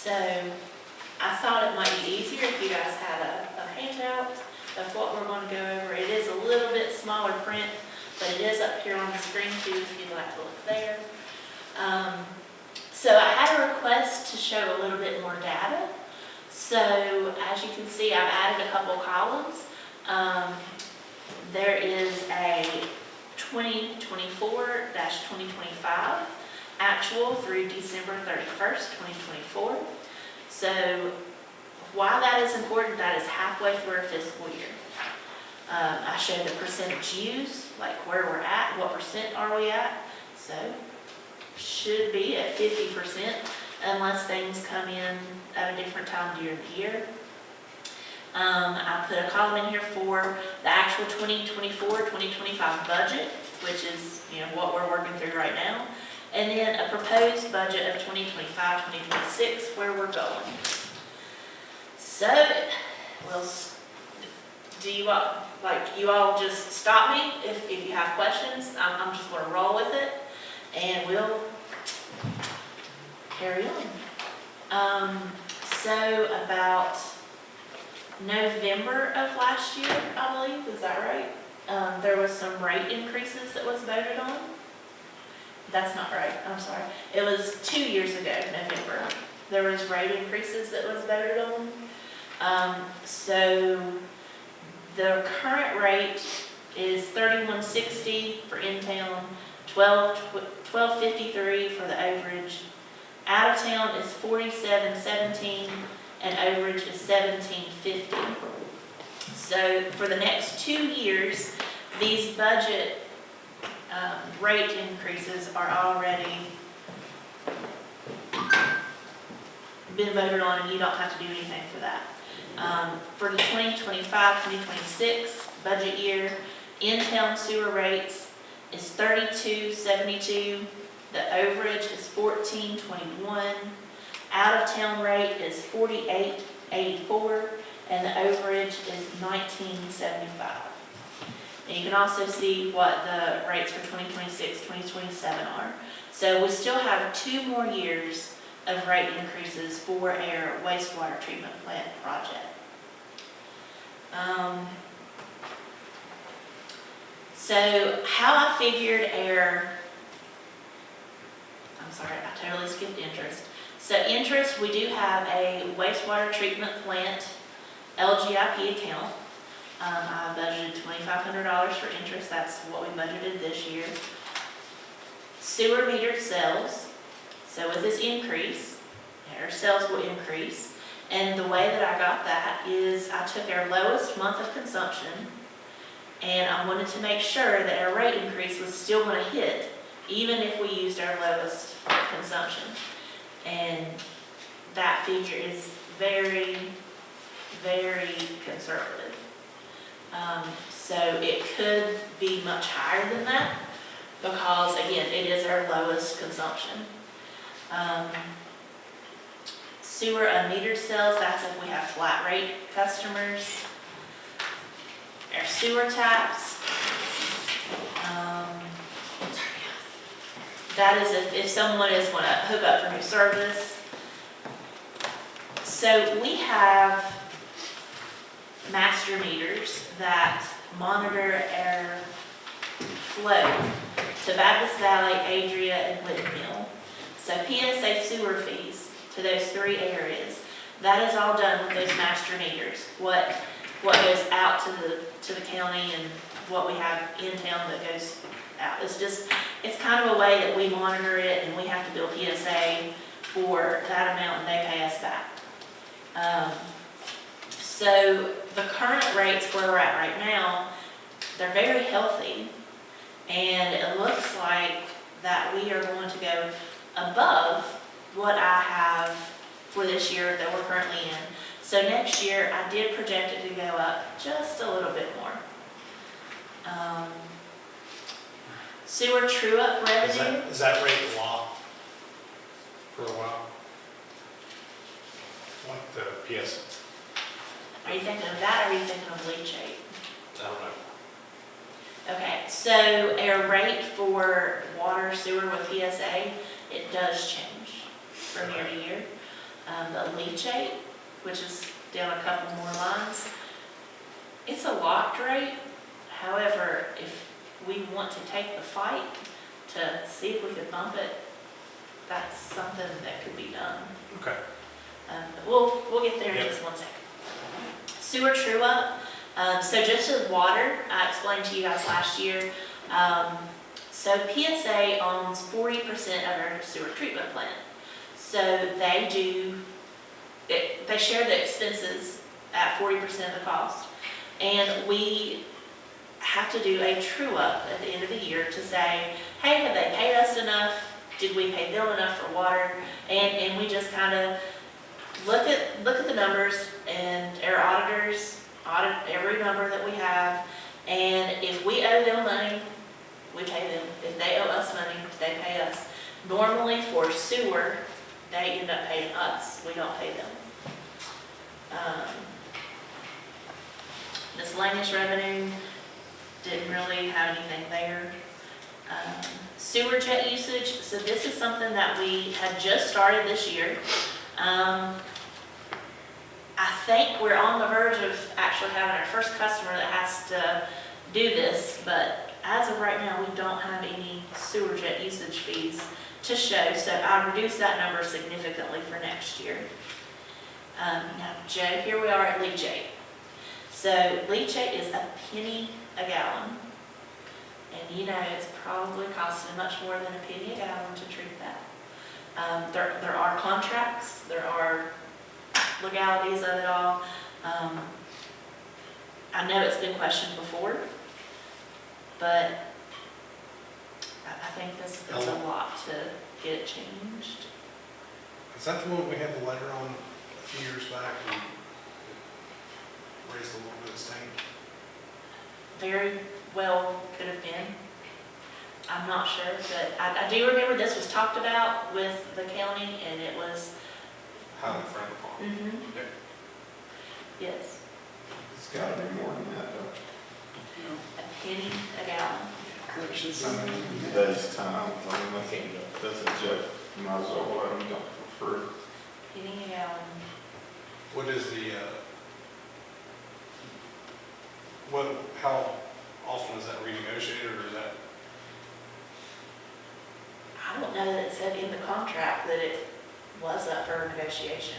So I thought it might be easier if you guys had a handout of what we're going to go over. It is a little bit smaller print, but it is up here on the screen too if you'd like to look there. So I had a request to show a little bit more data. So as you can see, I've added a couple columns. There is a 2024-2025 actual through December 31st, 2024. So why that is important, that is halfway through our fiscal year. I showed the percentage used, like where we're at, what percent are we at. So should be at 50% unless things come in at a different time during the year. I put a column in here for the actual 2024-2025 budget, which is what we're working through right now, and then a proposed budget of 2025-2026 where we're going. So, do you all just stop me if you have questions? I'm just going to roll with it, and we'll carry on. So about November of last year, I believe, is that right? There was some rate increases that was voted on. That's not right, I'm sorry. It was 2 years ago, November. There was rate increases that was voted on. So the current rate is $31.60 for in-town, $12.53 for the overage. Out of town is $47.17 and overage is $17.50. So for the next 2 years, these budget rate increases are already been voted on, and you don't have to do anything for that. For the 2025-2026 budget year, in-town sewer rates is $32.72. The overage is $14.21. Out-of-town rate is $48.84, and the overage is $19.75. And you can also see what the rates for 2026-2027 are. So we still have 2 more years of rate increases for our wastewater treatment plant project. So how I figured I'm sorry, I totally skipped interest. So interest, we do have a wastewater treatment plant LGIP account. I budgeted $2,500 for interest. That's what we budgeted this year. Sewer metered sales. So with this increase, our sales will increase. And the way that I got that is I took our lowest month of consumption, and I wanted to make sure that our rate increase was still going to hit, even if we used our lowest consumption. And that figure is very, very conservative. So it could be much higher than that because, again, it is our lowest consumption. Sewer unmetered sales, that's if we have flat rate customers. Our sewer taps, that is if someone is going to hook up for new service. So we have master meters that monitor our flow to Baptist Valley, Adria, and Whitmill. So PSA sewer fees to those 3 areas, that is all done with those master meters. What goes out to the county and what we have in town that goes out. It's kind of a way that we monitor it, and we have to bill PSA for that amount, and they pay us back. So the current rates where we're at right now, they're very healthy, and it looks like that we are going to go above what I have for this year that we're currently in. So next year, I did project it to go up just a little bit more. Sewer true-up revenue. Is that rate locked for a while? Like the PS? Are you thinking of that, or are you thinking of leachate? I don't know. Okay, so our rate for water, sewer with PSA, it does change from year to year. The leachate, which is down a couple more lines. It's a locked rate. However, if we want to take the fight to see if we could bump it, that's something that could be done. Okay. But we'll get there in Yep. just one second. Sewer true up. So just as water, I explained to you guys last year. So PSA owns 40% of our sewer treatment plant. So they share the expenses at 40% of the cost. And we have to do a true up at the end of the year to say, hey, have they paid us enough? Did we pay them enough for water? And we just kind of look at the numbers, and our auditors audit every number that we have. And if we owe them money, we pay them. If they owe us money, they pay us. Normally for sewer, they end up paying us. We don't pay them. Miscellaneous revenue, didn't really have anything there. Sewer jet usage, so this is something that we had just started this year. I think we're on the verge of actually having our first customer that has to do this, but as of right now, we don't have any sewer jet usage fees to show, so I'll reduce that number significantly for next year. Now, Joe, here we are at leachate. So leachate is a penny a gallon, and you know it's probably costing much more than a penny a gallon to treat that. There are contracts, there are legalities of it all. I know it's been questioned before, but I think this is a lot to get it changed. Is that the one we had the letter on a few years back and raised a little bit of stink? Very well could have been. I'm not sure, but I do remember this was talked about with the county, and it was. Highly frowned upon. Mm-hmm. Yep. Yes, It's gotta be more than that, though. a penny a gallon. Today's time, I mean, that's a jet, might as well let them dump for free. Penny a gallon. What is the, how often is that renegotiated, or is that? I don't know that it said in the contract that it was up for negotiation.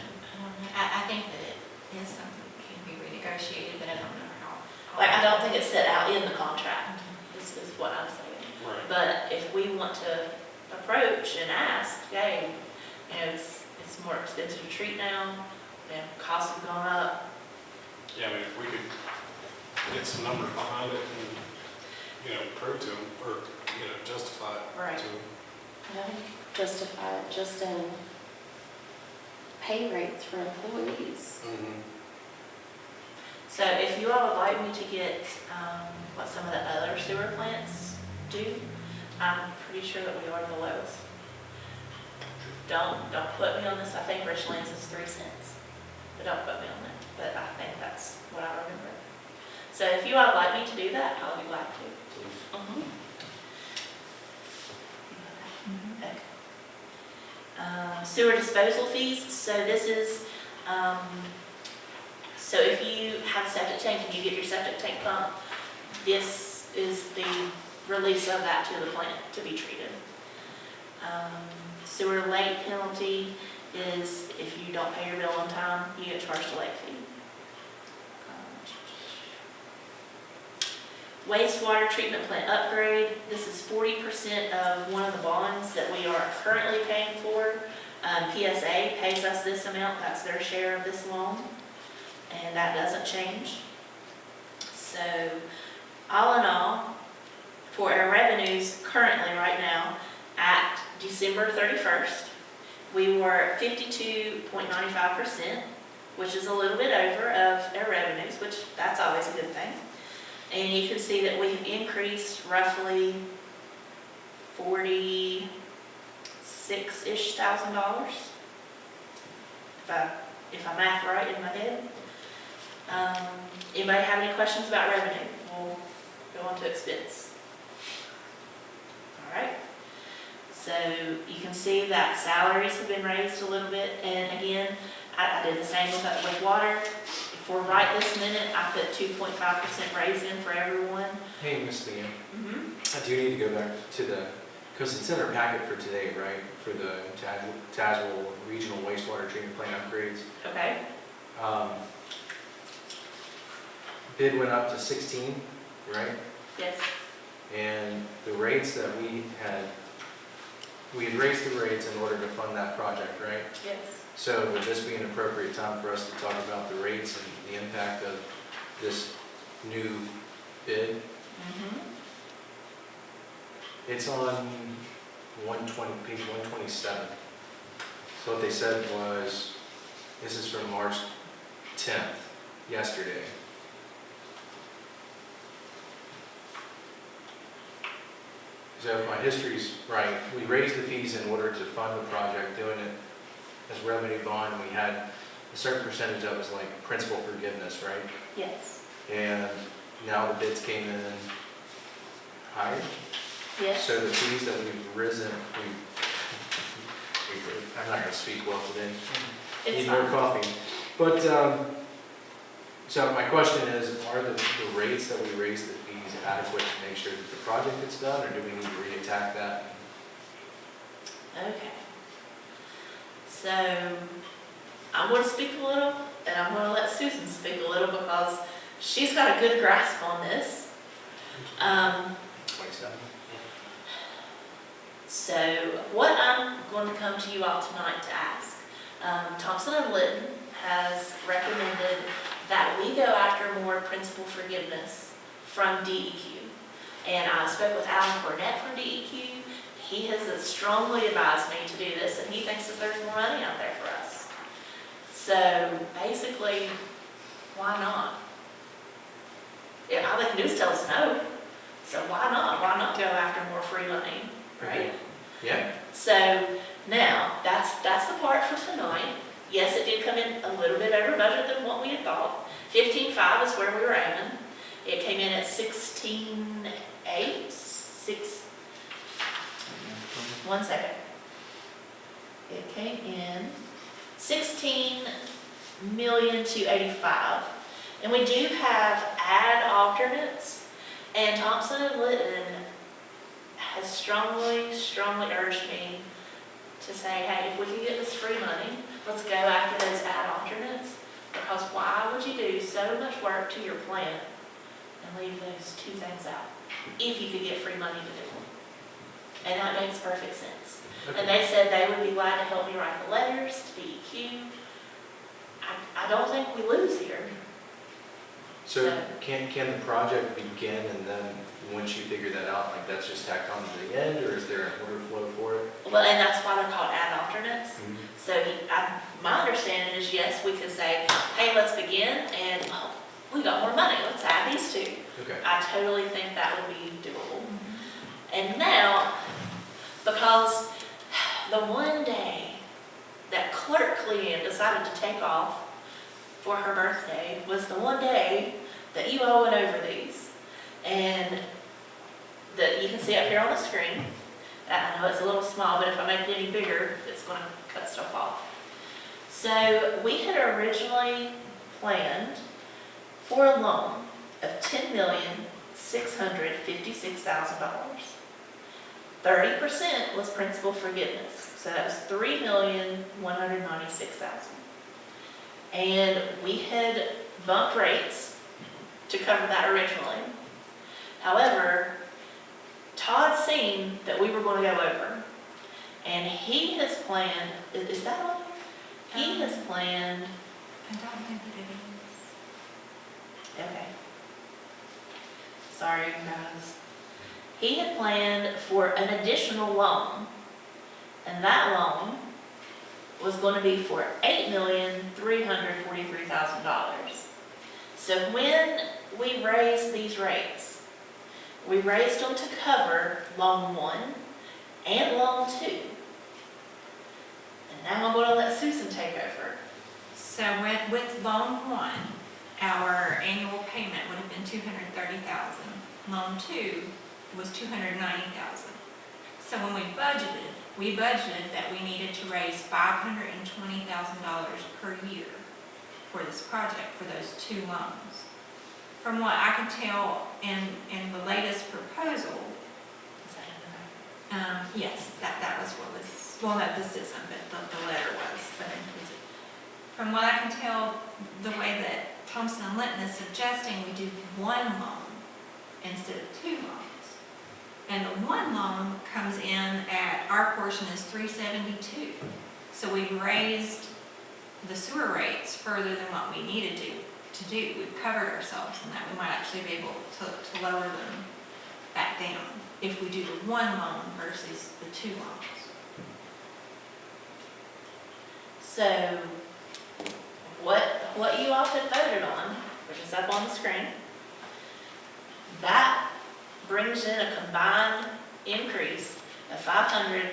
I think that it is something that can be renegotiated, but I don't know how. Like, I don't think it's set out in the contract, is what I'm saying. Right. But if we want to approach and ask, hey, you know, it's more expensive to treat now, costs have gone up. Yeah, I mean, if we could get some numbers behind it and, prove to them, or, justify it Right. to them. I think justify it just in pay rates for employees. So if you all would like me to get what some of the other sewer plants do, I'm pretty sure that we are the lowest. Don't put me on this. I think Richlands is 3 cents, but don't put me on that. But I think that's what I remember. So if you all would like me to do that, I'll be glad to. Okay. Sewer disposal fees. So this is, so if you have a septic tank and you get your septic tank pump, this is the release of that to the plant to be treated. Sewer late penalty is if you don't pay your bill on time, you get charged a late fee. Wastewater treatment plant upgrade, this is 40% of one of the bonds that we are currently paying for. PSA pays us this amount, that's their share of this loan, and that doesn't change. So all in all, for our revenues currently right now at December 31st, we were 52.95%, which is a little bit over of our revenues, which that's always a good thing. And you can see that we've increased roughly $46,000-ish, if I math right in my head. Anybody have any questions about revenue? We'll go on to expense. All right. So you can see that salaries have been raised a little bit, and again, I did the same with water. For right this minute, I put 2.5% raise in for everyone. Hey, Miss Leanne, Mm-hmm. I do need to go back to because it's in our packet for today, right? For the Tazewell Regional Wastewater Treatment Plant upgrades. Okay, Bid went up to 16, right? yes, And the rates that we had raised the rates in order to fund that project, right? yes. So would this be an appropriate time for us to talk about the rates and the impact of this new bid? Mm-hmm. It's on page 127. So what they said was, this is from March 10th, yesterday. So if my history's right, we raised the fees in order to fund the project, doing it as revenue bond, and we had a certain percentage of it was like principal forgiveness, right? Yes, And now the bids came in higher. yes. So the fees that we've risen, I'm not going to speak well today. It's Need more fine. coffee. But, so my question is, are the rates that we raise the fees adequate to make sure that the project gets done, or do we need to re-attack that? Okay. So, I'm going to speak a little, and I'm going to let Susan speak a little because she's got a good grasp on this. 27? So, what I'm going to come to you all tonight to ask, Thompson and Litton has recommended that we go after more principal forgiveness from DEQ. And I spoke with Alan Cornett from DEQ. He has strongly advised me to do this, and he thinks that there's more money out there for us. So basically, why not? Yeah, all they can do is tell us no. So why not? Why not go after more free money, right? Yeah? So now, that's the part for tonight. Yes, it did come in a little bit over budget than what we had thought. 15.5 is where we were aiming. It came in at 16.8, 1 second. It came in 16,285,000. And we do have add alternates, and Thompson and Litton has strongly urged me to say, hey, if we can get this free money, let's go after those add alternates, because why would you do so much work to your plant and leave those two things out, if you could get free money to do them? And that makes perfect sense. And they said they would be glad to help me write the letters to DEQ. I don't think we lose here. So can the project begin, and then once you figure that out, like that's just tacked on to the end, or is there an order flow for it? Well, and that's why they're called add alternates. So my understanding is, yes, we could say, hey, let's begin, and we got more money, let's add these two. Okay. I totally think that would be doable. And now, because the one day that Clerk Clean decided to take off for her birthday was the one day that you all went over these. And you can see up here on the screen. I know it's a little small, but if I make it any bigger, it's going to cut stuff off. So we had originally planned for a loan of $10,656,000. 30% was principal forgiveness, so that was $3,196,000. And we had bumped rates to cover that originally. However, Todd seen that we were going to go over, and he has planned, is that on here? He has planned, I don't think that it is. okay. Sorry, guys. He had planned for an additional loan, and that loan was going to be for $8,343,000. So when we raised these rates, we raised them to cover loan 1 and loan 2. And now I'm going to let Susan take over. So with loan 1, our annual payment would have been $230,000. Loan 2 was $290,000. So So when we budgeted that we needed to raise $520,000 per year for this project, for those 2 loans. From what I can tell in the latest proposal, yes, that was what was, well, no, this isn't, but the letter was, but from what I can tell, the way that Thompson and Linton is suggesting we do 1 loan instead of 2 loans. And the 1 loan comes in at, our portion is $372. So we've raised the sewer rates further than what we needed to do. We've covered ourselves in that. We might actually be able to lower them back down if we do the 1 loan versus the 2 loans. So, what you all had voted on, which is up on the screen, that brings in a combined increase of $520,000.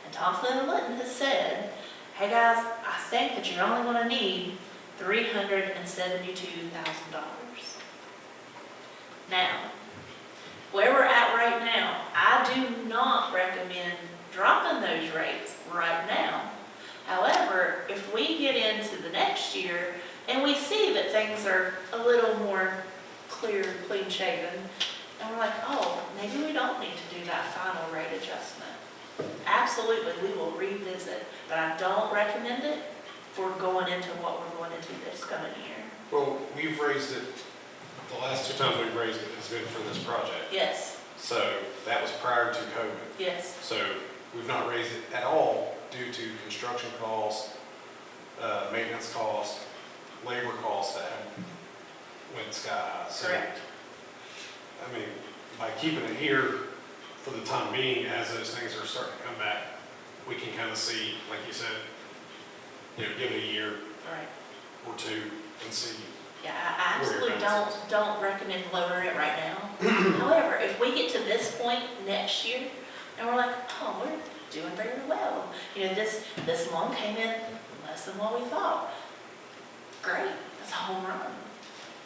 And Thompson and Linton has said, hey guys, I think that you're only gonna need $372,000. Now, where we're at right now, I do not recommend dropping those rates right now. However, if we get into the next year and we see that things are a little more clear, clean shaven, and we're like, oh, maybe we don't need to do that final rate adjustment. Absolutely, we will revisit, but I don't recommend it for going into what we're going into this coming year. Well, we've raised it, the last 2 times we've raised it has been for this project. Yes, So that was prior to COVID. yes, So we've not raised it at all due to construction costs, maintenance costs, labor costs that have went sky high. So, correct. I mean, by keeping it here for the time being, as those things are starting to come back, we can kind of see, like you said, give it a year Right. or 2 and see. Yeah, I absolutely Where it don't recommend lowering it right now. However, if we get to this point next year and we're like, oh, we're doing very well. You know, this loan came in less than what we thought. Great, that's a home run.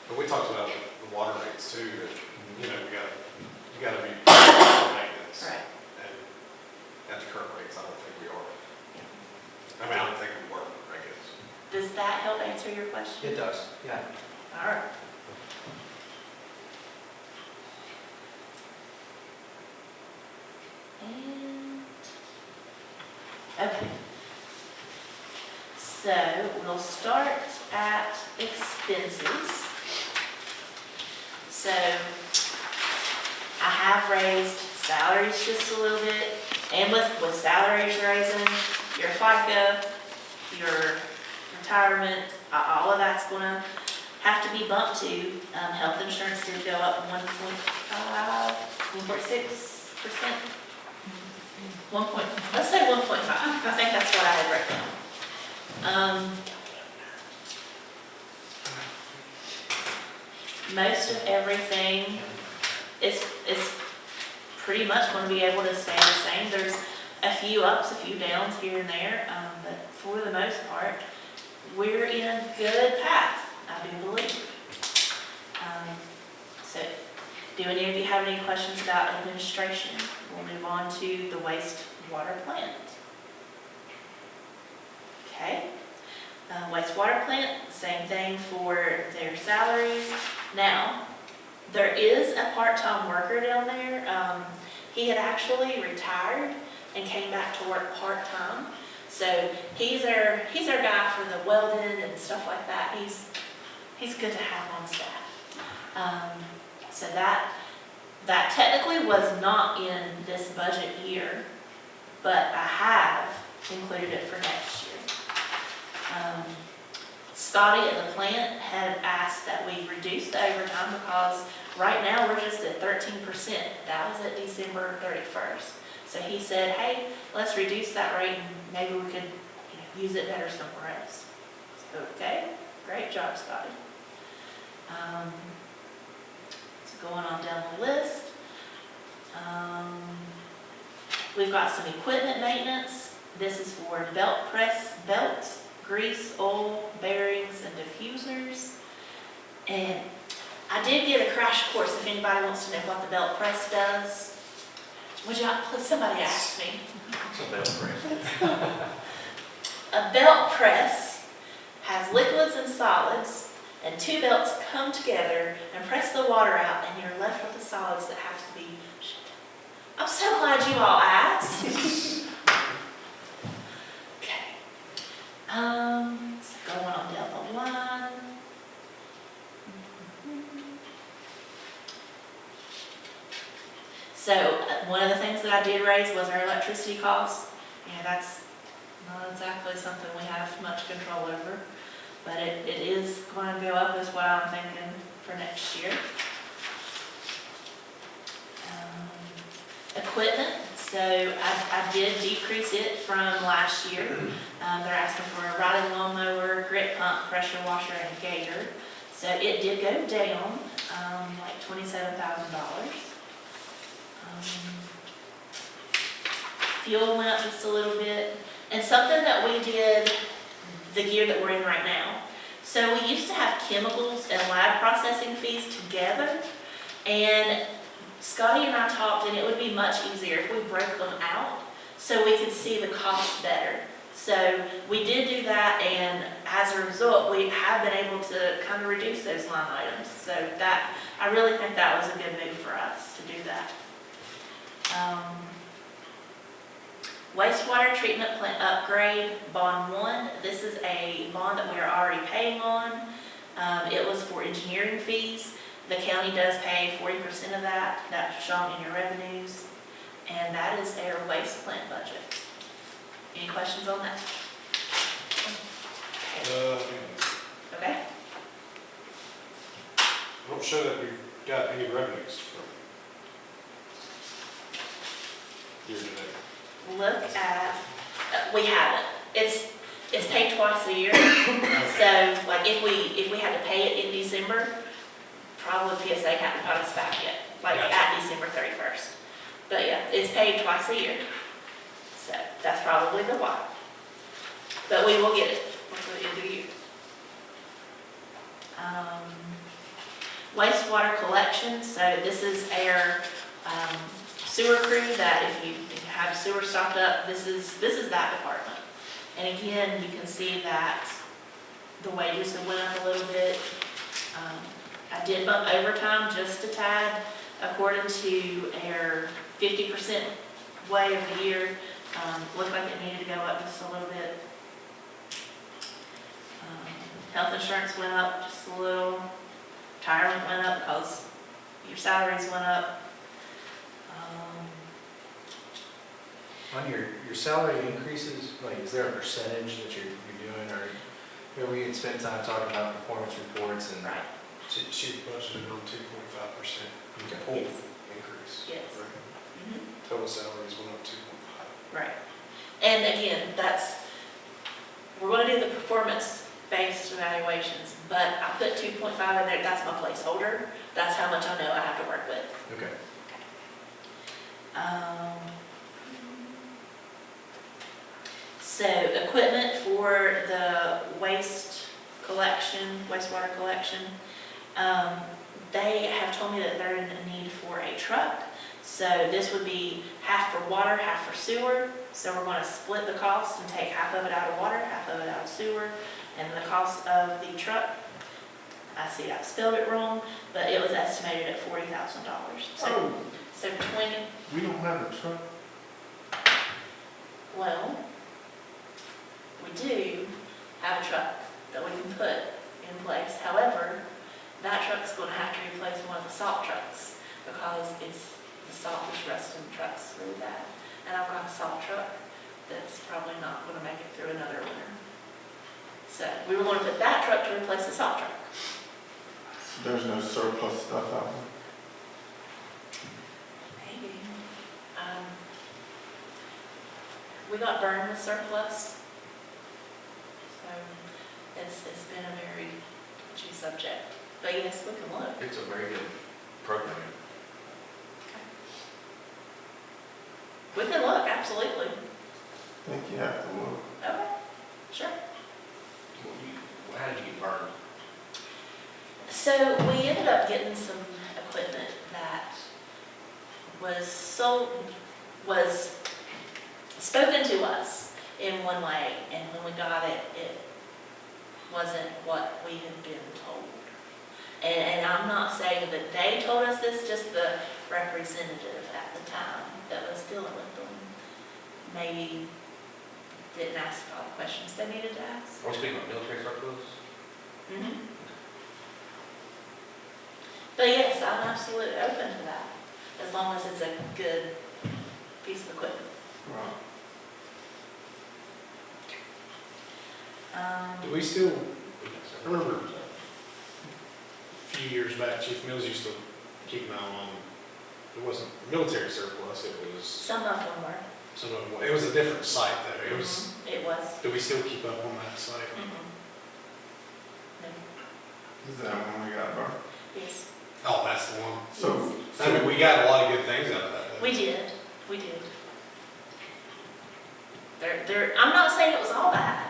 But we talked about the water rates too, that, you know, you gotta be maintenance. Right. And at the current rates, I don't think we are. I mean, I don't think we were, I guess. Does that help answer your question? It does, yeah. All right. And, okay. So we'll start at expenses. So I have raised salaries just a little bit, and with salaries raising, your FICA, your retirement, all of that's gonna have to be bumped to. Health insurance did go up 1.6%. Let's say 1.5. I think that's what I had written down. Most of everything is pretty much going to be able to stay the same. There's a few ups, a few downs here and there, but for the most part, we're in a good path, I do believe. So, do any of you have any questions about administration? We'll move on to the wastewater plant. Okay. Wastewater plant, same thing for their salaries. Now, there is a part-time worker down there. He had actually retired and came back to work part-time. So he's our guy for the welding and stuff like that. He's good to have on staff. So that technically was not in this budget year, but I have included it for next year. Scotty at the plant had asked that we reduce the overtime because right now we're just at 13%. That was at December 31st. So he said, hey, let's reduce that rate and maybe we could use it better somewhere else. So, okay, great job, Scotty. So going on down the list. We've got some equipment maintenance. This is for belts, grease, oil, bearings, and diffusers. And I did get a crash course if anybody wants to know what the belt press does. Would you, please, somebody ask me. It's a belt frame. A belt press has liquids and solids, and two belts come together and press the water out, and you're left with the solids that have to be shut down. I'm so glad you all asked. Okay. So going on down the line. So one of the things that I did raise was our electricity costs. You know, that's not exactly something we have much control over, but it is going to go up is what I'm thinking for next year. Equipment, so I did decrease it from last year. They're asking for a riding lawnmower, grit pump, pressure washer, and gator. So it did go down, like $27,000. Fuel went up just a little bit, and something that we did the year that we're in right now. So we used to have chemicals and lab processing fees together, and Scotty and I talked, and it would be much easier if we broke them out so we could see the cost better. So we did do that, and as a result, we have been able to kind of reduce those line items. So that, I really think that was a good move for us to do that. Wastewater treatment plant upgrade, bond 1. This is a bond that we are already paying on. It was for engineering fees. The county does pay 40% of that. That's shown in your revenues. And that is their waste plant budget. Any questions on that? Okay. I don't show that we've got any revenues from year to date. Look at, we haven't. It's paid twice a year. So like if we had to pay it in December, probably PSA hadn't got us back yet, like Gotcha. at December 31st. But yeah, it's paid twice a year. So that's probably the why. But we will get it before the end of the year. Wastewater collection, so this is our sewer crew that if you have sewer stocked up, this is that department. And again, you can see that the wages have went up a little bit. I did bump overtime just a tad according to our 50% way of the year. Looked like it needed to go up just a little bit. Health insurance went up just a little. Retirement went up because your salaries went up. On your salary increases, like, is there a percentage that you're doing, or we had spent time talking about performance reports and? Right. She budgeted on 2.5% Okay. total increase. Yes. Right. Mhm. Total salaries went up 2.5. Right. And again, we're going to do the performance-based evaluations, but I put 2.5 in there, that's my placeholder. That's how much I know I have to work with. Okay. So equipment for the wastewater collection, they have told me that they're in need for a truck. So this would be half for water, half for sewer. So we're going to split the cost and take half of it out of water, half of it out of sewer. And the cost of the truck, I see I spelled it wrong, but it was estimated at $40,000. So 20, We don't have a truck. well, we do have a truck that we can put in place. However, that truck's going to have to replace one of the salt trucks because the salt is rusting the trucks really bad. And I've got a salt truck that's probably not going to make it through another winter. So we were going to put that truck to replace the salt truck. There's no surplus stuff out there. Maybe. We got burned with surplus. So it's been a very touchy subject. But yes, we can look. It's a very good program. We can look, absolutely. I think you have to look. Okay, sure. How did you get burned? So we ended up getting some equipment that was sold, was spoken to us in one way, and when we got it, it wasn't what we had been told. And I'm not saying that they told us this, just the representative at the time that was dealing with them maybe didn't ask all the questions they needed to ask. Are we speaking about military surplus? Mhm. But yes, I'm absolutely open to that, as long as it's a good piece of equipment. Right. Do we still, I remember a few years back, Chief Mills used to keep an eye on, it wasn't military surplus, it was, Some of them were. some of them, it was a different site though. It was, It was. do we still keep up on that site? No. Is that when we got burned? Yes, Oh, that's the one. So, I mean, we got a lot of good things out of that. though. we did. I'm not saying it was all bad.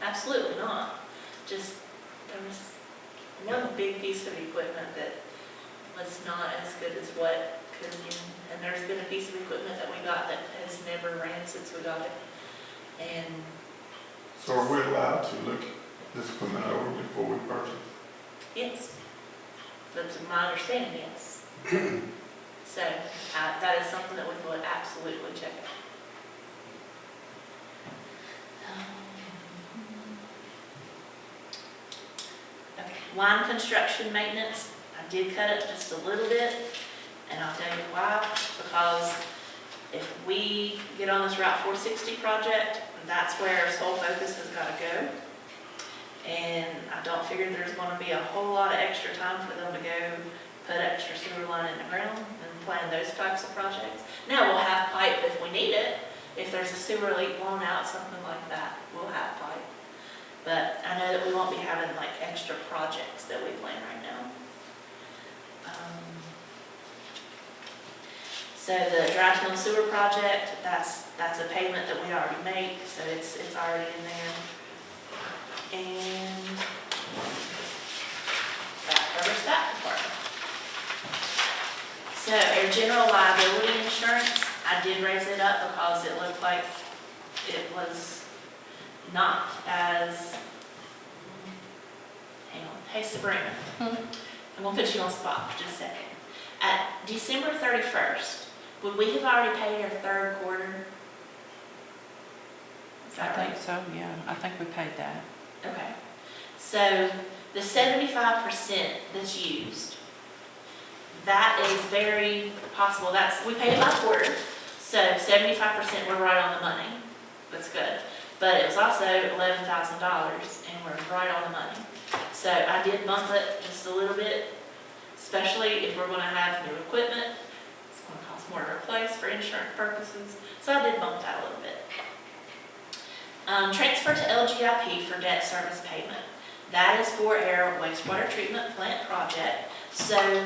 Absolutely not. Just, there was one big piece of equipment that was not as good as what could have been. And there's been a piece of equipment that we got that has never ran since we got it. And so are we allowed to look this equipment over before we purchase? yes, that's my understanding, yes. So that is something that we would absolutely check out. Okay, line construction maintenance, I did cut it just a little bit, and I'll tell you why. Because if we get on this Route 460 project, that's where our sole focus has got to go. And I don't figure there's going to be a whole lot of extra time for them to go put extra sewer line in the ground and plan those types of projects. Now, we'll have pipe if we need it. If there's a sewer leak blown out, something like that, we'll have pipe. But I know that we won't be having like extra projects that we plan right now. So the Dry Town Sewer Project, that's a payment that we already make, so it's already in there. And that covers that department. So our general liability insurance, I did raise it up because it looked like it was not as, hang on, hey Sabrina, I'm gonna put you on the spot for just a second. At December 31st, would we have already paid our third quarter? Is I that think right? so, yeah, I think we paid that. Okay, so the 75% that's used, that is very possible. We pay it by quarter, so 75% we're right on the money. That's good. But it was also $11,000, and we're right on the money. So I did bump it just a little bit, especially if we're going to have new equipment. It's going to cost more to replace for insurance purposes. So I did bump that a little bit. Transfer to LGIP for debt service payment. That is for our wastewater treatment plant project. So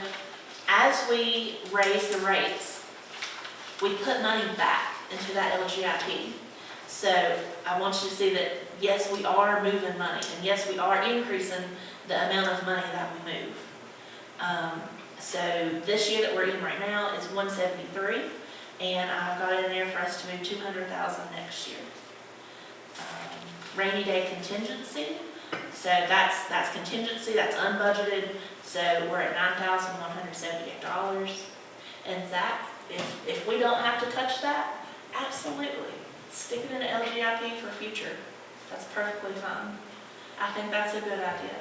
as we raise the rates, we put money back into that LGIP. So I want you to see that, yes, we are moving money, and yes, we are increasing the amount of money that we move. So this year that we're in right now is 173, and I've got it in there for us to move 200,000 next year. Rainy day contingency, so that's contingency, that's unbudgeted, so we're at $9,178. And Zach, if we don't have to touch that, absolutely, stick it in an LGIP for future. That's perfectly fine. I think that's a good idea.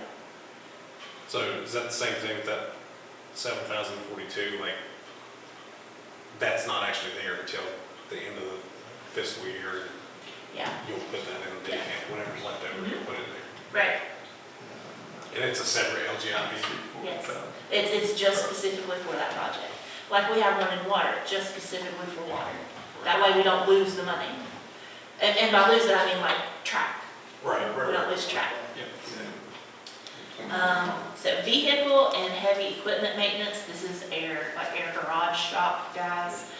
So is that the same thing with that 7,042, like, that's not actually there until the end of the fiscal year? Yeah, You'll put that in the account, whatever's left over, you'll put it there. right. And it's a separate LGIP. Yes. It's just specifically for that project. Like we have one in water, just specifically for water. That way we don't lose the money. And by lose it, I mean like track. Right, We don't lose track. Yep. So vehicle and heavy equipment maintenance, this is our garage shop guys.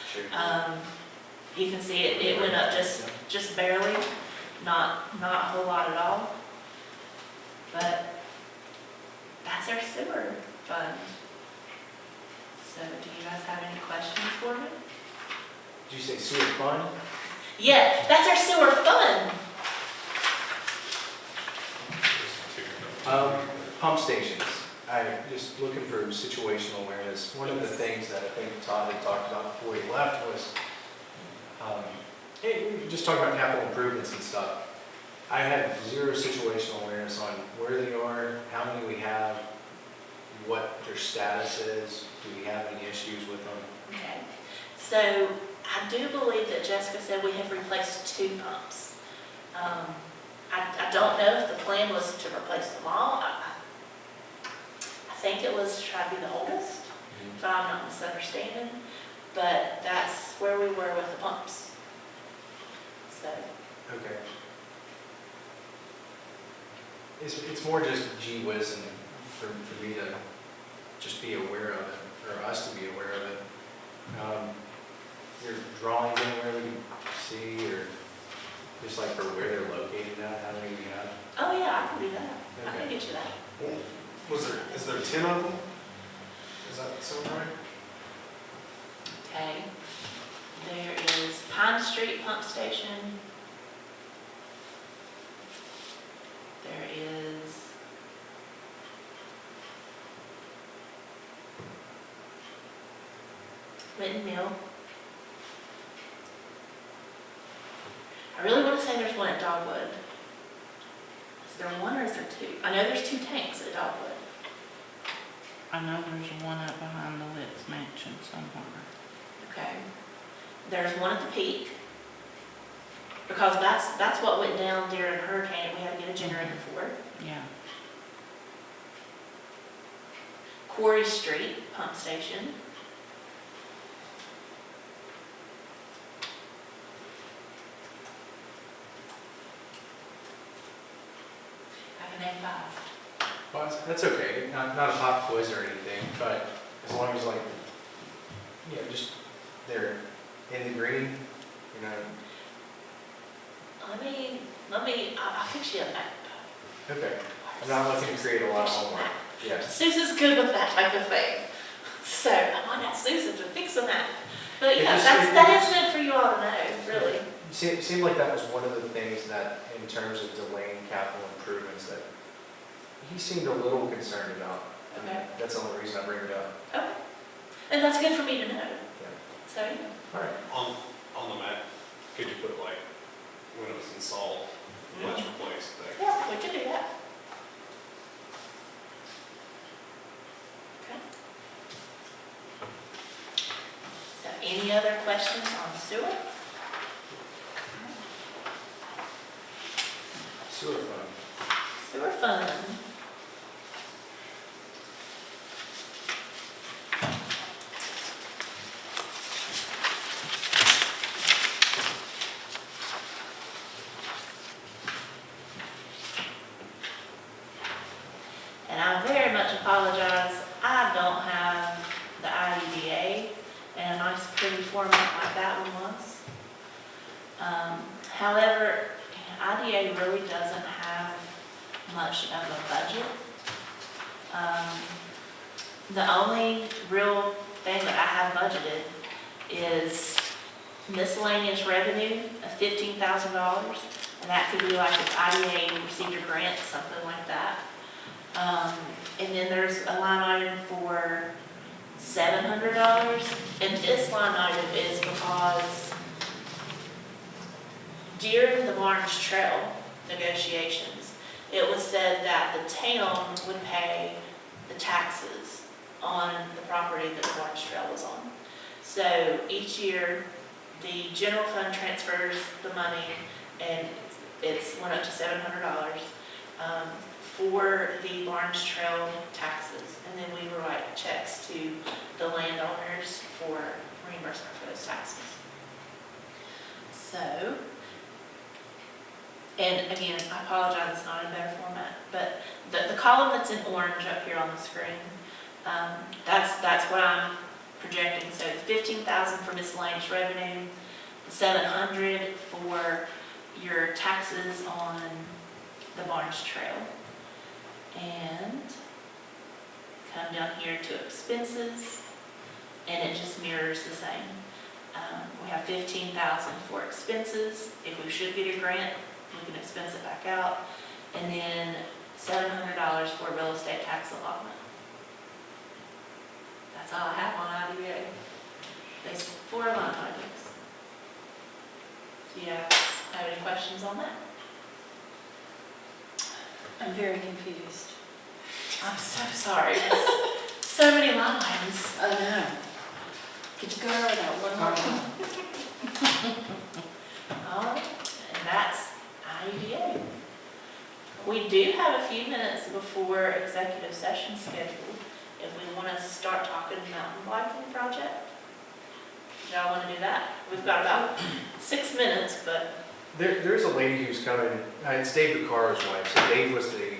You can see it went up just barely, not a whole lot at all. But that's our sewer fund. So do you guys have any questions for me? Did you say sewer fund? Yeah, that's our sewer fund. Pump stations. Just looking for situational awareness. One of the things that I think Todd had talked about before he left was, hey, we were just talking about capital improvements and stuff. I had zero situational awareness on where they are, how many we have, what their status is, do we have any issues with them? Okay, so I do believe that Jessica said we have replaced 2 pumps. I don't know if the plan was to replace them all. I think it was to try to be the oldest, if I'm not misunderstanding, but that's where we were with the pumps. So, Okay. It's more just gee whiz and for me to just be aware of it, or us to be aware of it. Your drawings anywhere we can see, or just like for where they're located at, how many we have? oh yeah, I can do that. I can Okay. get you that. Is there 10 of them? Is that so right? Okay. There is Pine Street Pump Station. There is Linton Mill. I really want to say there's one at Dogwood. Is there one or is there 2? I know there's 2 tanks at Dogwood. I know there's one up behind the Litz Mansion somewhere. Okay. There's one at the peak. Because that's what went down during hurricane, we had to get a generator for. Yeah. Quarry Street Pump Station. I can name 5. Well, that's okay, not a pop quiz or anything, but as long as like, just they're in the green, you know. I'll fix you a map. Okay, I'm not looking to create a lot of homework. Yes. Susan's good with that type of thing. So I might ask Susan to fix a map. But It yeah, just- that is good for you all to know, really. It seemed like that was one of the things that, in terms of delaying capital improvements, that he seemed a little concerned about. Okay. That's the only reason I bring it up. Okay. And that's good for me to know. So, yeah. All right. On the map, could you put like when it was installed, when it's replaced there? Yeah, we can do that. Okay. So any other questions on sewer? Sewer fund. Sewer fund. And I very much apologize, I don't have the IDA in a nice pretty format like that one was. However, IDA really doesn't have much of a budget. The only real thing that I have budgeted is miscellaneous revenue of $15,000. And that could be like if IDA received a grant, something like that. And then there's a line item for $700. And this line item is because during the Barnes Trail negotiations, it was said that the town would pay the taxes on the property that the Barnes Trail was on. So each year, the general fund transfers the money, and it's went up to $700 for the Barnes Trail taxes. And then we write checks to the landowners for reimbursement for those taxes. So, and again, I apologize, it's not in better format, but the column that's in orange up here on the screen, that's what I'm projecting. So the $15,000 for miscellaneous revenue, the $700 for your taxes on the Barnes Trail. And come down here to expenses, and it just mirrors the same. We have 15,000 for expenses. If we should get a grant, we can expense it back out. And then $700 for real estate tax allotment. That's all I have on IDA. There's 4 line items. Do you have any questions on that? I'm very confused. I'm so sorry. So many line items. I know. Could you go over that one more time? And that's IUDA. We do have a few minutes before executive session scheduled. If we want to start talking mountain biking project, do y'all want to do that? We've got about 6 minutes, but There's a lady who's coming, it's Dave Vicaro's wife, so Dave was the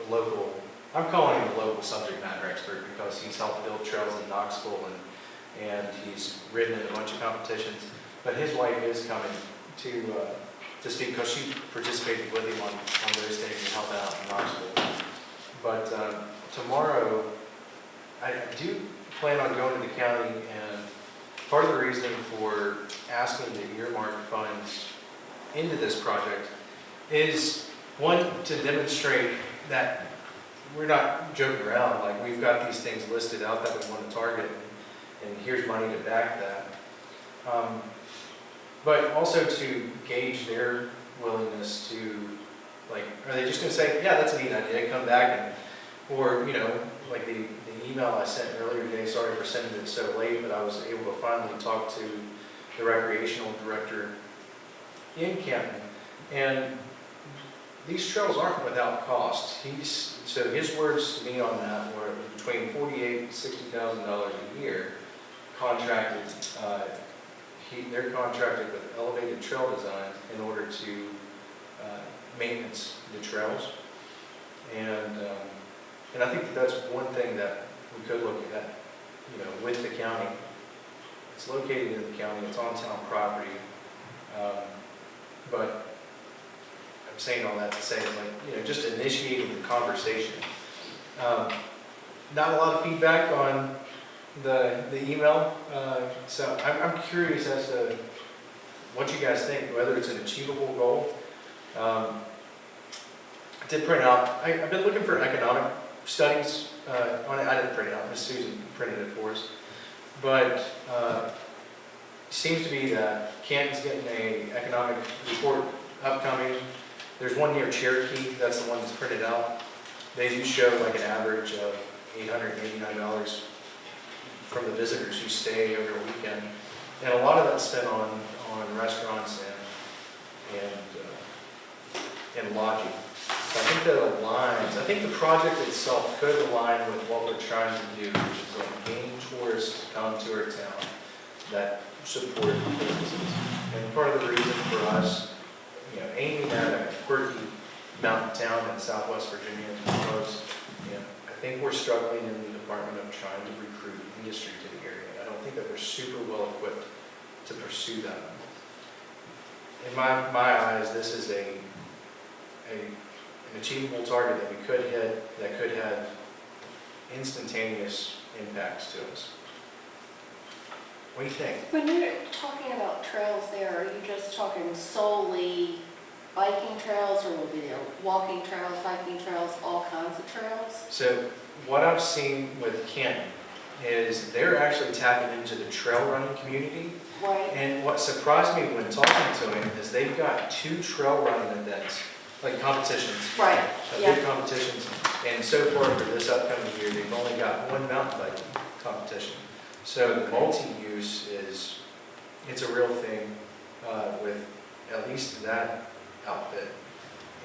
local, I'm calling him the local subject matter expert because he's helped build trails in Knoxville and he's ridden in a bunch of competitions. But his wife is coming to speak because she participated with him on those days and helped out in Knoxville. But tomorrow, I do plan on going to the county, and part of the reason for asking to earmark funds into this project is, one, to demonstrate that we're not joking around, like we've got these things listed out that we want to target, and here's money to back that. But also to gauge their willingness to, like, are they just going to say, yeah, that's a neat idea, come back, and, or, you know, like the email I sent earlier today, sorry for sending it so late, but I was able to finally talk to the recreational director in Canton, and these trails aren't without cost. So his words to me on that were between $48,000 and $60,000 a year contracted. They're contracted with elevated trail design in order to maintenance the trails, and I think that that's one thing that we could look at, you know, with the county. It's located in the county, it's on town property, but I'm saying all that to say, like, you know, just initiating the conversation. Not a lot of feedback on the email, so I'm curious as to what you guys think, whether it's an achievable goal. I did print out, I've been looking for economic studies on it. I didn't print it out, Miss Susan printed it for us. But it seems to be that Canton's getting an economic report upcoming. There's one near Cherokee, that's the one that's printed out. They do show like an average of $889 from the visitors who stay over a weekend. And a lot of that's spent on restaurants and lodging. So I think that aligns. I think the project itself could align with what we're trying to do, which is like gain tourists to come to our town that support businesses. And part of the reason for us, you know, aiming at a quirky mountain town in Southwest Virginia is because, you know, I think we're struggling in the department of trying to recruit industry to the area. I don't think that we're super well equipped to pursue that. In my eyes, this is an achievable target that we could hit, that could have instantaneous impacts to us. What do you think? When you're talking about trails there, are you just talking solely biking trails, or will be walking trails, biking trails, all kinds of trails? So what I've seen with Canton is they're actually tapping into the trail running community. Right. And what surprised me when talking to him is they've got 2 trail running events, like competitions. Right, Big competitions. And so far for this upcoming year, they've only got 1 mountain biking competition. So the multi-use it's a real thing with at least that outfit.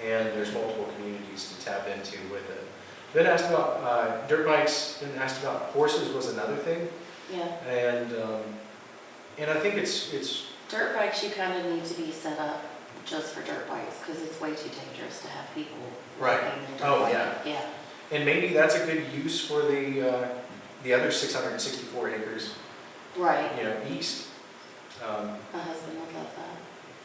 And there's multiple communities to tap into with it. Then asked about dirt bikes, then asked about horses was another thing. Yeah. And I think it's Dirt bikes, you kind of need to be set up just for dirt bikes, because it's way too dangerous to have people. Right. riding a dirt Oh, bike. yeah. Yeah. and maybe that's a good use for the other 664 acres, Right. you know, east. My husband would love that.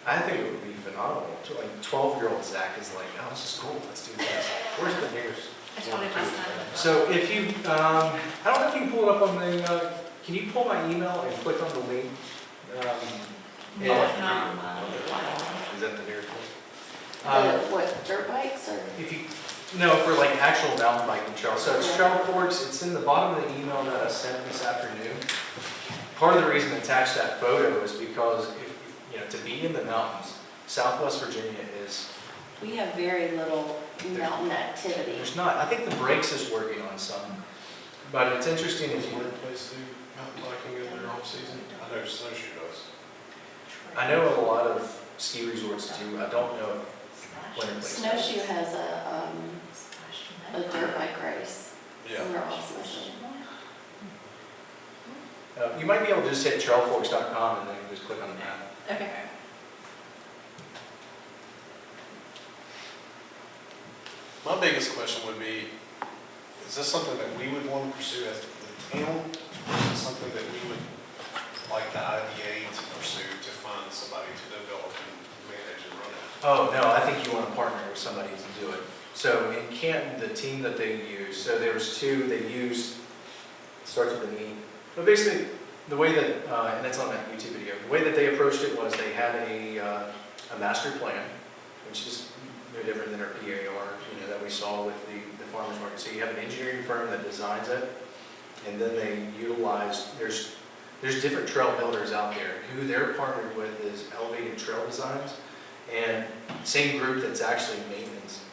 I think it would be phenomenal. Like 12-year-old Zach is like, oh, this is cool, let's do this. Where's the nearest? I told him my son. So if you, I don't know if you can pull it up on the Can you pull my email and click on the link? North And- Mountain Mile. Is that the nearest one? What, dirt bikes or? If you, no, for like actual mountain biking trails. So it's Trail Forks, it's in the bottom of the email that I sent this afternoon. Part of the reason I attached that photo is because to be in the mountains, Southwest Virginia is, We have very little mountain activity. there's not, I think the Breaks is working on some. But it's interesting if Is you, there a place to do mountain biking in their off season? I know Snowshoe does. I know a lot of ski resorts do, I don't know if Winter Place does. Snowshoe has a dirt bike race in their off season. You might be able to just hit trailforks.com and then just click on the map. Okay. My biggest question would be, is this something that we would want to pursue as the town? Or is it something that we would like the IDA to pursue to find somebody to develop and manage and run it? Oh, no, I think you want to partner with somebody to do it. So in Canton, the team that they used, so there was two, they used, it starts with an E. But basically, the way that, and it's on that YouTube video, the way that they approached it was they had a master plan, which is no different than our PAR, that we saw with the farmer's market. So you have an engineering firm that designs it, and then they utilized, there's different trail builders out there. Who they're partnered with is Elevated Trail Designs, and same group that's actually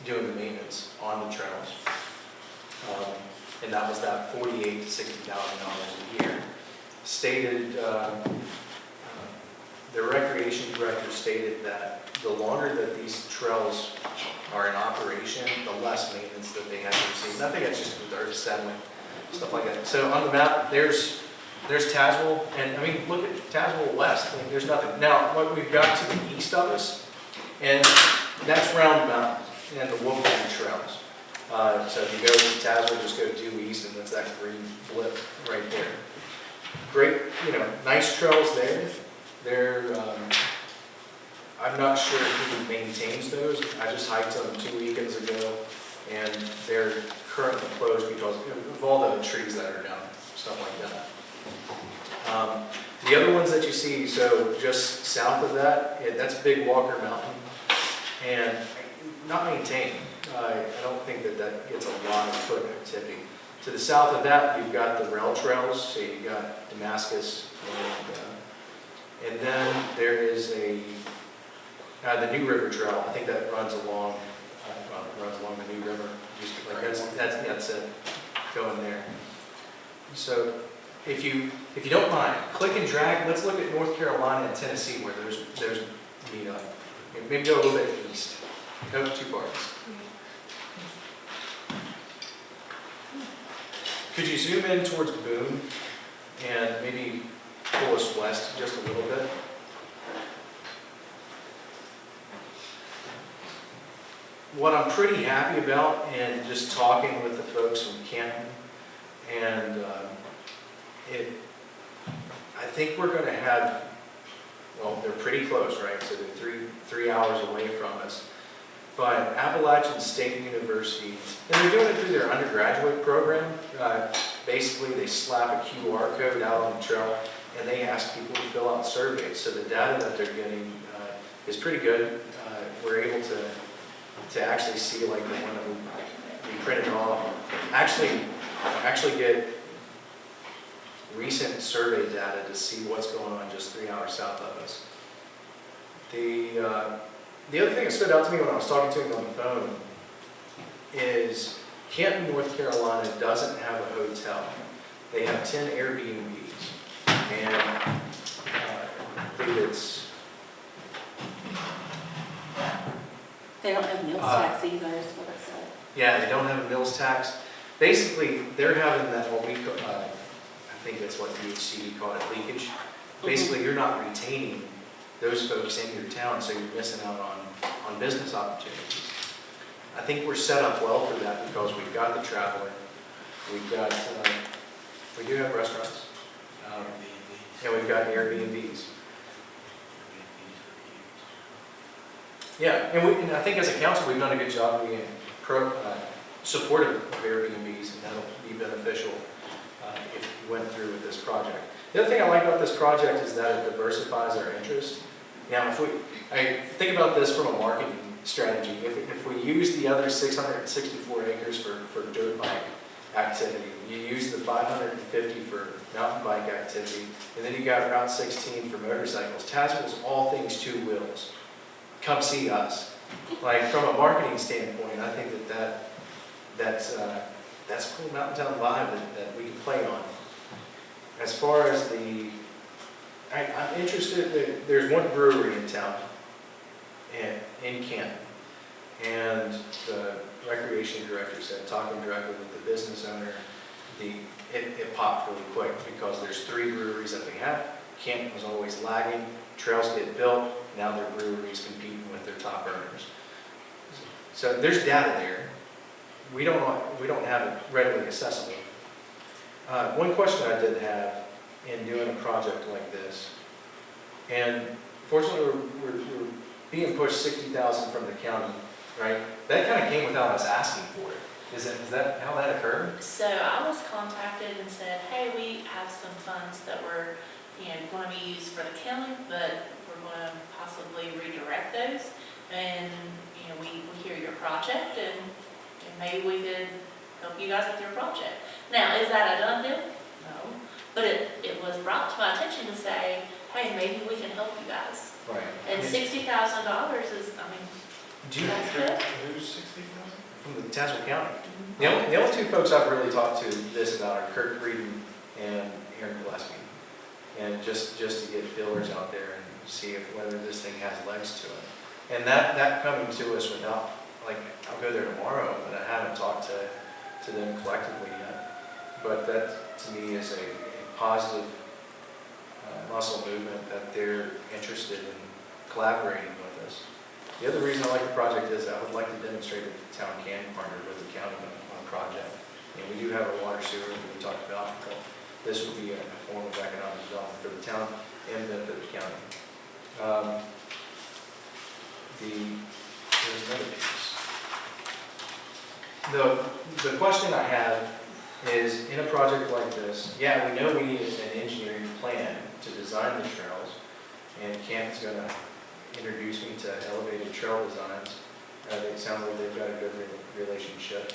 doing the maintenance on the trails. And that was that $48,000 to $60,000 a year. Stated, the recreation director stated that the longer that these trails are in operation, the less maintenance that they have to receive. And I think that's just with earth settling, stuff like that. So on the map, there's Tazewell, and I mean, look at Tazewell West. I mean, there's nothing. Now, what we've got to the east of us, and that's Round Mountain and the Wolf Creek Trails. So if you go to Tazewell, just go due east, and that's that green blip right there. Great, nice trails there. I'm not sure who maintains those. I just hiked them 2 weekends ago, and they're currently closed because of all the trees that are down, stuff like that. The other ones that you see, so just south of that, that's Big Walker Mountain, and not maintained. I don't think that gets a lot of foot activity. To the south of that, you've got the rail trails, so you've got Damascus, and then there is the New River Trail. I think that runs along the New River. That's it, going there. So if you don't mind, click and drag. Let's look at North Carolina and Tennessee where there's meet up. Maybe go a little bit east. Go too far east. Could you zoom in towards Boone and maybe pull us west just a little bit? What I'm pretty happy about, and just talking with the folks from Canton, and I think we're going to have, well, they're pretty close, right? So they're three hours away from us. But Appalachian State University, and they're doing it through their undergraduate program. Basically, they slap a QR code out on the trail, and they ask people to fill out surveys. So the data that they're getting is pretty good. We're able to actually see, like the one that we printed off, actually get recent survey data to see what's going on just 3 hours south of us. The other thing that stood out to me when I was talking to him on the phone is Canton, North Carolina doesn't have a hotel. They have 10 Airbnbs, and I think it's... They don't have meals tax either, is what it said. Yeah, they don't have a meals tax. Basically, they're having that, what we call, I think that's what the HCD call it, leakage. Basically, you're not retaining those folks in your town, so you're missing out on business opportunities. I think we're set up well for that because we've got the traveler, we've got, we do have restaurants, and we've got Airbnbs. Yeah, and I think as a council, we've done a good job being supportive of Airbnbs, and that'll be beneficial. if we went through with this project. The other thing I like about this project is that it diversifies our interest. Now, I think about this from a marketing strategy. If we use the other 664 acres for dirt bike activity, you use the 550 for mountain bike activity, and then you got Route 16 for motorcycles. Tazewell's all things two wheels. Come see us. Like, from a marketing standpoint, I think that's a cool mountain town vibe that we can play on. As far as I'm interested, there's one brewery in town, in Canton, and the recreation director said, talking directly with the business owner, it popped really quick because there's 3 breweries that they have. Canton was always lagging, trails get built, now their breweries competing with their top earners. So there's data there. We don't have it readily accessible. One question I did have in doing a project like this, and fortunately we're being pushed $60,000 from the county, right? That kind of came without us asking for it. Is that how that occurred? So I was contacted and said, hey, we have some funds that were, going to be used for the county, but we're going to possibly redirect those. And, we hear your project and maybe we could help you guys with your project. Now, is that a done deal? No. But it was brought to my attention to say, hey, maybe we can help you guys. Right. And $60,000 is, Do you that's good. Who's 60,000? from the Tazewell County? The only 2 folks I've really talked to this about are Kirk Breeden and Aaron Gillespie. And just to get feelers out there and see whether this thing has legs to it. And that coming to us without, I'll go there tomorrow, but I haven't talked to them collectively yet. But that, to me, is a positive muscle movement that they're interested in collaborating with us. The other reason I like the project is I would like to demonstrate that the town can partner with the county on a project. And we do have a water sewer that we talked about, but this would be a form of economic development for the town and benefit the county. There's another piece. The question I have is, in a project like this, yeah, we know we need an engineering plan to design the trails, and Canton's going to introduce me to elevated trail designs. It sounds like they've got a good relationship.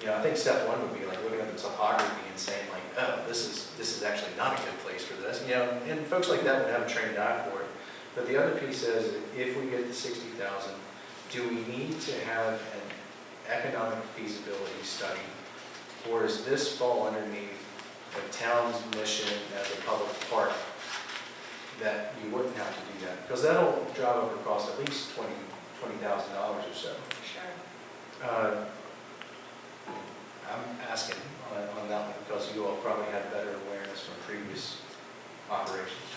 I think step 1 would be looking at the topography and saying oh, this is actually not a good place for this. And folks like that would have a trained eye for it. But the other piece is, if we get the 60,000, do we need to have an economic feasibility study, or does this fall underneath the town's mission as a public park that you wouldn't have to do that? Because that'll drive up the cost at least $20,000 or so. Sure. I'm asking on that one because you all probably had better awareness from previous operations.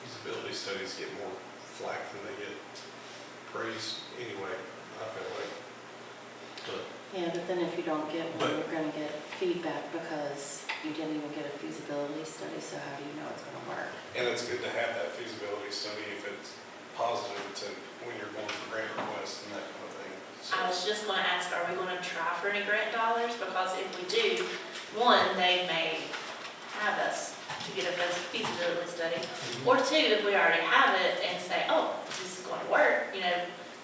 Feasibility studies get more flack than they get praise anyway, I feel like. Yeah, but then if you don't get one, you're gonna get feedback because you didn't even get a feasibility study, so how do you know it's gonna work? And it's good to have that feasibility study if it's positive to when you're going for grant requests and that kind of thing. So, I was just going to ask, are we going to try for any grant dollars? Because if we do, 1, they may have us to get a feasibility study. Or 2, if we already have it and say, oh, this is going to work,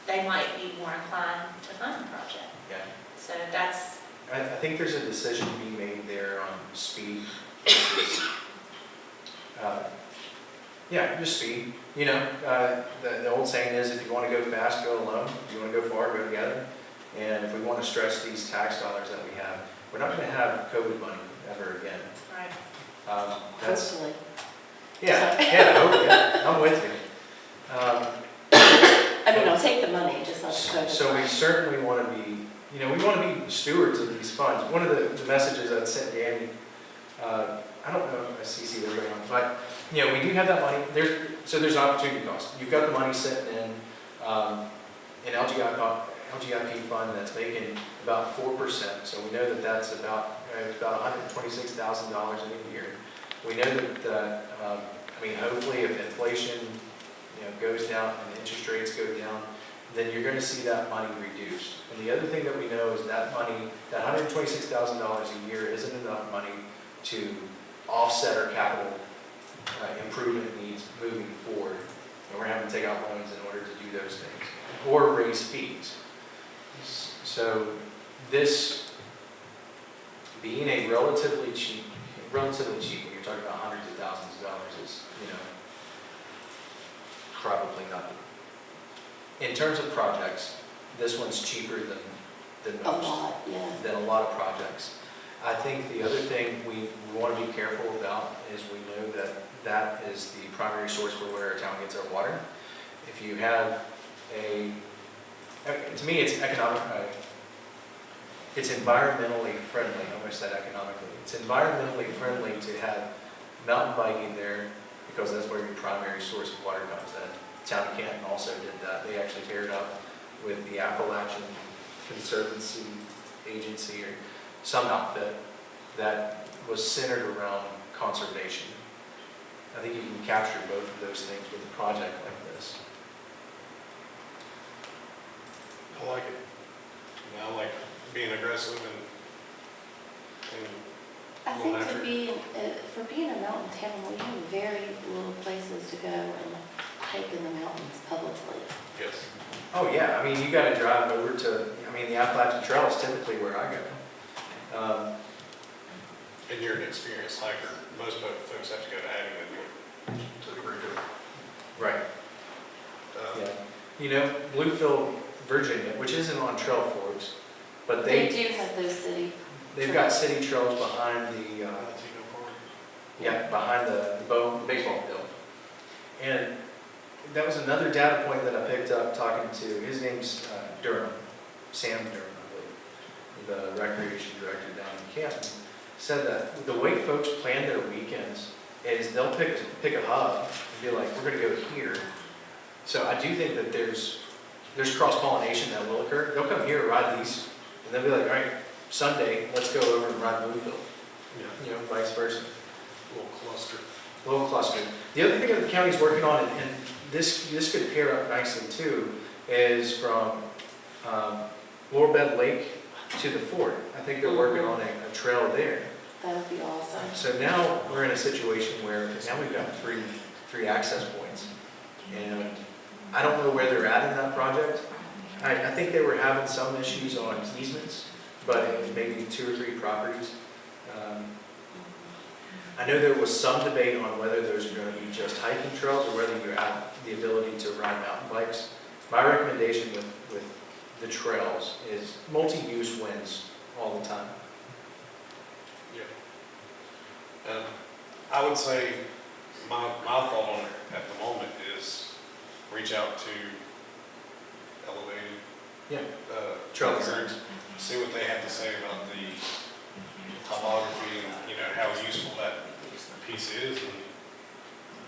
they might be more inclined to fund the project. Yeah. So that's, I think there's a decision to be made there on speed versus, just speed. The old saying is, if you want to go fast, go alone. If you want to go far, go together. And if we want to stretch these tax dollars that we have, we're not going to have COVID money ever again. right. Hopefully. I'm with you. I'll take the money, just not the COVID. So we certainly want to be, we want to be stewards of these funds. One of the messages I'd sent Danny, I don't know if I CC'd everybody on, but, we do have that money. There's an opportunity cost. You've got the money sitting in an LGIP fund that's making about 4%. So we know that that's about $126,000 in a year. We know that, hopefully if inflation, goes down and interest rates go down, then you're gonna see that money reduced. And the other thing that we know is that money, that $126,000 a year isn't enough money to offset our capital improvement needs moving forward. And we're having to take out loans in order to do those things, or raise fees. So this being a relatively cheap, when you're talking about hundreds of thousands of dollars is, probably nothing. In terms of projects, this one's cheaper than A most. lot, yeah. Than a lot of projects. I think the other thing we want to be careful about is we know that that is the primary source for where our town gets our water. If you have to me, it's economic, it's environmentally friendly. I almost said economically. It's environmentally friendly to have mountain biking there because that's where your primary source of water comes in. Town of Canton also did that. They actually paired up with the Appalachian Conservancy Agency or some outfit that was centered around conservation. I think you can capture both of those things with a project like this. I like it. I like being aggressive and I think Well, for being a mountain town, we have very little places to go and hike in the mountains publicly. yes. Oh yeah, I mean, you gotta drive over to, the Appalachian Trail is typically where I go. And you're an experienced hiker. Most folks have to go to Addington to the creek. Right. Uh, Yeah. Bluefield, Virginia, which isn't on Trail Forks, but They do have those city. they've got city trails behind the, Latino Park. behind the baseball field. And that was another data point that I picked up talking to, his name's Durham, Sam Durham, I believe, the recreation director down in Canton, said that the way folks plan their weekends is they'll pick a hub and be like, we're gonna go here. So I do think that there's cross-pollination that will occur. They'll come here, ride these, and they'll be like, all right, Sunday, let's go over and ride Bluefield. Yeah, Vice versa. little cluster. Little cluster. The other thing that the county's working on, and this could pair up nicely too, is from Laurel Bed Lake to the fort. I think they're working on a trail there. That would be awesome. So now we're in a situation where now we've got three access points. And I don't know where they're at in that project. I think they were having some issues on easements, but in maybe 2 or 3 properties. I know there was some debate on whether those are going to be just hiking trails or whether you have the ability to ride mountain bikes. My recommendation with the trails is multi-use wins all the time. Yeah. I would say my thought on it at the moment is reach out to Elevated. Yeah. Trail Trail Concerns, see what they have to say about the topography and, how useful that piece is, and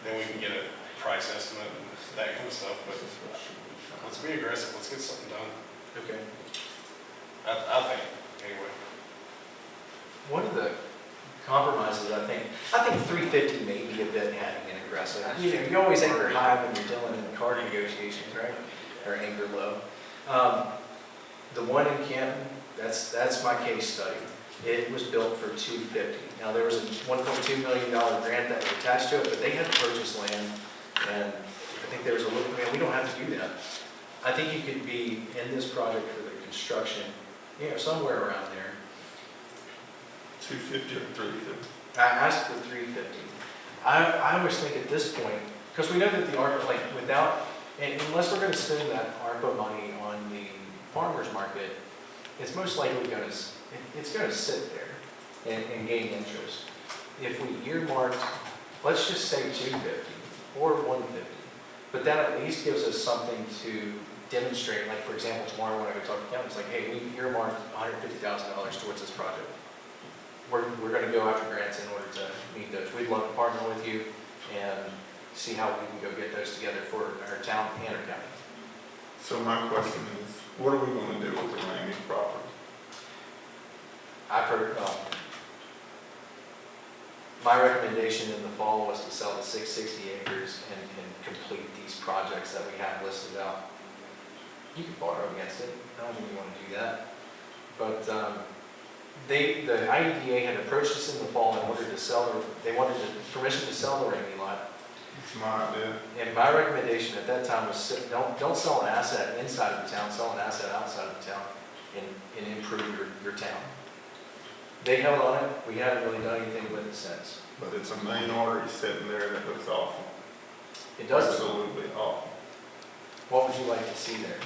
then we can get a price estimate and that kind of stuff, but let's be aggressive, let's get something done. Okay. I think, anyway. One of the compromises, I think 350 may be a bit heavy and aggressive. You always anchor high when you're dealing in car negotiations, right? Or anchor low. The one in Canton, that's my case study. It was built for $250. Now there was a $1.2 million grant that was attached to it, but they had to purchase land, and I think there was a little, we don't have to do that. I think you could be in this project for the construction, somewhere around there. 250 or 350? I asked for 350. I always think at this point, because we know that the ARPA, unless we're going to spend that ARPA money on the farmer's market, it's most likely going to sit there and gain interest. If we earmarked, let's just say 250 or 150, but that at least gives us something to demonstrate. Like for example, tomorrow when I go talk to county, it's like, hey, we earmarked $150,000 towards this project. We're going to go after grants in order to meet those. We'd love to partner with you and see how we can go get those together for our town and our county. So my question is, what are we going to do with the remaining property? I've heard, my recommendation in the fall was to sell the 660 acres and complete these projects that we have listed out. you can borrow against it, I don't think you want to do that. But the IDA had approached us in the fall and wanted to sell, they wanted permission to sell the Ramey lot. It's my idea. And my recommendation at that time was don't sell an asset inside of the town, sell an asset outside of the town and improve your town. They held on it, we haven't really done anything with it since. But it's a main artery sitting there that looks awful. It does, Absolutely awful. what would you like to see there?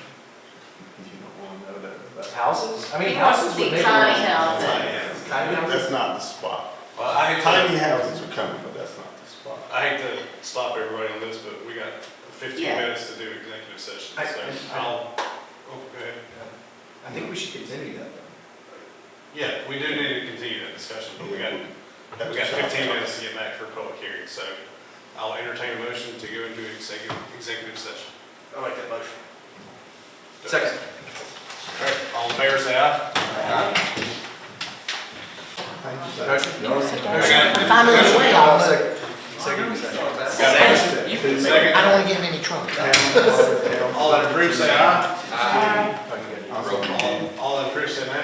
You don't want to know that about. Houses? I mean, He wants to houses would see make tiny it. houses. Tiny houses? That's not the spot. Well, I hate Tiny houses are coming, but that's not the spot. to stop everybody on this, but we got 15 Yeah. minutes to do executive session, I- so I- I'll, go ahead. I think we should continue that though. Yeah, we do need to continue that discussion, but we got 15 minutes to get back for public hearing, so I'll entertain a motion to go into executive session. I like that motion. Second. All right, all in favor, say aye. Motion? Okay. Finally, way off. Second. Second. I don't want to get in any trouble. All that approve, say aye. Oh, you gotta do roll call. All that approve, say nay. I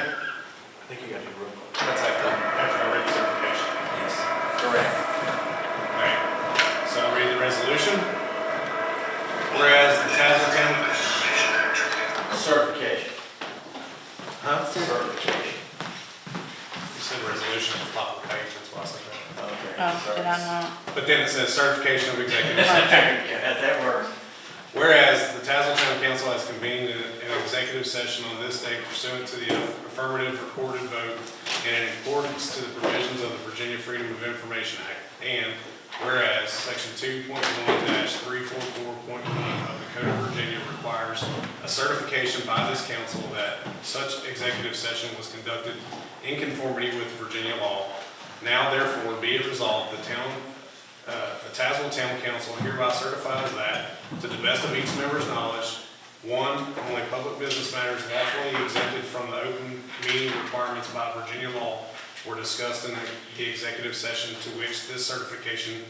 think you gotta do roll call. That's after I read the certification. Yes. Correct. All right, so I'll read the resolution. Whereas the Tazewell Certification. Huh? Certification. You said resolution at the top of the page, that's why I said that. Okay. Oh, did I not? But then it says certification of executive session. Yeah, that works. Whereas the Tazewell Town Council has convened an executive session on this date pursuant to the affirmative recorded vote and in accordance to the provisions of the Virginia Freedom of Information Act. And whereas Section 2.1-344.1 of the Code of Virginia requires a certification by this council that such executive session was conducted in conformity with Virginia law. Now therefore be it resolved, the Tazewell Town Council hereby certifies that, to the best of each member's knowledge, one, only public business matters lawfully exempted from the open meeting requirements by Virginia law were discussed in the executive session to which this certification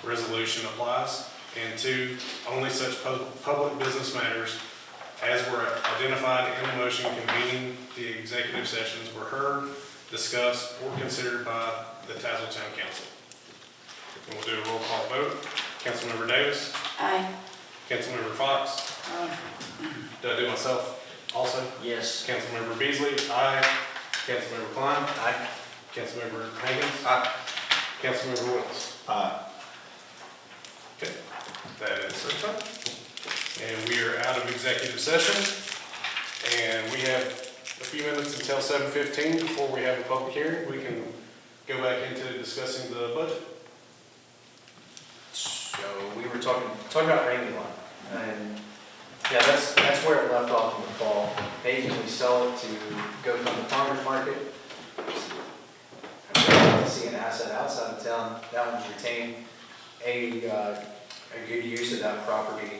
resolution applies. And two, only such public business matters as were identified in the motion convening the executive sessions were heard, discussed, or considered by the Tazewell Town Council. And we'll do a roll call vote. Councilmember Davis. Aye. Councilmember Fox. Do I do myself also? Yes. Councilmember Beasley. Aye. Councilmember Klein. Aye. Councilmember Hagan. Aye. Councilmember Willis. Okay, that is certified. And we are out of executive session. And we have a few minutes until 7:15 before we have a public hearing. We can go back into discussing the budget. So we were talking about Ramey lot, and yeah, that's where it left off in the fall. Maybe we sell it to go from the farmer's market. I'd like to see an asset outside of town that would retain a good use of that property.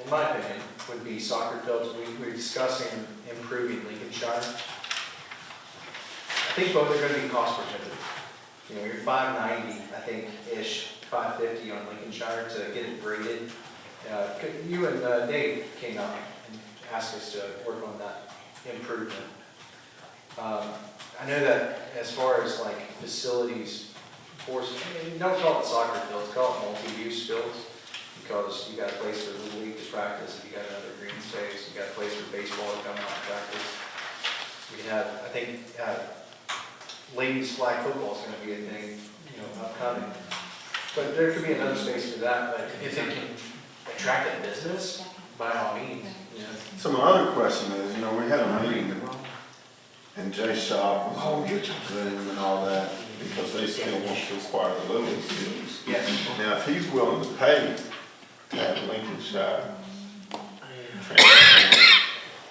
In my opinion, would be soccer fields. We're discussing improving Lincolnshire. I think both are going to be cost prohibitive. You know, you're $590, I think, ish, $550 on Lincolnshire to get it graded. You and Dave came out and asked us to work on that improvement. I know that as far as like facilities, don't call it soccer fields, call it multi-use fields, because you got a place for Little League to practice, you got another green space, you got a place for baseball to come out and practice. You can have, I think, ladies flag football is going to be a thing, you know, upcoming. But there could be another space for that, but if it can attract a business, by all means, you know. So my other question is, you know, we had a meeting and Jay Shop was Zoom and all that, because they still want to acquire the Little League fields. Yes. Now, if he's willing to pay to have Lincolnshire,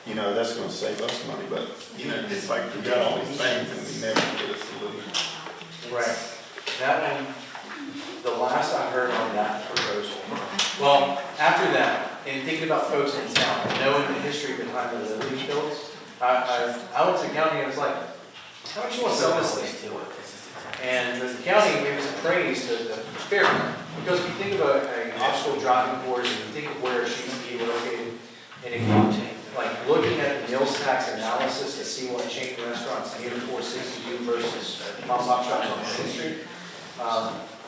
you know, that's gonna save us money, but, you know, it's like we got all these things and we never get a solution. Right. That one, the last I heard on that proposal, well, after that, and thinking about folks in town, knowing the history behind the Little League fields, I went to the county and I was like, how much you want to sell this thing to? And the county gave us a praise to the fairground, because if you think of an obstacle driving course, and you think of where it should be located, and if tax analysis to see what chain restaurants near 460 do versus mom and pop shops on Main Street.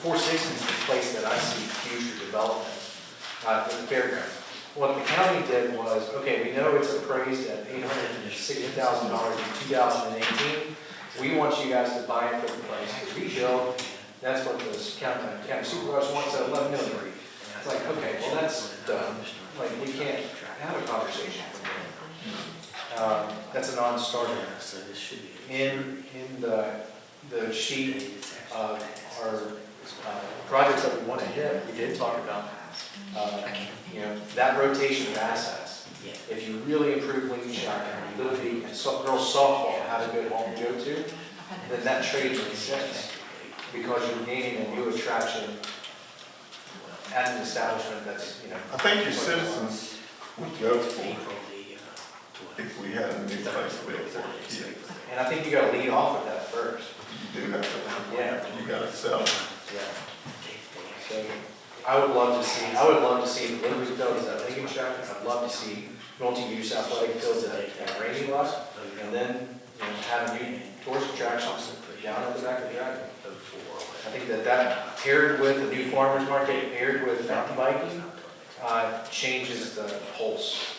460 is the place that I see future development with the fairground. What the county did was, okay, we know it's appraised at $860,000 in 2018. We want you guys to buy it for the place to rebuild. That's what this county supervisor wants at 11 million. It's like, okay, well, that's done. Like, we can't have a conversation from there. That's a non-starter. In the sheet of our projects that we want to hit, we did talk about, that rotation of assets. If you really improve Lincoln Shire, Little League, and girls softball have a good home to go to, then that trade makes sense, because you're gaining a new attraction at an establishment that's, I think your citizens would go for it if we had a new place built for kids. And I think you gotta lead off with that first. You do have to, Yeah. you gotta sell it. Yeah. So, I would love to see the Little League fields at Lincoln Shire, I'd love to see multi-use athletic fields at Rainy Lot, and then, have a new tourist attraction down at the back of the dragon. I think that paired with the new farmer's market, paired with mountain biking, changes the pulse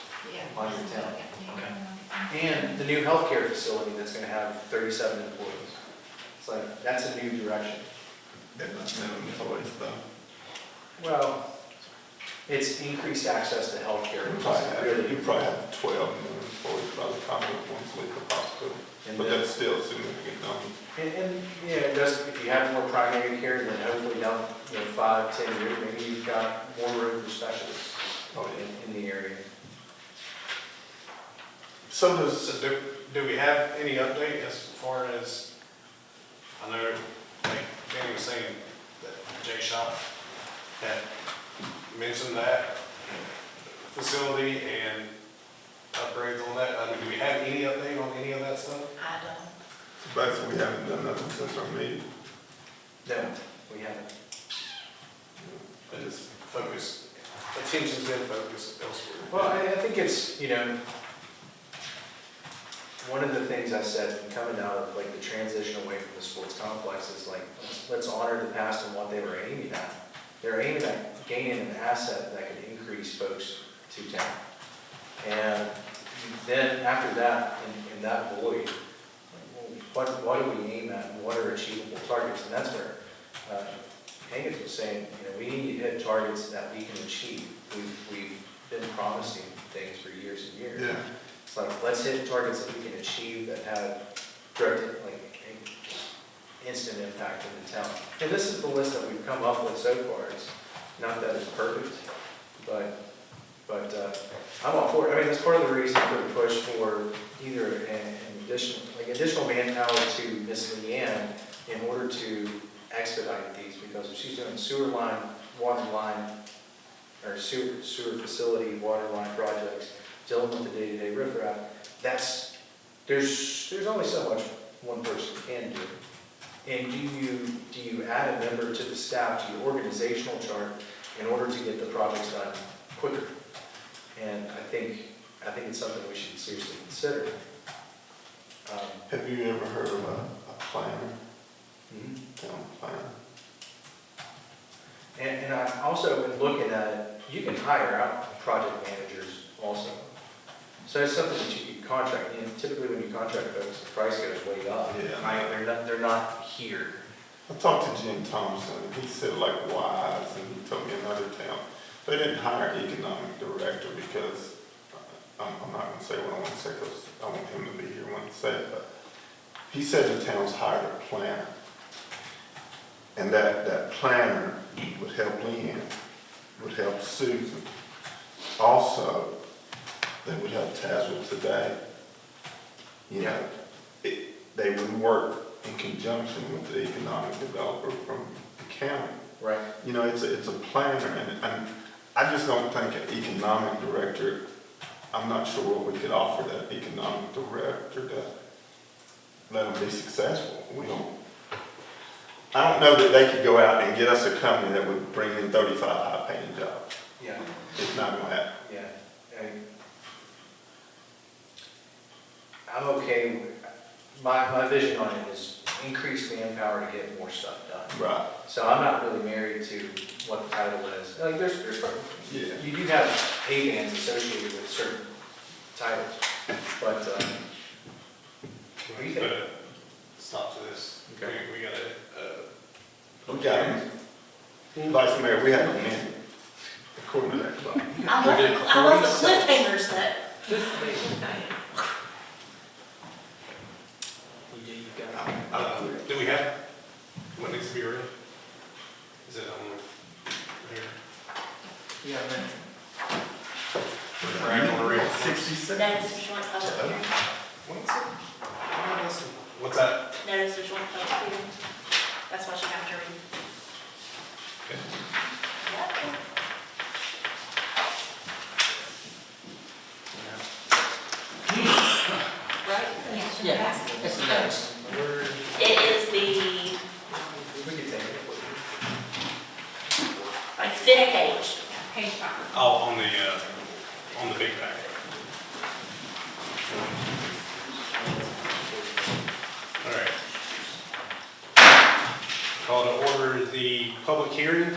on your town. And the new healthcare facility that's gonna have 37 employees. It's like, that's a new direction. They're not minimum employees though. Well, it's increased access to healthcare, You which probably is have, really, you probably have 12 minimum employees by the time it one's leave the hospital. and But then, that's still a significant number. just if you have more primary care, then hopefully down, 5, 10 years, maybe you've got more room for specialists Oh, yeah. in the area. So does, So do we have any update as far as, I know, like Danny was saying, that J Shop had mentioned that facility and upgrades on that. I mean, do we have any update on any of that stuff? I don't. basically we haven't done nothing since our meeting. No, we haven't. But it's focused, attention's been focused elsewhere. Well, I think it's, one of the things I said coming out of like the transition away from the sports complex is like, let's honor the past and what they were aiming at. They're aiming at gaining an asset that could increase folks to town. And then after that, in that void, what do we aim at and what are achievable targets? And that's where Hankins was saying, we need to hit targets that we can achieve. We've been promising things for years and years. Yeah. It's like, let's hit targets that we can achieve that have direct, instant impact in the town. And this is the list that we've come up with so far. It's not that it's perfect, but I'm all for it. I mean, that's part of the reason for the push for either an additional manpower to Miscellaneous in order to expedite these, because if she's doing sewer line, water line, or sewer facility, water line projects, dealing with the day-to-day riffraff, there's only so much one person can do. And do you add a member to the staff, to your organizational chart, in order to get the projects done quicker? And I think it's something we should seriously consider. Have you ever heard of a planner, town planner? And I've also been looking at it, you can hire out project managers also. So it's something that you can contract. Typically when you contract folks, the price goes way up. Yeah. Right? They're not here. I talked to Jim Thompson, and he said like Wise, and he told me another town. They didn't hire an economic director because, I'm not gonna say what I want to say because I want him to be here when I say it, but he said the town's hired a planner. And that planner would help Leanne, would help Susan. Also, they would help Tazewell today. They would work in conjunction with the economic developer from the county. Right. It's a planner, and I just don't think an economic director, I'm not sure what we could offer that economic director to let them be successful. I don't know that they could go out and get us a company that would bring in 35 high-paying jobs. Yeah. It's not gonna happen. Yeah. I'm okay, my vision on it is increase manpower to get more stuff done. Right. So I'm not really married to what the title is. Like, there's, Yeah. you do have pay bands associated with certain titles, but, what do you think? Stop to this. Okay. We gotta, We got him. Vice Mayor, we have a minute. According to that clock. I love the cliffhangers that. do we have what needs to be read? Is it on here? Yeah, man. Brad, wanna read it? 66. Notice of joint public hearing. What's that? Notice of joint public hearing. That's what you have to read. Okay. Yep. Right? Yeah. It's a notice. It is the, We could take it. like, thick page. Page 5. Oh, on the big pack. All right. Call to order the public hearing.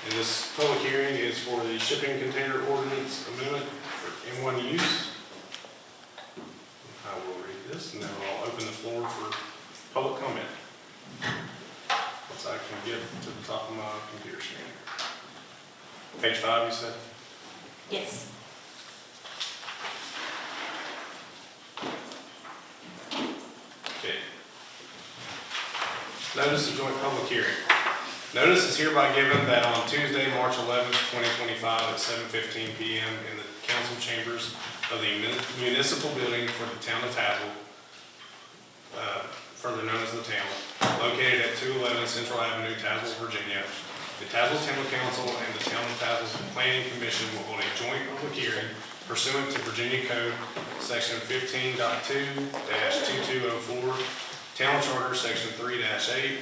And this public hearing is for the shipping container ordinance amendment for in-one use. I will read this and then I'll open the floor for public comment. Once I can get to the top of my computer screen. Page 5, you said? Yes. Okay. Notice of joint public hearing. Notice is hereby given that on Tuesday, March 11th, 2025 at 7:15 PM in the council chambers of the municipal building for the town of Tazewell, further known as the town, located at 211 Central Avenue, Tazewell, Virginia. The Tazewell Town Council and the Town of Tazewell Planning Commission will hold a joint public hearing pursuant to Virginia Code Section 15.2-2204, Town Charter Section 3-8,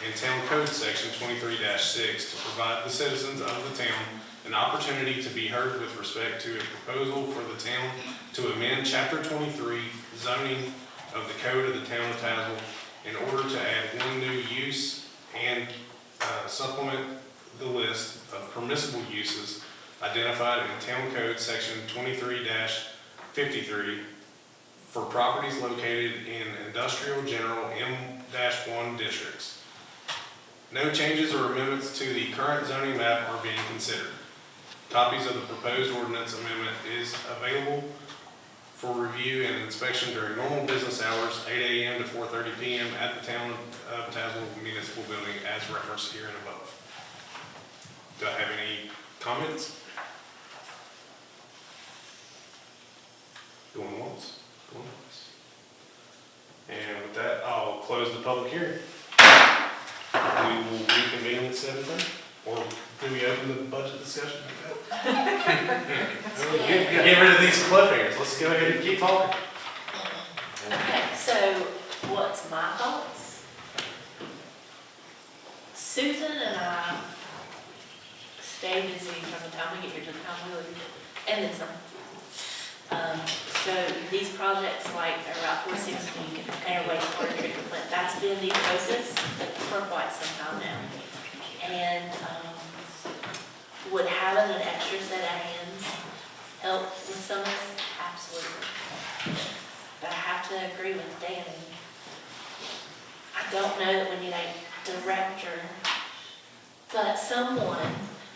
and Town Code Section 23-6 to provide the citizens of the town an opportunity to be heard with respect to a proposal for the town to amend Chapter 23 zoning of the Code of the Town of Tazewell in order to add one new use and supplement the list of permissible uses identified in Town Code Section 23-53 for properties located in Industrial General M-1 districts. No changes or amendments to the current zoning map are being considered. Copies of the proposed ordinance amendment is available for review and inspection during normal business hours, 8 a.m. to 4:30 p.m. at the Town of Tazewell Municipal Building as referenced here and above. Do I have any comments? Going once, going twice. And with that, I'll close the public hearing. We will reconvene at 7:30, or do we open the budget discussion like that? Get rid of these cliffhangers, let's go ahead and keep talking. Okay, so what's my thoughts? Susan and I stay busy from the time we get here to the time we leave, and then some. So these projects like Route 460, container wastewater treatment plant, that's been the focus for quite some time now. And would having an extra set of hands help with some of this? Absolutely. But I have to agree with Danny. I don't know that we need a director, but someone,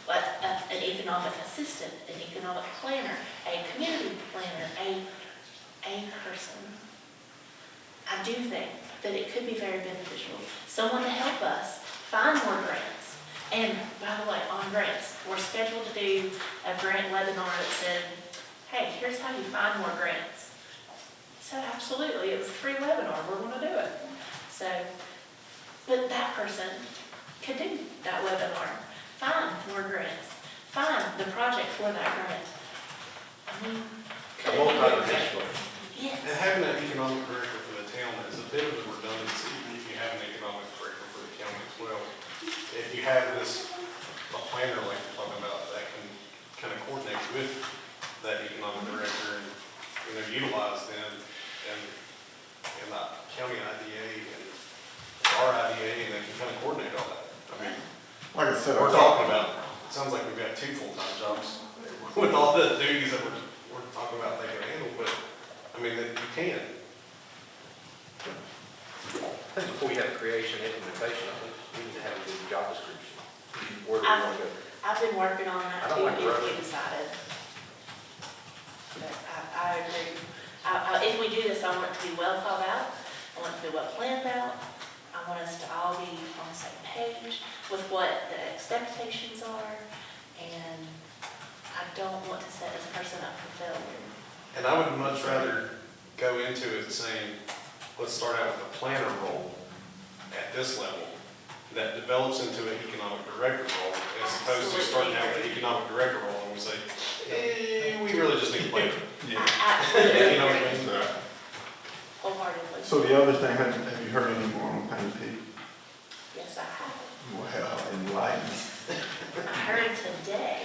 like an economic assistant, an economic planner, a community planner, a person. I do think that it could be very beneficial. Someone to help us find more grants. And by the way, on grants, we're scheduled to do a grant webinar that said, hey, here's how you find more grants. So absolutely, it was a free webinar, we're gonna do it. So, but that person could do that webinar, find more grants, find the project for that grant. I mean, could it be beneficial? Yes. And having an economic director for the town is a bit of a redundancy if you have an economic director for the county as well. If you have this, a planner like you're talking about, that can kind of coordinate with that economic director and, utilize them and said, we're talking about, it sounds like we've got 2 full-time jobs with all the duties that we're talking about they can handle, but, I mean, that you can. I think before you have creation and implementation, I think we need to have a good job description. Where do we want to go? I've been working on I that don't too, like if we rushing. decided. But I agree. If we do this, I want it to be well thought out, I want it to be well planned out, I want us to all be on the same page with what the expectations are, and I don't want to set this person up for failure. And I would much rather go into it saying, let's start out with a planner role at this level that develops into an economic director role, as opposed to starting out with an economic director role and we say, we really just need a planner. Yeah. I absolutely You know what I agree, mean? wholeheartedly. So the other thing, have you heard any more on Paint Pete? Yes, I have. Well, enlighten. I heard today.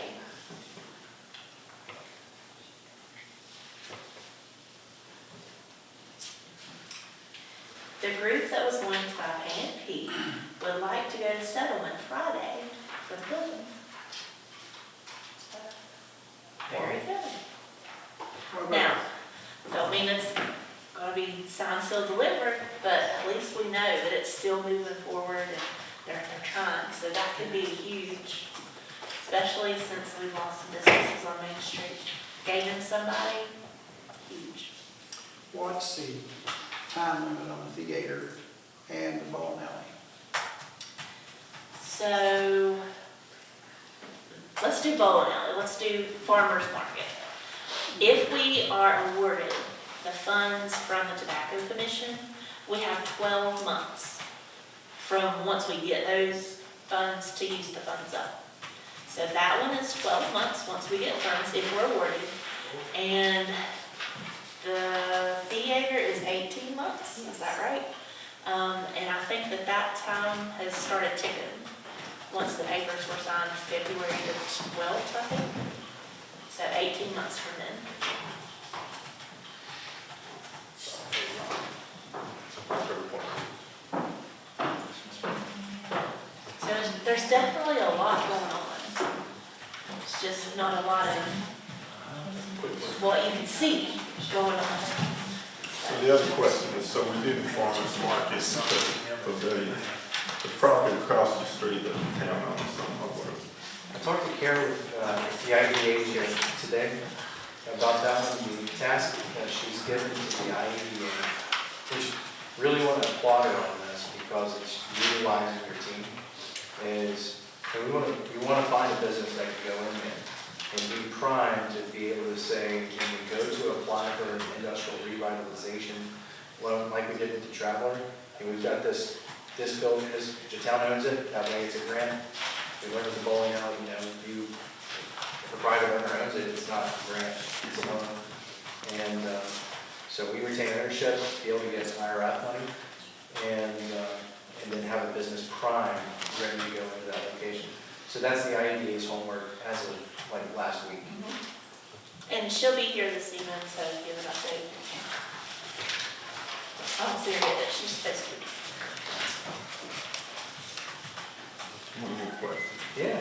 The group that was going to buy Pan P would like to go to settlement Friday for the building. So, very good. Now, don't mean it's gonna be signed, sealed, delivered, but at least we know that it's still moving forward and they're trying. So that could be huge, especially since we've lost some businesses on Main Street. Gaining somebody, huge. What's the time limit on the theater and the bowling alley? So, let's do bowling alley, let's do farmer's market. If we are awarded the funds from the Tobacco Commission, we have 12 months from once we get those funds to use the funds up. So that one is 12 months once we get funds, if we're awarded. And the theater is 18 months, is that right? And I think that time has started ticking. Once the papers were signed, February the 12th, I think. So 18 months from then. So there's definitely a lot going on. It's just not a lot of what you can see going on. So the other question is, so we did the farmer's market, the pavilion, the property across the street that the town owns, I talked to Karen, the IDA here today about that one, the task that she's given to the IDA, which really want to applaud her on this because it's utilizing your team, is and we want to find a business that can go in there and be primed to be able to say, when we go to apply for an industrial revitalization, well, like we did with the Traveler, and we've got this building, the town owns it, that way it's a grant. We learned with the bowling alley, if a private owner owns it, it's not a grant, it's a loan. And so we retain ownership, be able to get IRF money, and then have a business prime ready to go into that location. So that's the IEDA's homework as of like last week. And she'll be here this evening, so give an update. Oh, see her yet, she's supposed to be. One more question. Yeah.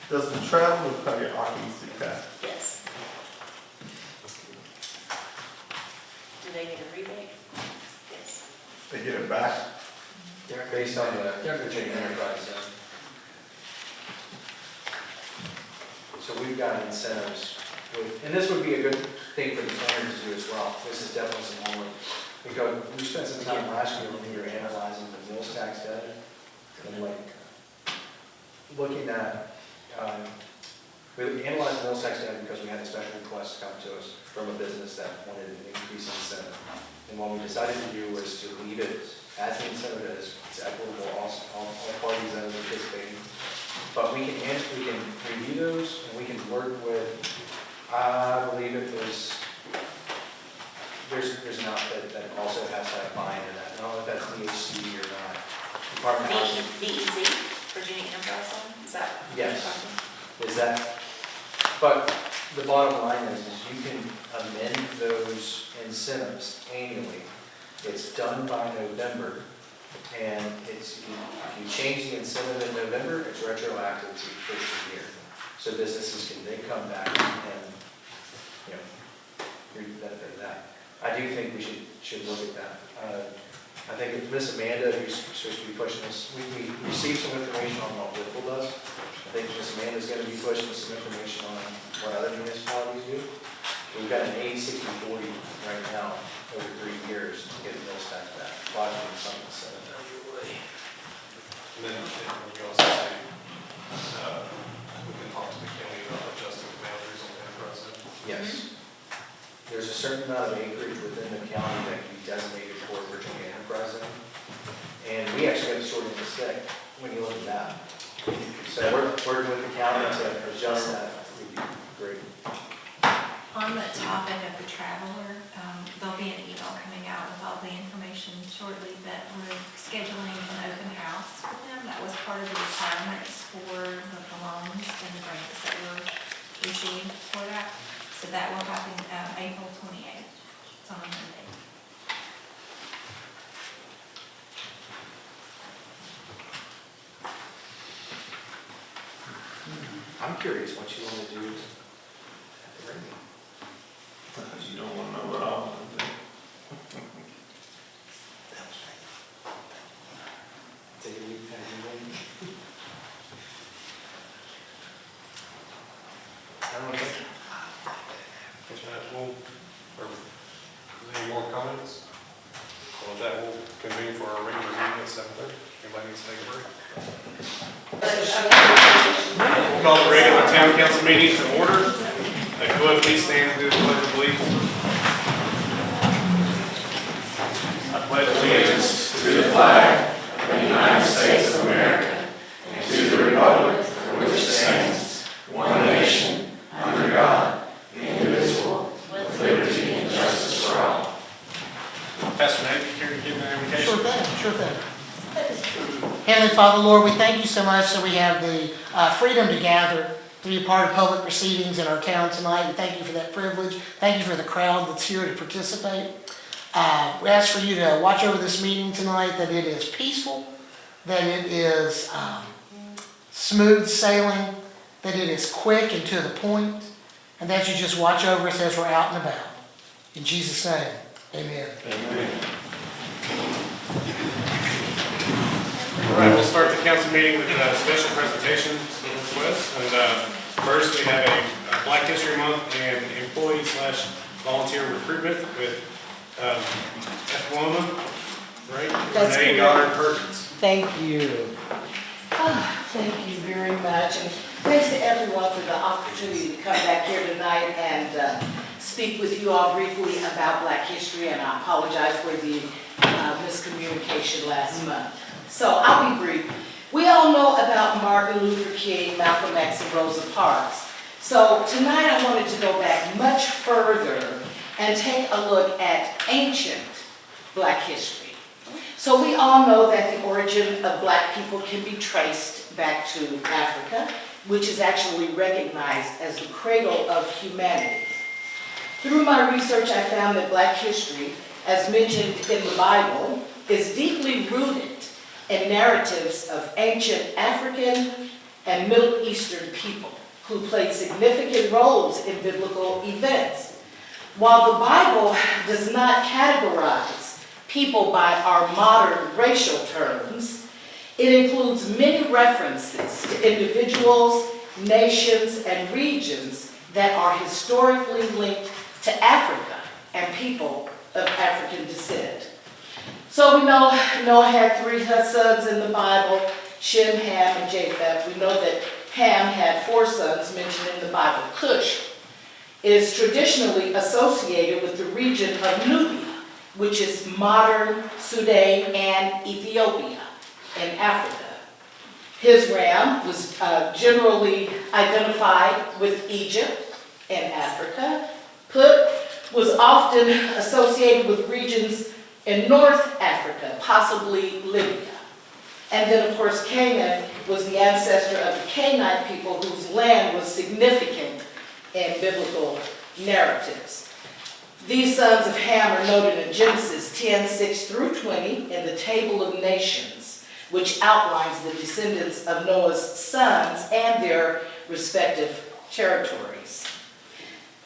Does the traveler pay occupancy tax? Yes. Do they get a rebate? Yes. They get it back? Based on the chain enterprise zone. So we've got incentives, and this would be a good thing for the planner to do as well. This is definitely some homework. Because we spent some time last year when we were analyzing the mills tax data, and looking at, we analyzed the mills tax data because we had a special request come to us from a business that wanted an increase in incentive. And what we decided to do was to leave it as the incentive is, it's equitable, all parties that are participating. But we can review those, and we can work with, I believe if there's an outfit that also has that buy-in in that. I don't know if that's DHC or not. Department of Housing. VEZ, Virginia Enterprise Zone, is that? what you're Yes. talking? Is that, but the bottom line is you can amend those incentives annually. It's done by November, And if you change the incentive in November, it's retroactive to the first of the year. So businesses can then come back and, you know, reap the benefit of that. I do think we should look at that. I think it's Miss Amanda who's supposed to be pushing this. We received some information on what Whipple does. I think Miss Amanda's going to be pushing some information on what other municipalities do. We've got an 80-60-40 right now over 3 years to get those back to that. Lodging and some incentive annually. And then you also say, we can talk to the county about adjusting the boundaries on the enterprise zone. Yes. There's a certain amount of acreage within the county that can be designated for Virginia enterprise zone. And we actually got the short end of the stick when you look at that. So we're working with the county to adjust that would be great. On the topic of the traveler, there'll be an email coming out with all the information shortly that we're scheduling an open house with them. That was part of the requirements for the loans and the grants that were issued for that. So that will happen April 28th. It's on a Monday. I'm curious what you want to do at the ring. You don't want to know what all of them. Take a week, I don't know. Any more comments? Well, that will convene for our regular meeting at 7:30. Everybody needs to take a break. We'll call the regular town council meeting to order. Go ahead, please stand and do the pledge of allegiance. I pledge allegiance to the flag of the United States of America and to the republic for which it stands, one nation, under God, indivisible, with liberty and justice for all. Pastor Nate, you care to give an invocation? Sure thing. Heavenly Father, Lord, we thank you so much that we have the freedom to gather to be a part of public proceedings in our town tonight. We thank you for that privilege. Thank you for the crowd that's here to participate. We ask for you to watch over this meeting tonight, that it is peaceful, that it is smooth sailing, that it is quick and to the point, and that you just watch over us as we're out and about. In Jesus' name, amen. Amen. All right, we'll start the council meeting with a special presentation request. And first, we have a Black History Month and employee/volunteer recruitment with Eflona, right? That's Renee correct. Goddard-Perkins. Thank you. Thank you very much, and thanks to everyone for the opportunity to come back here tonight and speak with you all briefly about Black history, and I apologize for the miscommunication last month. So I'll be brief. We all know about Martin Luther King, Malcolm X, and Rosa Parks. So tonight I wanted to go back much further and take a look at ancient Black history. So we all know that the origin of Black people can be traced back to Africa, which is actually recognized as the cradle of humanity. Through my research, I found that Black history, as mentioned in the Bible, is deeply rooted in narratives of ancient African and Middle Eastern people who played significant roles in biblical events. While the Bible does not categorize people by our modern racial terms, it includes many references to individuals, nations, and regions that are historically linked to Africa and people of African descent. So we know Noah had 3 sons in the Bible, Shem, Ham, and Japheth. We know that Ham had 4 sons mentioned in the Bible. Cush is traditionally associated with the region of Nubia, which is modern Sudan and Ethiopia in Africa. His ram was generally identified with Egypt in Africa. Put was often associated with regions in North Africa, possibly Libya. And then, of course, Canaan was the ancestor of the Canaanite people whose land was significant in biblical narratives. These sons of Ham are noted in Genesis 10:6 through 20 in the Table of Nations, which outlines the descendants of Noah's sons and their respective territories.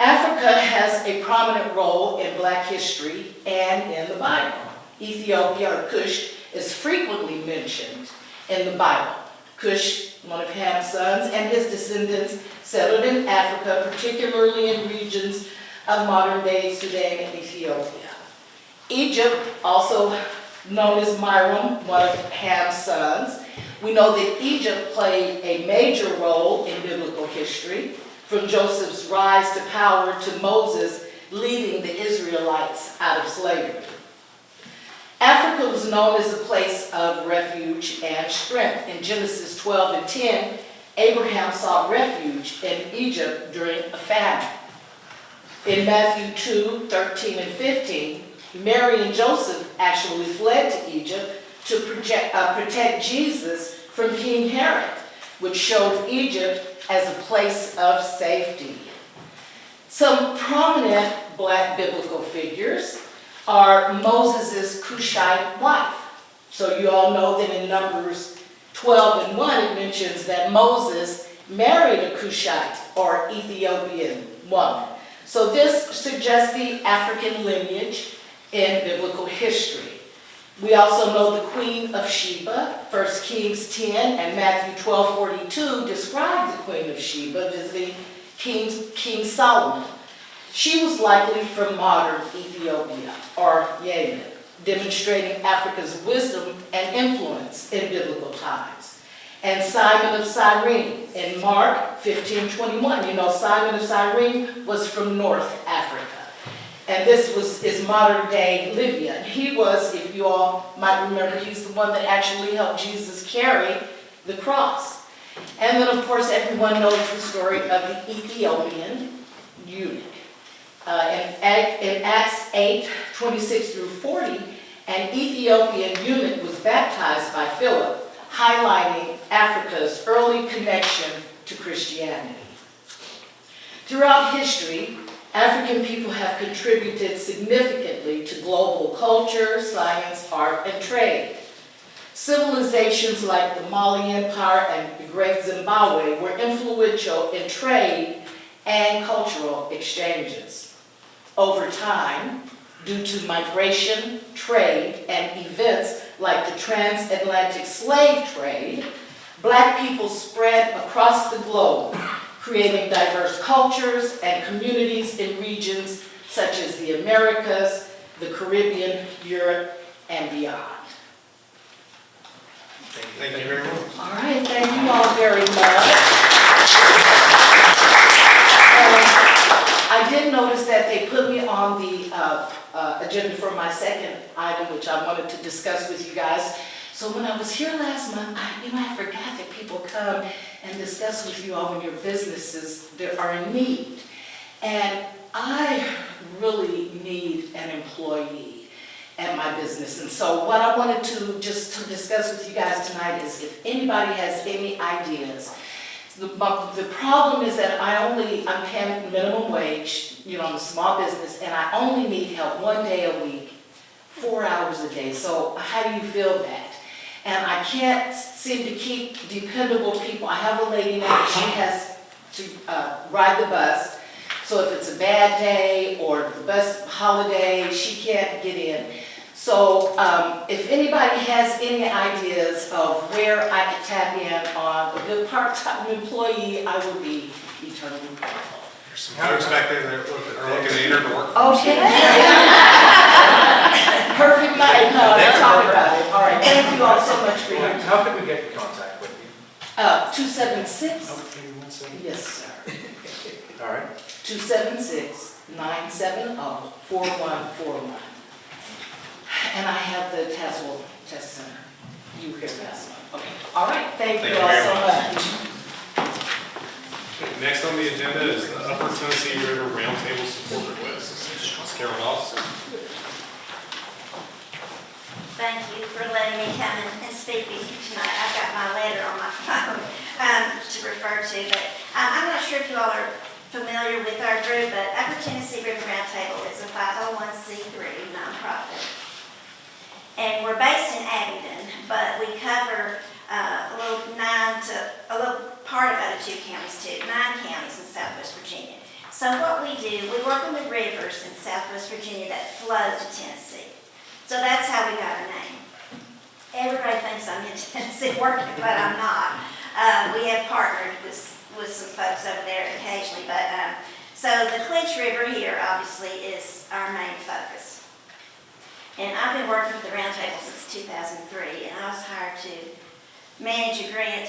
Africa has a prominent role in Black history and in the Bible. Ethiopia, or Cush, is frequently mentioned in the Bible. Cush, one of Ham's sons, and his descendants settled in Africa, particularly in regions of modern-day Sudan and Ethiopia. Egypt, also known as Myron, one of Ham's sons. We know that Egypt played a major role in biblical history, from Joseph's rise to power to Moses leading the Israelites out of slavery. Africa was known as a place of refuge and strength. In Genesis 12:10, Abraham sought refuge in Egypt during a famine. In Matthew 2:13 and 15, Mary and Joseph actually fled to Egypt to protect Jesus from King Herod, which showed Egypt as a place of safety. Some prominent Black biblical figures are Moses' Cushite wife. So you all know that in Numbers 12:1, it mentions that Moses married a Cushite or Ethiopian woman. So this suggests the African lineage in biblical history. We also know the Queen of Sheba. 1 Kings 10 and Matthew 12:42 describe the Queen of Sheba visiting King Solomon. She was likely from modern Ethiopia or Yemen, demonstrating Africa's wisdom and influence in biblical times. And Simon of Cyrene in Mark 15:21. You know, Simon of Cyrene was from North Africa. And this is modern day Libya. And he was, if you all might remember, he's the one that actually helped Jesus carry the cross. And then, of course, everyone knows the story of the Ethiopian eunuch. In Acts 8:26 through 40, an Ethiopian eunuch was baptized by Philip, highlighting Africa's early connection to Christianity. Throughout history, African people have contributed significantly to global culture, science, art, and trade. Civilizations like the Mali Empire and the Great Zimbabwe were influential in trade and cultural exchanges. Over time, due to migration, trade, and events like the transatlantic slave trade, Black people spread across the globe, creating diverse cultures and communities in regions such as the Americas, the Caribbean, Europe, and beyond. Thank you very much. All right, thank you all very much. I did notice that they put me on the agenda for my second item, which I wanted to discuss with you guys. So when I was here last month, I forgot that people come and discuss with you all when your businesses that are in need. And I really need an employee at my business. And so what I wanted to discuss with you guys tonight is if anybody has any ideas. The problem is that I'm paying minimum wage, I'm a small business, and I only need help 1 day a week, 4 hours a day. So how do you feel that? And I can't seem to keep dependable people. I have a lady now, she has to ride the bus. So if it's a bad day or the bus holiday, she can't get in. So if anybody has any ideas of where I could tap in on a good part-time employee, I would be eternally grateful. There's some folks back there that are looking to enter the workforce. Okay. Perfect night. No, let's talk about it. All right, thank you all so much for your time. How can we get in contact with you? 276, Okay, 1 second. yes, sir. All right. 276-970-4141. And I have the Tazewell Test Center. You hear that? Okay. All right, thank you all very so much. much. Next on the agenda is the Upper Tennessee River Roundtable Support Request. Ms. Carol Doss. Thank you for letting me come and speak with you tonight. I've got my letter on my phone to refer to, but I'm not sure if you all are familiar with our group, but Upper Tennessee River Roundtable is a 501c3 nonprofit. And we're based in Abingdon, but we cover a little part of other 2 counties too, 9 counties in Southwest Virginia. So what we do, we work on the rivers in Southwest Virginia that flow to Tennessee. So that's how we got our name. Everybody thinks I'm in Tennessee working, but I'm not. We have partnered with some folks over there occasionally, but so the Clinch River here obviously is our main focus. And I've been working with the Roundtable since 2003, and I was hired to manage a grant,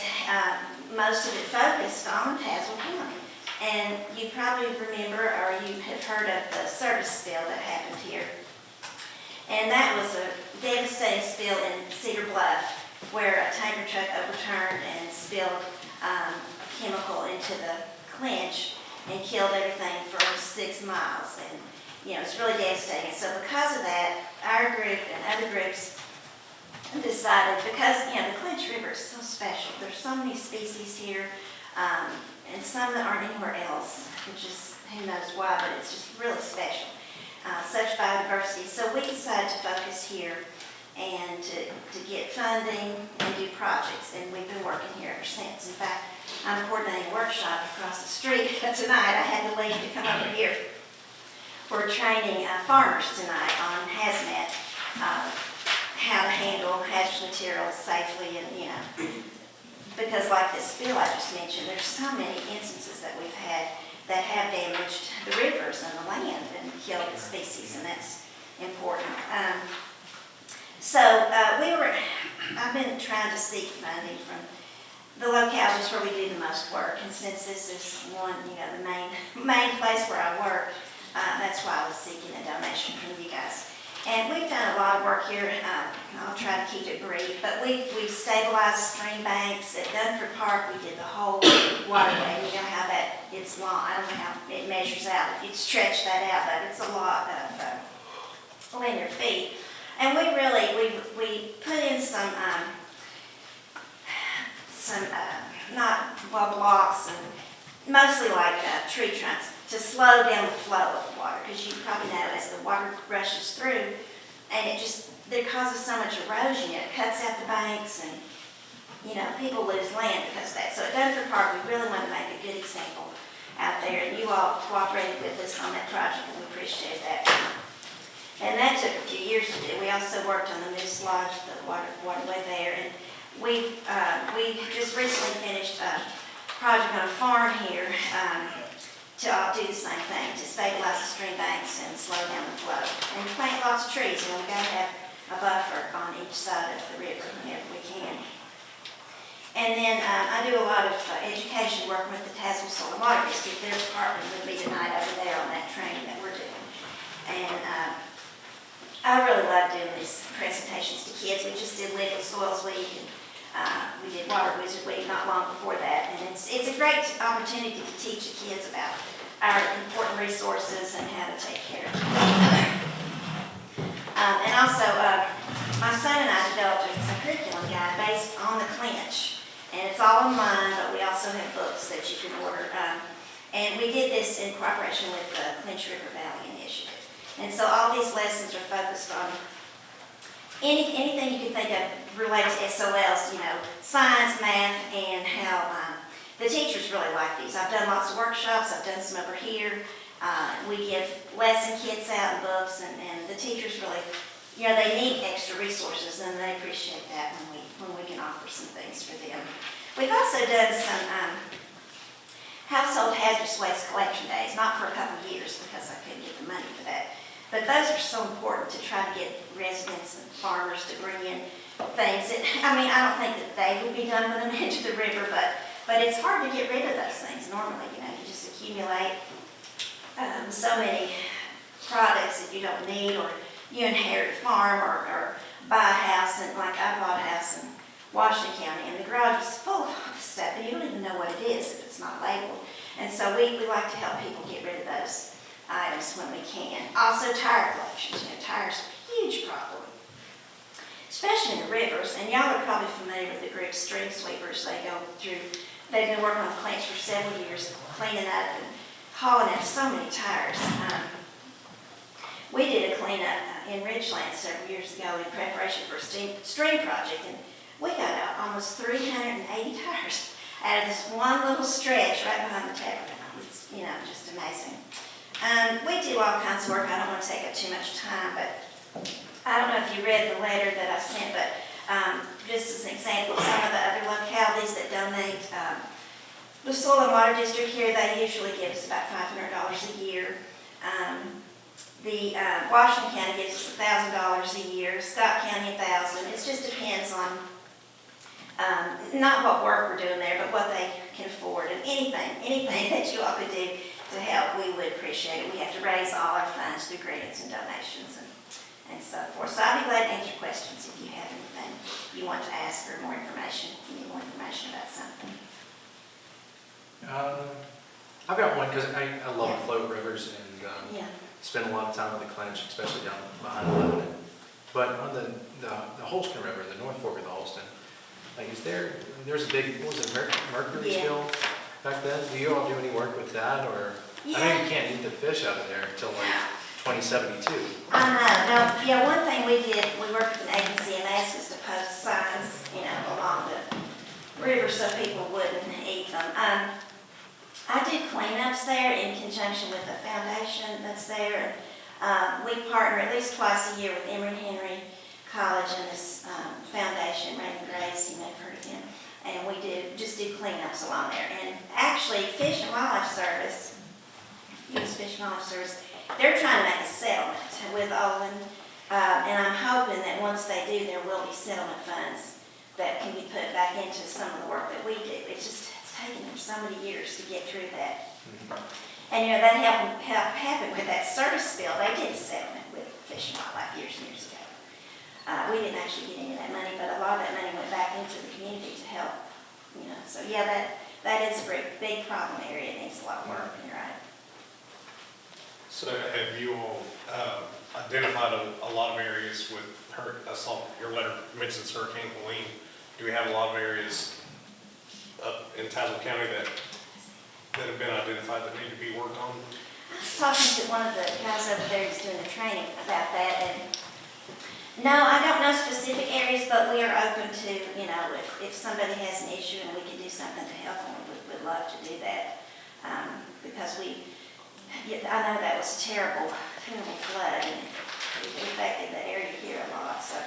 most of it focused on Tazewell County. And you probably remember, or you have heard of the service spill that happened here. And that was a devastating spill in Cedar Bluff, where a tanker truck overturned and spilled chemical into the Clinch and killed everything for 6 miles. And, it's really devastating. So because of that, our group and other groups decided, because, the Clinch River is so special. There's so many species here, and some that aren't anywhere else, which is, who knows why, but it's just really special. Such biodiversity. So we decided to focus here and to get funding and do projects, and we've been working here ever since. In fact, I'm coordinating a workshop across the street tonight. I had to leave to come over here. We're training farmers tonight on hazmat, how to handle hazardous materials safely, and because like this spill I just mentioned, there's so many instances that we've had that have damaged the rivers and the land and killed the species, and that's important. I've been trying to seek funding from the localities where we do the most work, and since this is one, the main place where I work, that's why I was seeking a donation from you guys. And we've done a lot of work here. I'll try to keep it brief, but we've stabilized stream banks. At Dunford Park, we did the whole waterway. You know how it's long. I don't know how it measures out. If you'd stretch that out, but it's a lot of linear feet. And we put in some blocks and mostly like tree trunks to slow down the flow of the water, because you probably know as the water rushes through, and it causes so much erosion, it cuts out the banks, and people lose land because of that. So at Dunford Park, we really want to make a good example out there, and you all cooperated with us on that project, and we appreciate that. And that took a few years to do. We also worked on the Moose Lodge, the waterway there, and we just recently finished a project on a farm here to do the same thing, to stabilize the stream banks and slow down the flow. And plant lots of trees, we've got to have a buffer on each side of the river whenever we can. And then I do a lot of education working with the Tazewell Soil and Water District. Their department will be tonight over there on that training that we're doing. And I really love doing these presentations to kids. We just did Liquid Soils Week, and we did Water Wizard Week not long before that. And it's a great opportunity to teach the kids about our important resources and how to take care of them. And also, my son and I developed a curriculum guide based on the Clinch. And it's all online, but we also have books that you can order. And we did this in cooperation with the Clinch River Valley Initiative. And so all these lessons are focused on anything you can think of related to SOLs, science, math, and how the teachers really like these. I've done lots of workshops. I've done some over here. We give lesson kits out and books, and the teachers really, they need extra resources, and they appreciate that when we can offer some things for them. We've also done some household hazardous waste collection days, not for a couple of years because I couldn't get the money for that. But those are so important to try to get residents and farmers to bring in things that, I don't think that they would be dumping them into the river, but it's hard to get rid of those things normally. You just accumulate so many products that you don't need, or you inherit a farm or buy a house, and like I bought a house in Washington County, and the garage is full of all this stuff, and you don't even know what it is if it's not labeled. And so we like to help people get rid of those items when we can. Also, tire collections. Tires are a huge problem, especially in the rivers. And y'all are probably familiar with the group Stream Sweepers. They've been working on the Clinch for several years, cleaning up and hauling out so many tires. We did a cleanup in Ridgeland several years ago in preparation for a stream project, and we got out almost 380 tires out of this one little stretch right behind the tabernacle. It's, just amazing. We do all kinds of work. I don't want to take up too much time, but I don't know if you read the letter that I sent, but just as an example of some of the other localities that donate, the Soil and Water District here, they usually give us about $500 a year. The Washington County gives us $1,000 a year, Scott County $1,000. It just depends on not what work we're doing there, but what they can afford. And anything that you all could do to help, we would appreciate it. We have to raise all our funds through grants and donations and so forth. So I'll be glad to answer questions if you have anything you want to ask or more information, if you need more information about something. I've got one, because I love to float rivers and Yeah. spend a lot of time on the Clinch, especially down behind Lebanon. But on the Holston River, the North Fork of the Holston, like, there's a big, what was it, mercury Yeah. spill back then? Do you all do any work with that, or? I know Yeah. you can't eat the fish out of there until like 2072. I know. Now, yeah, one thing we did, we worked with an agency and they asked us to post signs, along the river so people wouldn't eat them. I do cleanups there in conjunction with the foundation that's there. We partner at least twice a year with Emory Henry College and this foundation, Raymond Grace, you may have heard of him. And we just do cleanups along there. And actually, Fish and Wildlife Service, U.S. Fish and Wildlife Service, they're trying to make a settlement with Olin. And I'm hoping that once they do, there will be settlement funds that can be put back into some of the work that we do. It's taken them so many years to get through that. And that happened with that service spill. They did a settlement with Fish and Wildlife years and years ago. We didn't actually get any of that money, but a lot of that money went back into the community to help. So yeah, that is a big problem area. It needs a lot of work. You're right. So have you all identified a lot of areas with I saw your letter mentions Hurricane Helene. Do we have a lot of areas up in Tazewell County that have been identified that need to be worked on? I was talking to one of the guys over there who's doing the training about that, and no, I don't know specific areas, but we are open to, if somebody has an issue and we can do something to help them, we'd love to do that. Because I know that was a terrible flood, and it affected the area here a lot. So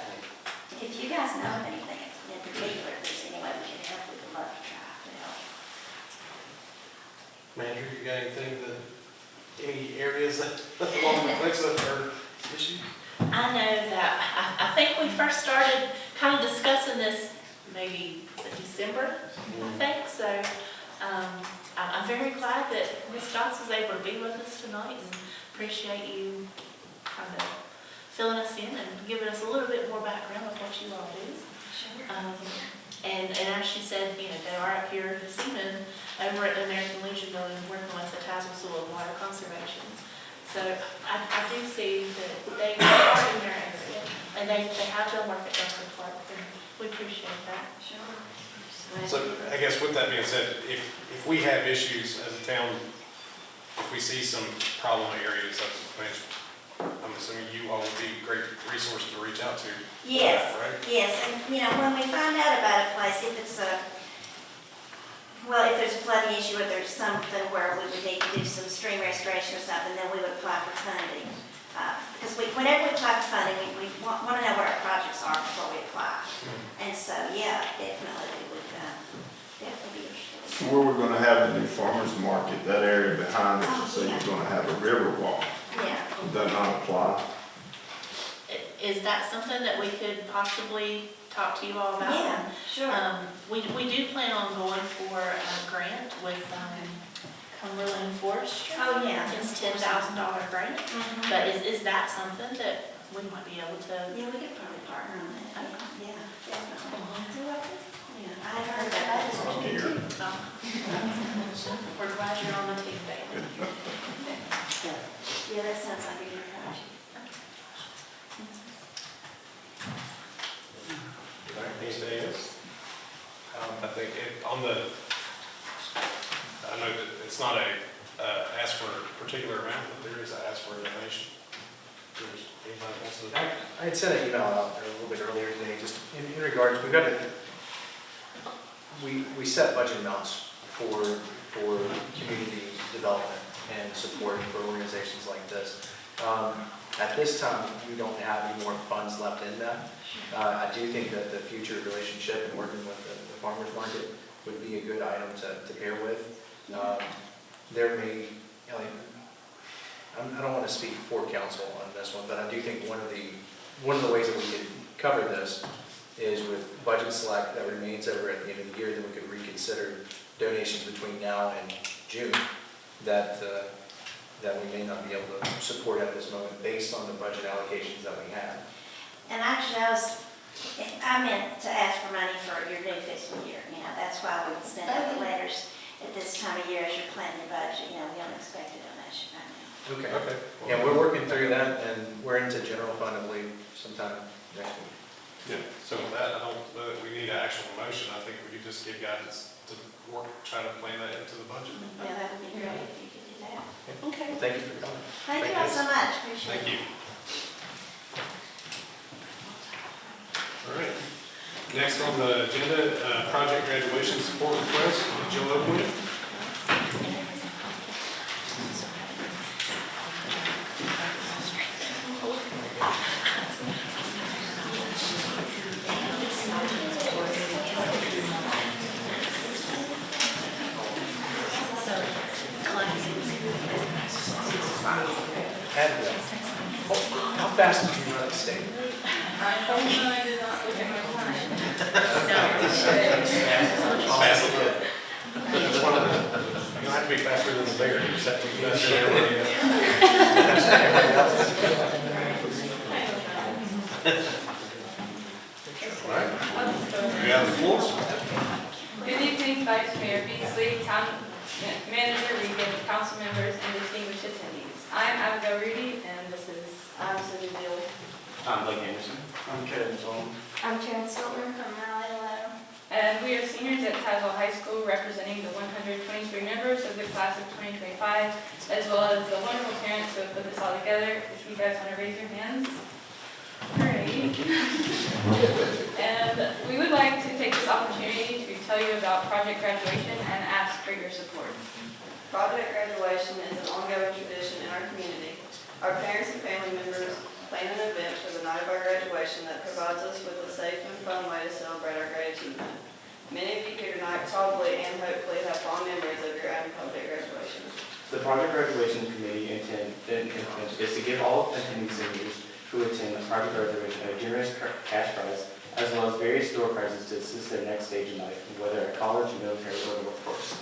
if you guys know of anything in particular, if there's any way we can help, we would love to try to help. Andrew, you got any areas along the cliffs that are issues? I know that, I think we first started kind of discussing this maybe December, I think. So I'm very glad that Ms. Stotts was able to be with us tonight, and appreciate you kind of filling us in and giving us a little bit more background of what you all do. And as she said, they are up here this evening over at the American Legion building working with the Tazewell Soil and Water Conservation. So I do see that they are in their area, and they have done work at Duncan Park, and we appreciate that. Sure. So I guess with that being said, if we have issues as a town, if we see some problem areas, I'm assuming you all would be great resources to reach out to. Yes, Right? yes, and when we find out about a place, if there's a flooding issue, or there's something where we would need to do some stream restoration or something, then we would apply for funding. Because whenever we apply for funding, we want to know what our projects are before we apply. And so, yeah, definitely, we would definitely be interested. So where we're gonna have the new farmer's market, that area behind it, so you're gonna have a river walk. Yeah. Does that not apply? Is that something that we could possibly talk to you all about? Yeah, sure. We do plan on going for a grant with Cumberland Forestry. Oh, yeah. It's $10,000 grant. Mhm. But is that something that we might be able to? Yeah, we could probably partner on that. Yeah, definitely. Yeah, I I've heard heard that. that. I'm here. We're glad you're on the team, David. Yeah, that sounds like a good project. All right, anything else? I think I know that it's not a ask for particular amount that there is to ask for a donation? If there's anybody wants to? I had sent an email out there a little bit earlier today, just in regards, we've got we set budget amounts for community development and support for organizations like this. At this time, we don't have any more funds left in that. I do think that the future relationship and working with the farmer's market would be a good item to pair with. There may, I don't want to speak for council on this one, but I do think one of the ways that we could cover this is with budget select that remains over at the end of the year, then we could reconsider donations between now and June that we may not be able to support at this moment based on the budget allocations that we have. And actually, I meant to ask for money for your new fiscal year. That's why we send out the letters at this time of year as you're planning your budget. We don't expect a donation right now. Okay. Okay. Yeah, we're working through that, and we're into general fund, I believe, sometime next week. Yeah, so with that, I don't know that we need an actual motion. I think we could just give guidance to work, try to plan that into the budget. Yeah, that would be great if you could do that. Okay. Thank you for coming. Thank you all so much. Appreciate it. Thank you. All right. Next on the agenda, project graduation support request, Joe Oakley. Adjournment. How fast did you run the state? Fast as good. It's one of the, you don't have to be faster than the bear, you just have to be faster than everybody else. All right. You have the floor. Good evening, Vice Mayor Beasley, Town Manager Regan, council members, and distinguished attendees. I'm Abigail Rudy, and this is Cindy Deal. I'm Blake Anderson. I'm Kevin Tom. I'm Karen Stoltman from Raleigh. And we are seniors at Tazewell High School, representing the 123 members of the class of 2025, as well as the wonderful parents who have put this all together. If you guys want to raise your hands. Great. And we would like to take this opportunity to tell you about Project Graduation and ask for your support. Project Graduation is an ongoing tradition in our community. Our parents and family members plan an event for the night of our graduation that provides us with a safe and fun way to celebrate our great achievement. Many of you here tonight probably and hopefully have fond memories of your own project graduation. The Project Graduation Committee intent is to give all attending seniors who attend the Project Graduation a generous cash prize, as well as various door prizes to assist their next stage in life, whether at college, military, or the workforce.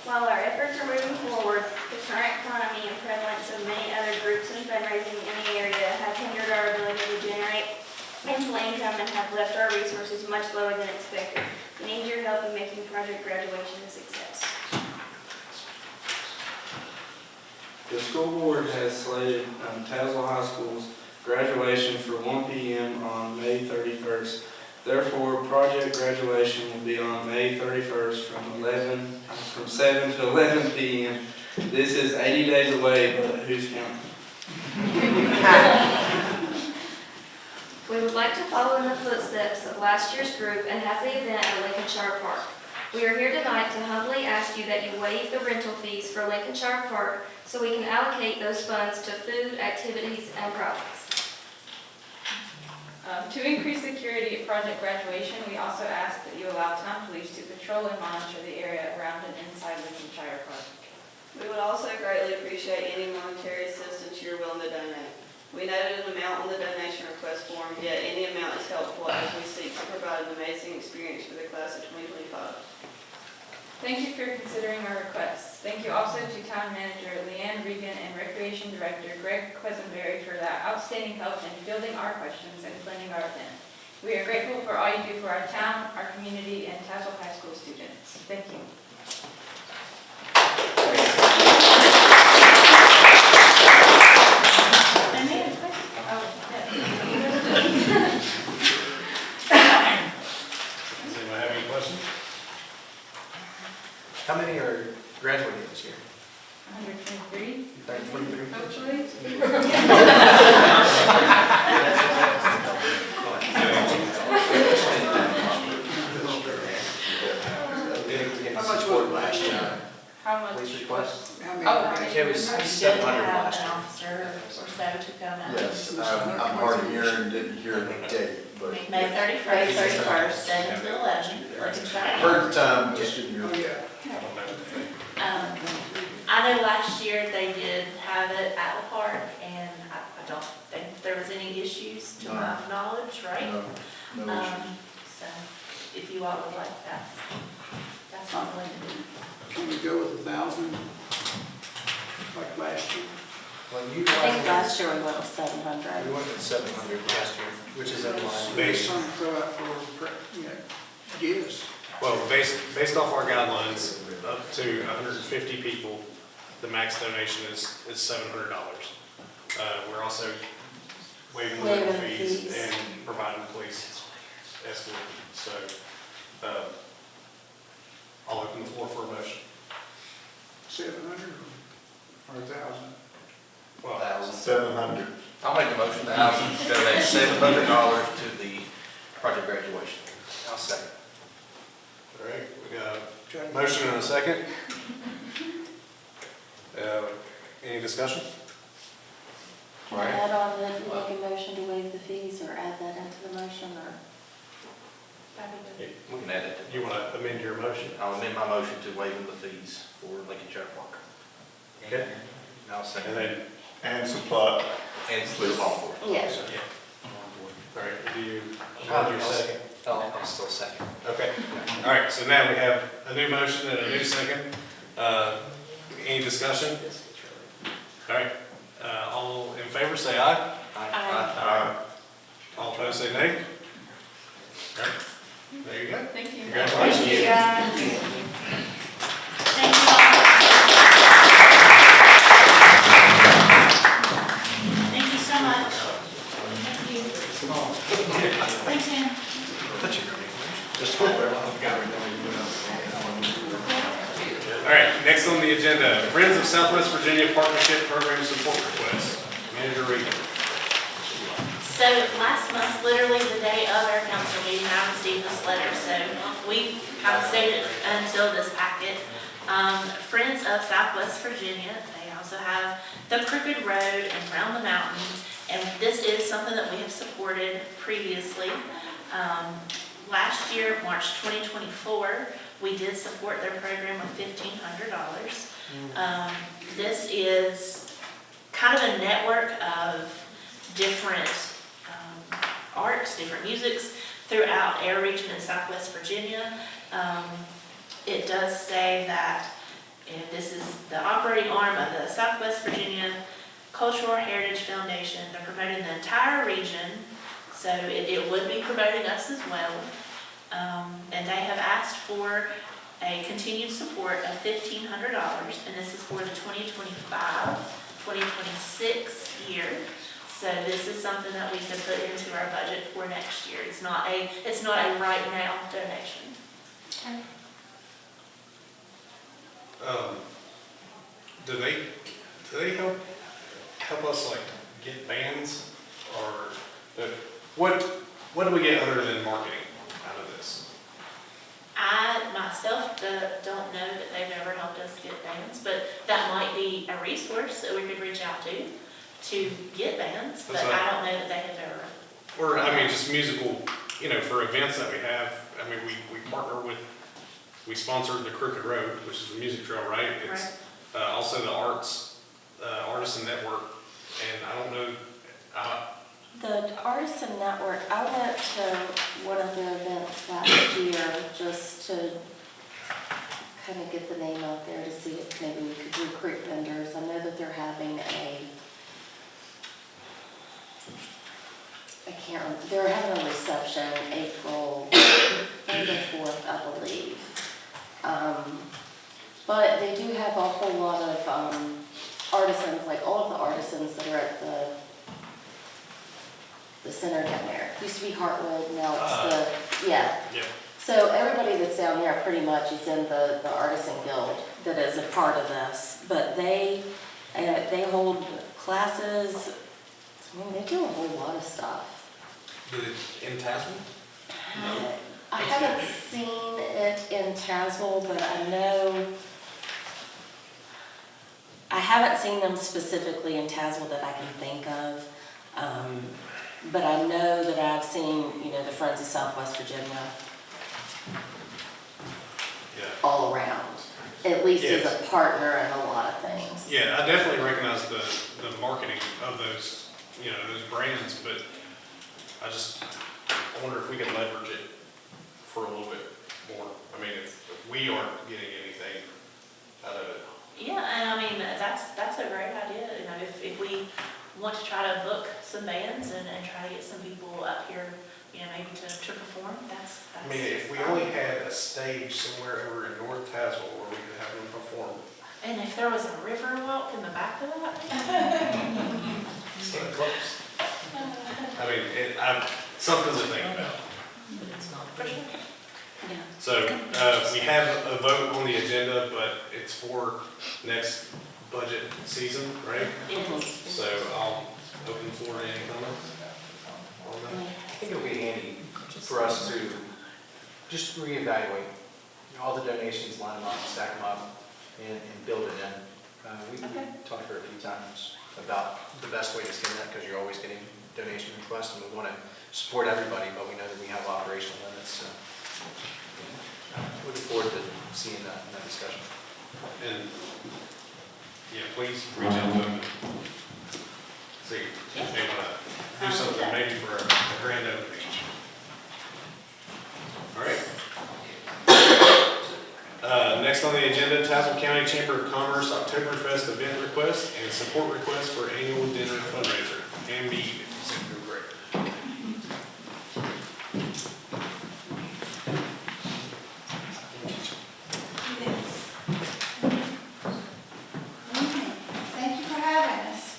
While our efforts are moving forward, the current economy and prevalence of many other groups and fundraising in the area have hindered our ability to generate mental income and have left our resources much lower than expected. We need your help in making Project Graduation a success. The school board has slated Tazewell High School's graduation for 1 p.m. on May 31st. Therefore, project graduation will be on May 31st from 7 to 11 p.m. This is 80 days away, but who's counting? We would like to follow in the footsteps of last year's group and have the event at Lincolnshire Park. We are here tonight to humbly ask you that you waive the rental fees for Lincolnshire Park so we can allocate those funds to food, activities, and projects. To increase security at Project Graduation, we also ask that you allow town police to patrol and monitor the area around and inside Lincolnshire Park. We would also greatly appreciate any monetary assistance you're willing to donate. We noted an amount on the donation request form, yet any amount is helpful as we seek to provide an amazing experience for the class of 2025. Thank you for considering our requests. Thank you also to Town Manager Leanne Regan and Recreation Director Greg Quisenberry for their outstanding help in fielding our questions and planning our event. We are grateful for all you do for our town, our community, and Tazewell High School students. Thank you. Does anyone have any questions? How many are graduating this year? 123. Hopefully. How much was it last year? How much? Please request. Oh, how many? It was Good to 700 have last an year. officer or so to come out. Yes, I'm hard of hearing, didn't hear the date, but. May 31st, 7 to 11, Lincolnshire. Heard the time, just didn't Oh, hear. yeah. I know last year they did have it at the park, and I don't think there was any issues to my knowledge, right? No, no issue. So if you all would like, that's what I'm going to do. Can we go with 1,000 like last year? Well, I think last year we went with We 700. went with 700 last year, which is in line. Based on throw out for, gifts. Well, based off our guidelines, up to 150 people, the max donation is $700. We're also waiving legal Waiving fees fees. and providing police escort. So, I'll open the floor for a motion. 700 or 1,000? Well, 700. I'll make a motion to donate $700 to the project graduation. I'll second. all right, we got a motion and a second. Any discussion? Can I add on that, make a motion to waive the fees or add that into the motion or? We can add it. You want to amend your motion? I'll amend my motion to waive the fees for Lincolnshire Park. Okay. And I'll second. And then, And supply. And Sleep Hall for it. Yes. all right, do you, I'll your second? I'll still second. Okay, all right, so now we have a new motion and a new second. Any discussion? All right, all in favor, say aye. Aye. All opposed, say nay. All right, there you go. Thank you. Congratulations. Thank you, guys. Thank you all. Thank you so much. Thank you. Thanks, Ann. All right, next on the agenda, Friends of Southwest Virginia Partnership Program Support Request. Manager Regan. So last month, literally the day of our council meeting, I received this letter, so we kind of saved it until this packet. Friends of Southwest Virginia, they also have the Crooked Road and Round the Mountain, and this is something that we have supported previously. Last year, March 2024, we did support their program with $1,500. This is kind of a network of different arts, different musics throughout our region in Southwest Virginia. It does say that this is the operating arm of the Southwest Virginia Cultural Heritage Foundation. They're promoting the entire region, so it would be promoting us as well. And they have asked for a continued support of $1,500, and this is for the 2025-2026 year. So this is something that we can put into our budget for next year. It's not a right now donation. Do they help us like get bands, or what do we get other than marketing out of this? I myself don't know that they've ever helped us get bands, but that might be a resource that we could reach out to get bands, but That's right. I don't know that they have ever. Or, I mean, just musical, for events that we have, I mean, we partner with, we sponsored the Crooked Road, which is a music trail, right? It's also the Artisan Network, and I don't know, The Artisan Network, I went to one of their events last year just to kind of get the name out there to see if maybe we could recruit vendors. I know that they're having they're having a reception April 3rd or 4th, I believe. But they do have a whole lot of artisans, like all of the artisans that are at the center down there. Used to be Heartwood, now it's yeah. So everybody that's down there pretty much is in the Artisan Guild that is a part of this. But they They hold classes, I mean, they do a whole lot of stuff. In Tazewell? No. I haven't seen it in Tazewell, but I know, I haven't seen them specifically in Tazewell that I can think of. But I know that I've seen, you know, the Friends of Southwest Virginia Yeah. all around, at least as Yes. a partner in a lot of things. Yeah, I definitely recognize the marketing of those, you know, those brands, but I just wonder if we could leverage it for a little bit more. I mean, if we aren't getting anything out of it. Yeah, and I mean, that's a great idea, you know, if we want to try to book some bands and try to get some people up here, you know, maybe to perform, that's. I mean, if we only had a stage somewhere over in North Tazewell where we could have them perform. And if there was a river walk in the back of that? So close. I mean, something to think about. For sure. Yeah. So, we have a vote on the agenda, but it's for next budget season, right? Yes. So I'll open the floor to any comments on that. I think it'll be handy for us to just reevaluate all the donations, line them up, stack them up, and build it in. We talked for a few times about the best way to skin that, because you're always getting donation requests, and we want to support everybody, but we know that we have operational limits, so looking forward to seeing that in that discussion. And, yeah, please reach out to them and see if they want to do something maybe for a grand opening. All right. Next on the agenda, Tazewell County Chamber of Commerce Oktoberfest event request and support request for annual dinner fundraiser. And mead, if you said you're great. Thank you for having us.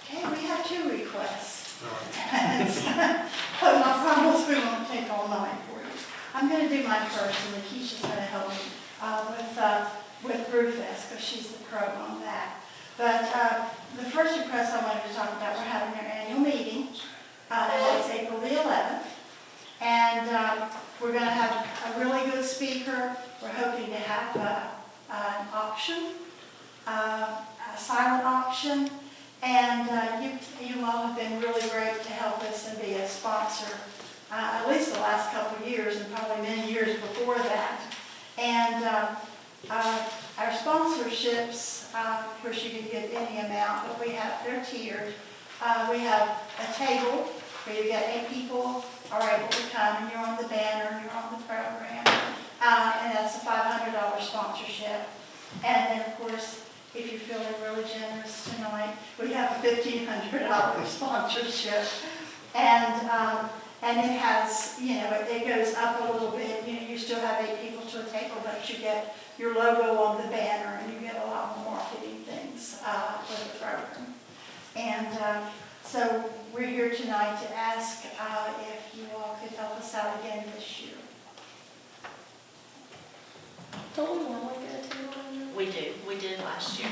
Okay, we have 2 requests. But I promise we won't take all night for you. I'm going to do mine first, and Lakeisha's going to help me with Brewfest, because she's the pro on that. But the first request I wanted to talk about, we're having our annual meeting, and it's April the 11th. And we're going to have a really good speaker. We're hoping to have an auction, a silent auction, and you all have been really great to help us and be a sponsor, at least the last couple of years, and probably many years before that. And our sponsorships, of course you can give any amount, but they're tiered. We have a table where you get 8 people are able to come, and you're on the banner, and you're on the program, and that's a $500 sponsorship. And then, of course, if you're feeling really generous tonight, we have a $1,500 sponsorship. And it has, you know, it goes up a little bit. You know, you still have 8 people to a table, but you get your logo on the banner, and you get a lot more marketing things for the program. And so we're here tonight to ask if you all could help us out again this year. Don't we normally get a table on that? We do. We did last year.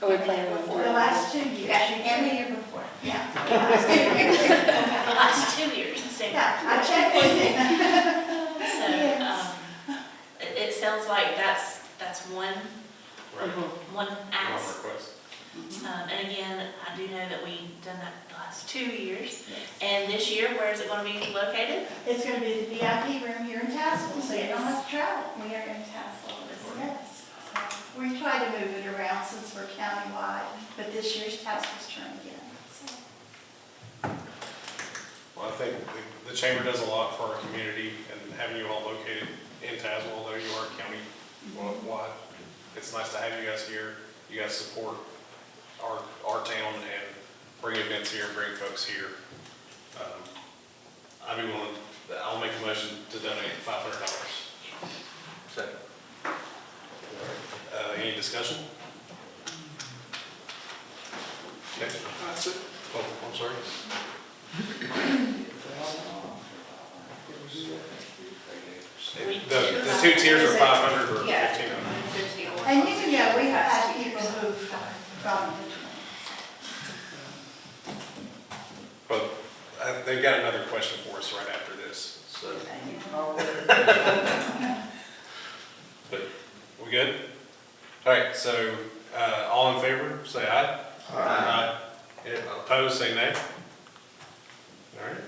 Are we planning on For the last 2 years. And the year before. Yeah. The last 2 years. The last 2 years, same. Yeah, I checked with you. So, Yes. it sounds like that's one Right. one One ask. request. And again, I do know that we've done that the last 2 years. And this year, where is it going to be located? It's going to be the VIP room here in Tazewell, so you don't have to travel. We are in Tazewell this year. Yes. So we try to move it around since we're countywide, but this year's Tazewell's turn again. So. Well, I think the chamber does a lot for our community, and having you all located in Tazewell, although you are county-wide, it's nice to have you guys here. You guys support our town and bring events here, bring folks here. I'd be willing, I'll make a motion to donate $500. Second. Any discussion? Okay. That's it. Oh, I'm sorry. The 2 tiers are 500 or 1,500. And you can go, we have had people who've from the 20th. But they've got another question for us right after this, so. But, we good? All right, so, all in favor, say aye. Aye. Yeah, opposed, say nay. All right.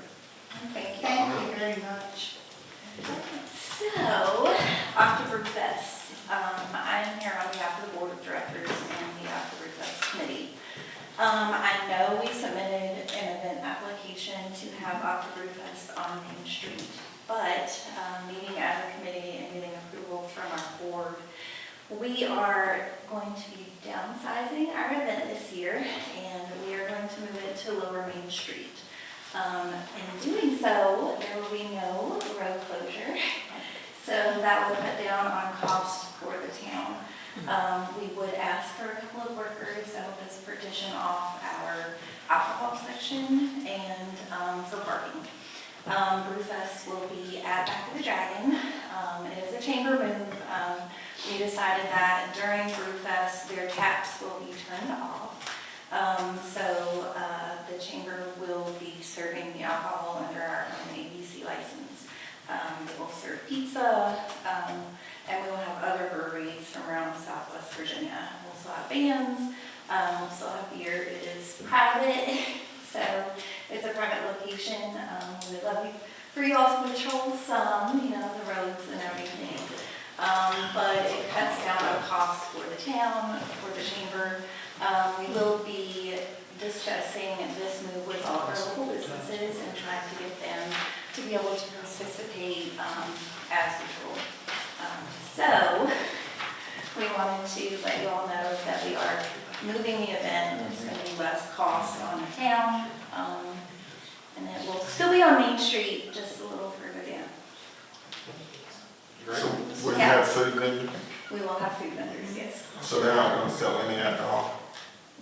Thank you. Thank you very much. So, Oktoberfest, I'm here on behalf of the Board of Directors and the Oktoberfest Committee. I know we submitted an event application to have Oktoberfest on Main Street, but meeting as a committee and getting approval from our board, we are going to be downsizing our event this year, and we are going to move it to Lower Main Street. In doing so, there will be no road closure, so that will cut down on costs for the town. We would ask for a couple of workers to help us partition off our alcohol section and for parking. Brewfest will be at Back of the Dragon. It is a chamber move. We decided that during Brewfest, their taps will be turned off. So the chamber will be serving the alcohol under our own ABC license. They will serve pizza, and we will have other breweries from around Southwest Virginia. We'll still have bands, we'll still have beer. It is private, so it's a private location. We would love for you all to patrol some, the roads and everything. But it cuts down on costs for the town, for the chamber. We will be discussing this move with all of our local businesses and trying to get them to be able to participate as usual. So we wanted to let you all know that we are moving the event. It's going to be less cost on the town, and it will still be on Main Street, just a little further down. So will you have food vendors? We will have food vendors, yes. So they're not gonna sell any alcohol?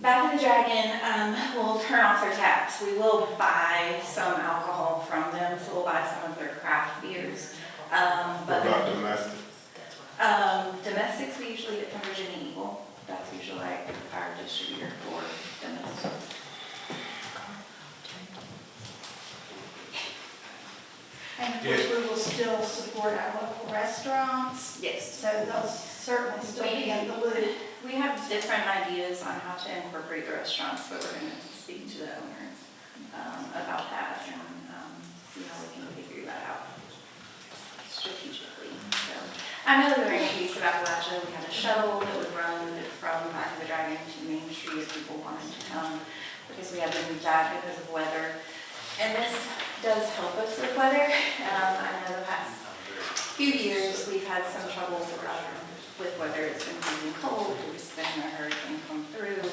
Back of the Dragon will turn off their taps. We will buy some alcohol from them, so we'll buy some of their craft beers. What But about domestic? domestics we usually get from Virginia Eagle. That's usually like our distributor for domestics. And of course, we will still support our local restaurants, Yes. so they'll certainly still be in the loop. We have different ideas on how to incorporate the restaurants, but we're going to speak to the owners about that and see how we can figure that out strategically. So I know the very case of Appalachia, we had a shuttle that would run from Back of the Dragon to Main Street if people wanted to come, because we had to move that because of weather. And this does help us with weather. I know the past few years, we've had some trouble with weather. It's been freezing cold, there's been a hurricane come through,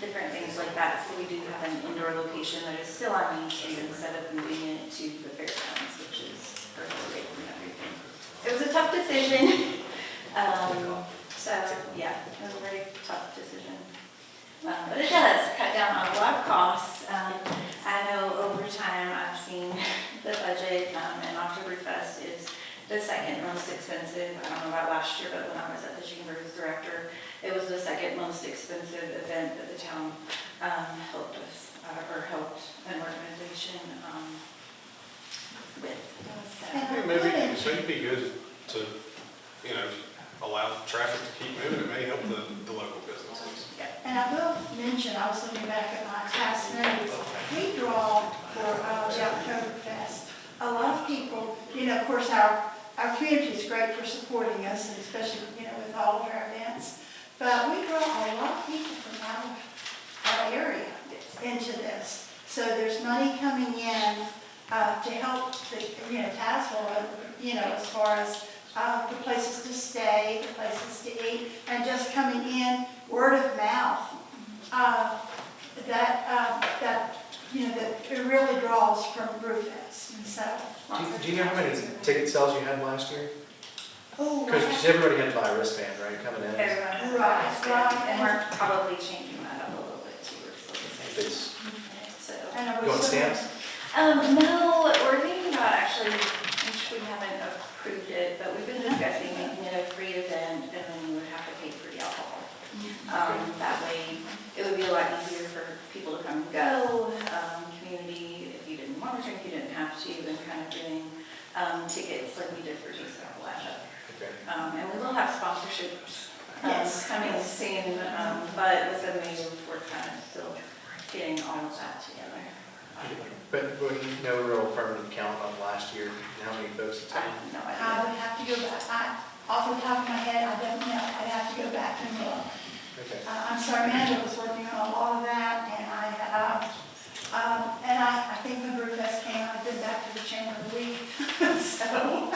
different things like that. So we do have an indoor location that is still on Main Street instead of moving it to the fairgrounds, which is further away from everything. It was a tough decision. So yeah, it was a very tough decision. But it does cut down on a lot of costs. I know over time I've seen the budget, and Oktoberfest is the second most expensive. I don't know about last year, but when I was at the Chamber's director, it was the second most expensive event that the town helped us, or helped an organization with. Yeah, maybe, so it'd be good to, allow traffic to keep moving. It may help the local businesses. And I will mention, I was looking back at my past notes, we draw for the Oktoberfest. A lot of people, of course, our community is great for supporting us, and especially, with all of our events. But we draw a lot of people from out of our area into this. So there's money coming in to help Tazewell, as far as the places to stay, the places to eat, and just coming in, word of mouth, that it really draws from Brewfest. And so, Do you know how many ticket sales you had last year? oh, Because everybody had to buy a wristband, right, coming in? Everyone has Right. and we're probably changing that up a little bit too. If it's, So. and I you want was stamps? No, we're thinking about actually, which we haven't approved it, but we've been discussing making it a free event, and then you would have to pay for the alcohol. That way, it would be a lot easier for people to come and go, community, if you didn't want to drink, you didn't have to, and kind of doing tickets like we did for Just Appalachia. Okay. And we will have sponsorships Yes. coming soon, but with the move, we're kind of still getting all of that together. But no real affirmative count on last year, how many folks I attended? have no I idea. would have to go back, off the top of my head, I don't know, I'd have to go back and look. Okay. I'm sorry, Amanda was working on a lot of that, and I think when Brew Fest came, I've been back to the Chamber of the Week, so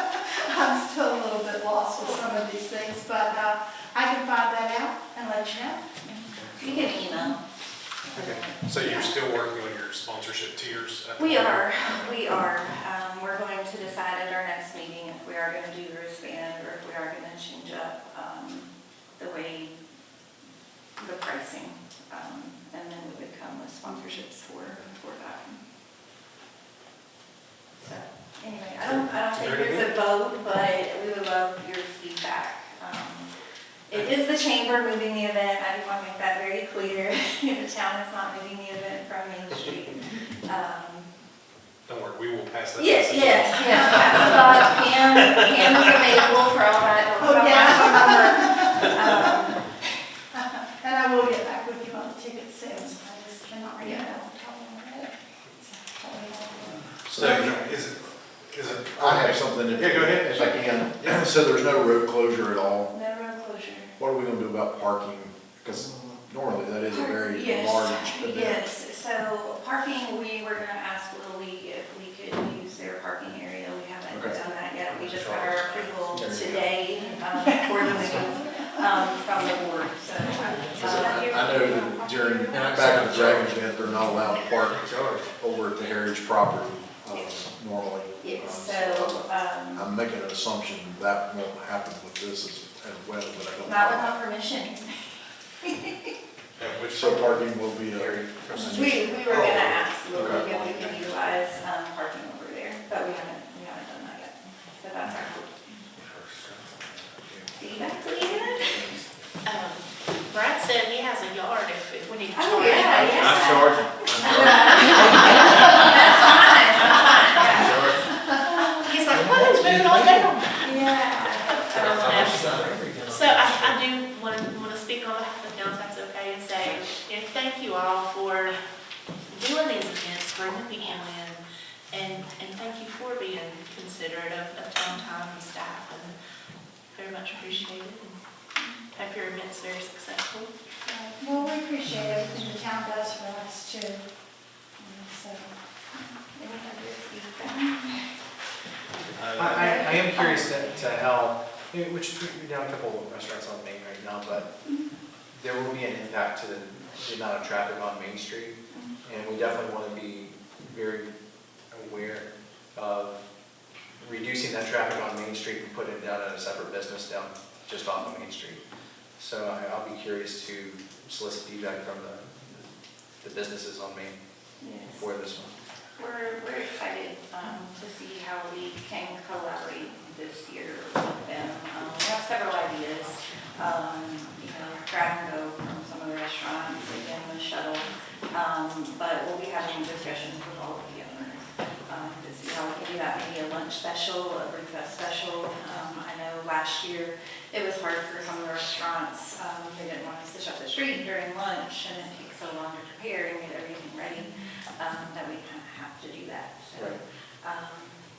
I'm still a little bit lost with some of these things, but I can find that out and let you know. You can email. Okay. So you're still working on your sponsorship tiers? at the We moment? are. We're going to decide at our next meeting if we are going to do the wristband or if we are going to change up the way, the pricing. And then we would come with sponsorships for that. So, anyway, I don't think there's a vote, but we would love your feedback. It is the chamber moving the event. I just want to make that very clear. The town is not moving the event from Main Street. Don't worry, we will pass that. Yes, message yes, on. yes. Pam is available for all that. Oh, yeah. And I will get back with you on the ticket sales, I just cannot remember off the top of my head. So is it? I have something, Yeah, go ahead. if I can. So there's no road closure at all. No road closure. What are we gonna do about parking? Because normally that is a very Yes, large event. yes. So parking, we were gonna ask Little League if we could use their parking area. We haven't Okay. done that yet. We just got our approval There you go. today for the move from the board, so. I know that during, back in the Dragons event, they're not allowed to park over at the Heritage property, normally. Yes, So so, I'm making an assumption that won't happen with this as well, but I don't know. not without permission. So parking will be a. We were gonna ask Little League if we can utilize parking over there, but we haven't done that yet. So that's our hope. Feedback, please? Brad said he has a yard if we need to charge. Oh, yeah, yeah. I'm charging. That's fine, that's fine. He's like, what is moving on down? Yeah. So I do want to speak on behalf of the council, if that's okay, and say, thank you all for doing these events, bringing people in, and thank you for being considerate of town time and staff, and very much appreciated. Hope your event's very successful. Well, we appreciate everything the town does for us too. So, Any other feedback? I am curious to how, which, we're down a couple of restaurants on Main right now, but there will be an impact to the amount of traffic on Main Street. And we definitely want to be very aware of reducing that traffic on Main Street and putting it down at a separate business down just off of Main Street. So I'll be curious to solicit feedback from the businesses on Main Yes. for this one. We're excited to see how we can collaborate this year with them. We have several ideas, grab and go from some of the restaurants, again, the shuttle. But we'll be having discussions with all of the owners to see how we can do that, maybe a lunch special, a breakfast special. I know last year it was hard for some of the restaurants. They didn't want us to shut the street during lunch, and it takes so long to prepare and get everything ready that we kind of have to do that. So,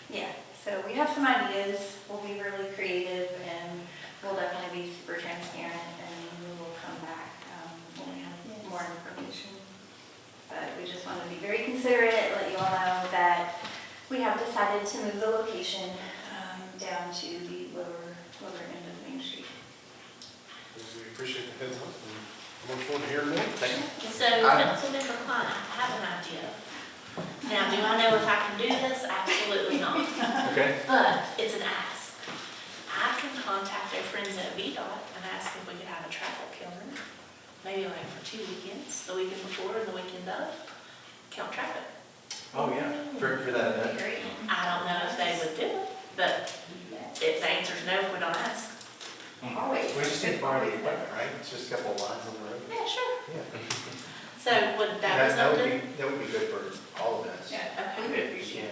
yeah, so we have some ideas. We'll be really creative, and we'll definitely be super transparent, and we will come back when we have more information. But we just want to be very considerate, let you all know that we have decided to move the location down to the lower end of Main Street. We appreciate the heads up, and I look forward to hearing more. Thank you. So, Councilmember Klein, I have an idea. Now, do I know if I can do this? Absolutely not. Okay. But it's an ask. I can contact our friends at VDOT and ask if we could have a traffic counter, maybe like for 2 weekends, the weekend before and the weekend of, count traffic. Oh, yeah, for that event. I don't know if they would do it, but if the answer's no, if we don't ask. Always. We just need to buy the equipment, right? It's just a couple of lines on the road. Yeah, sure. Yeah. So would that be something? That would be good for all of us. Yeah, okay. If you can.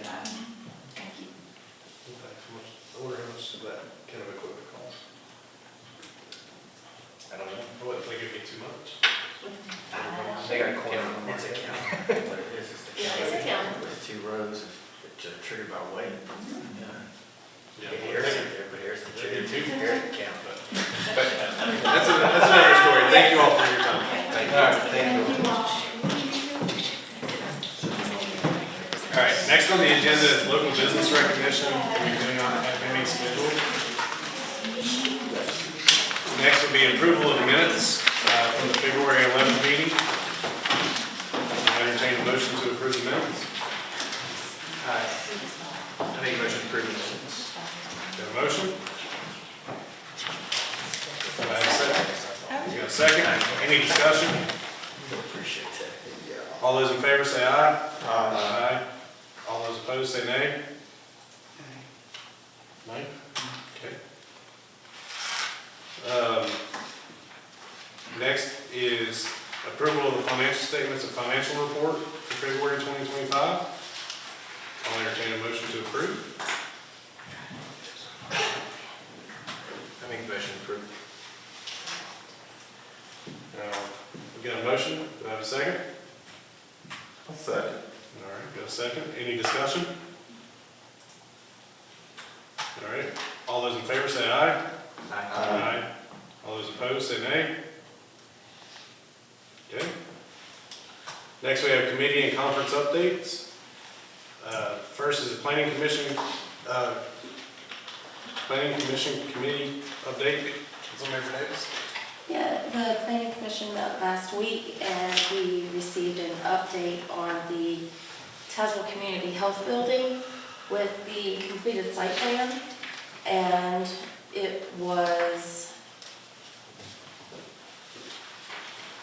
Thank you. Okay, I wonder how much does that kind of equipment cost? I don't know. What, if they give me too much? They got a corner on one. It's a count. What it is the Yeah, it's a count. With 2 rows, it's triggered by weight. Yeah. Here's the They do too. Here's the count, but. That's another story. Thank you all for your time. Thank you. All right, thank you. All right, next on the agenda is local business recognition. We do not have any scheduled. Next will be approval of minutes from the February 11th meeting. I entertain a motion to approve the minutes. I make a motion to approve the minutes. Got a motion? Do I have a second? You got a second? Any discussion? Appreciate that. All those in favor say aye. Aye. All those opposed say nay. Nay? Okay. Next is approval of the financial statements and financial report for February 2025. I'll entertain a motion to approve. I make a motion to approve. We got a motion, do I have a second? I'll second. All right, got a second, any discussion? All right, all those in favor say aye. Aye. All those opposed say nay. Okay. Next we have committee and conference updates. First is the planning commission committee update. Councilmember Davis. Yeah, the planning commission met last week and we received an update on the Tazewell Community Health Building with the completed site plan. And it was,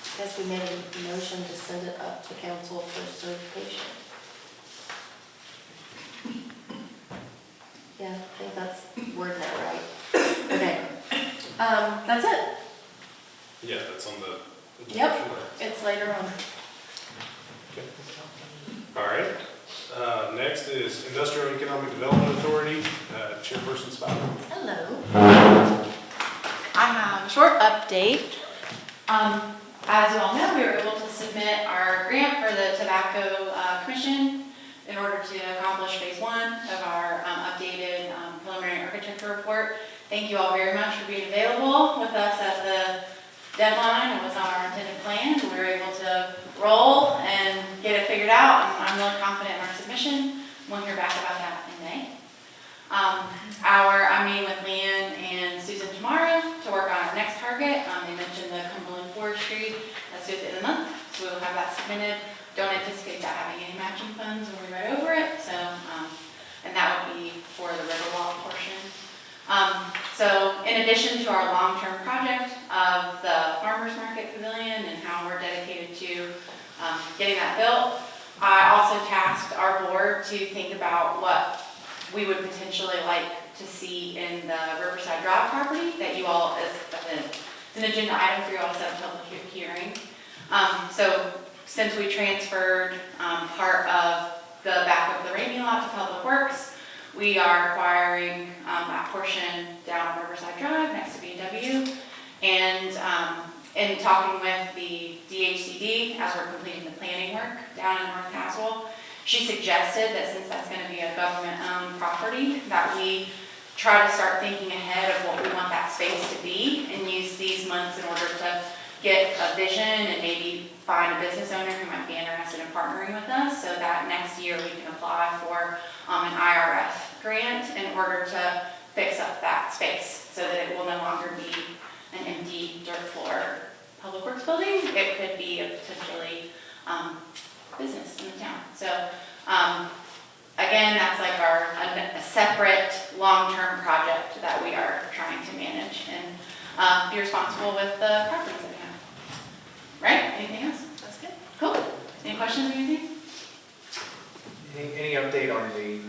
I guess we made a motion to send it up to council for certification. Yeah, I think that's wording it right. Okay, that's it. Yeah, that's on the. Yep, it's later on. Okay. All right. Next is Industrial Economic Development Authority, Chairperson Spaulding. Hello. I have a short update. As you all know, we were able to submit our grant for the Tobacco Commission in order to accomplish phase 1 of our updated preliminary architecture report. Thank you all very much for being available with us at the deadline. It was our intended plan. We were able to roll and get it figured out, and I'm really confident in our submission. We'll hear back about that in May. I'm meeting with Leanne and Susan tomorrow to work on our next target. They mentioned the Cumberland Forestry. That's due at the end of the month, so we'll have that submitted. Don't anticipate that having any matching funds when we write over it, so, and that would be for the Riverwalk portion. So in addition to our long-term project of the Farmers Market Pavilion and how we're dedicated to getting that built, I also tasked our board to think about what we would potentially like to see in the Riverside Drive property that you all, it's an agenda item for you all to set up a public hearing. So since we transferred part of the back of the Ramey lot to Public Works, we are acquiring that portion down Riverside Drive next to B&W. And in talking with the DHCD as we're completing the planning work down in North Tazewell, she suggested that since that's going to be a government-owned property, that we try to start thinking ahead of what we want that space to be and use these months in order to get a vision and maybe find a business owner who might be interested in partnering with us so that next year we can apply for an IRF grant in order to fix up that space so that it will no longer be an empty dirt floor public works building. It could be a potentially business in the town. So again, that's like a separate long-term project that we are trying to manage and be responsible with the properties that we have. Right? Anything else? That's good. Cool. Any questions or anything? Any update on the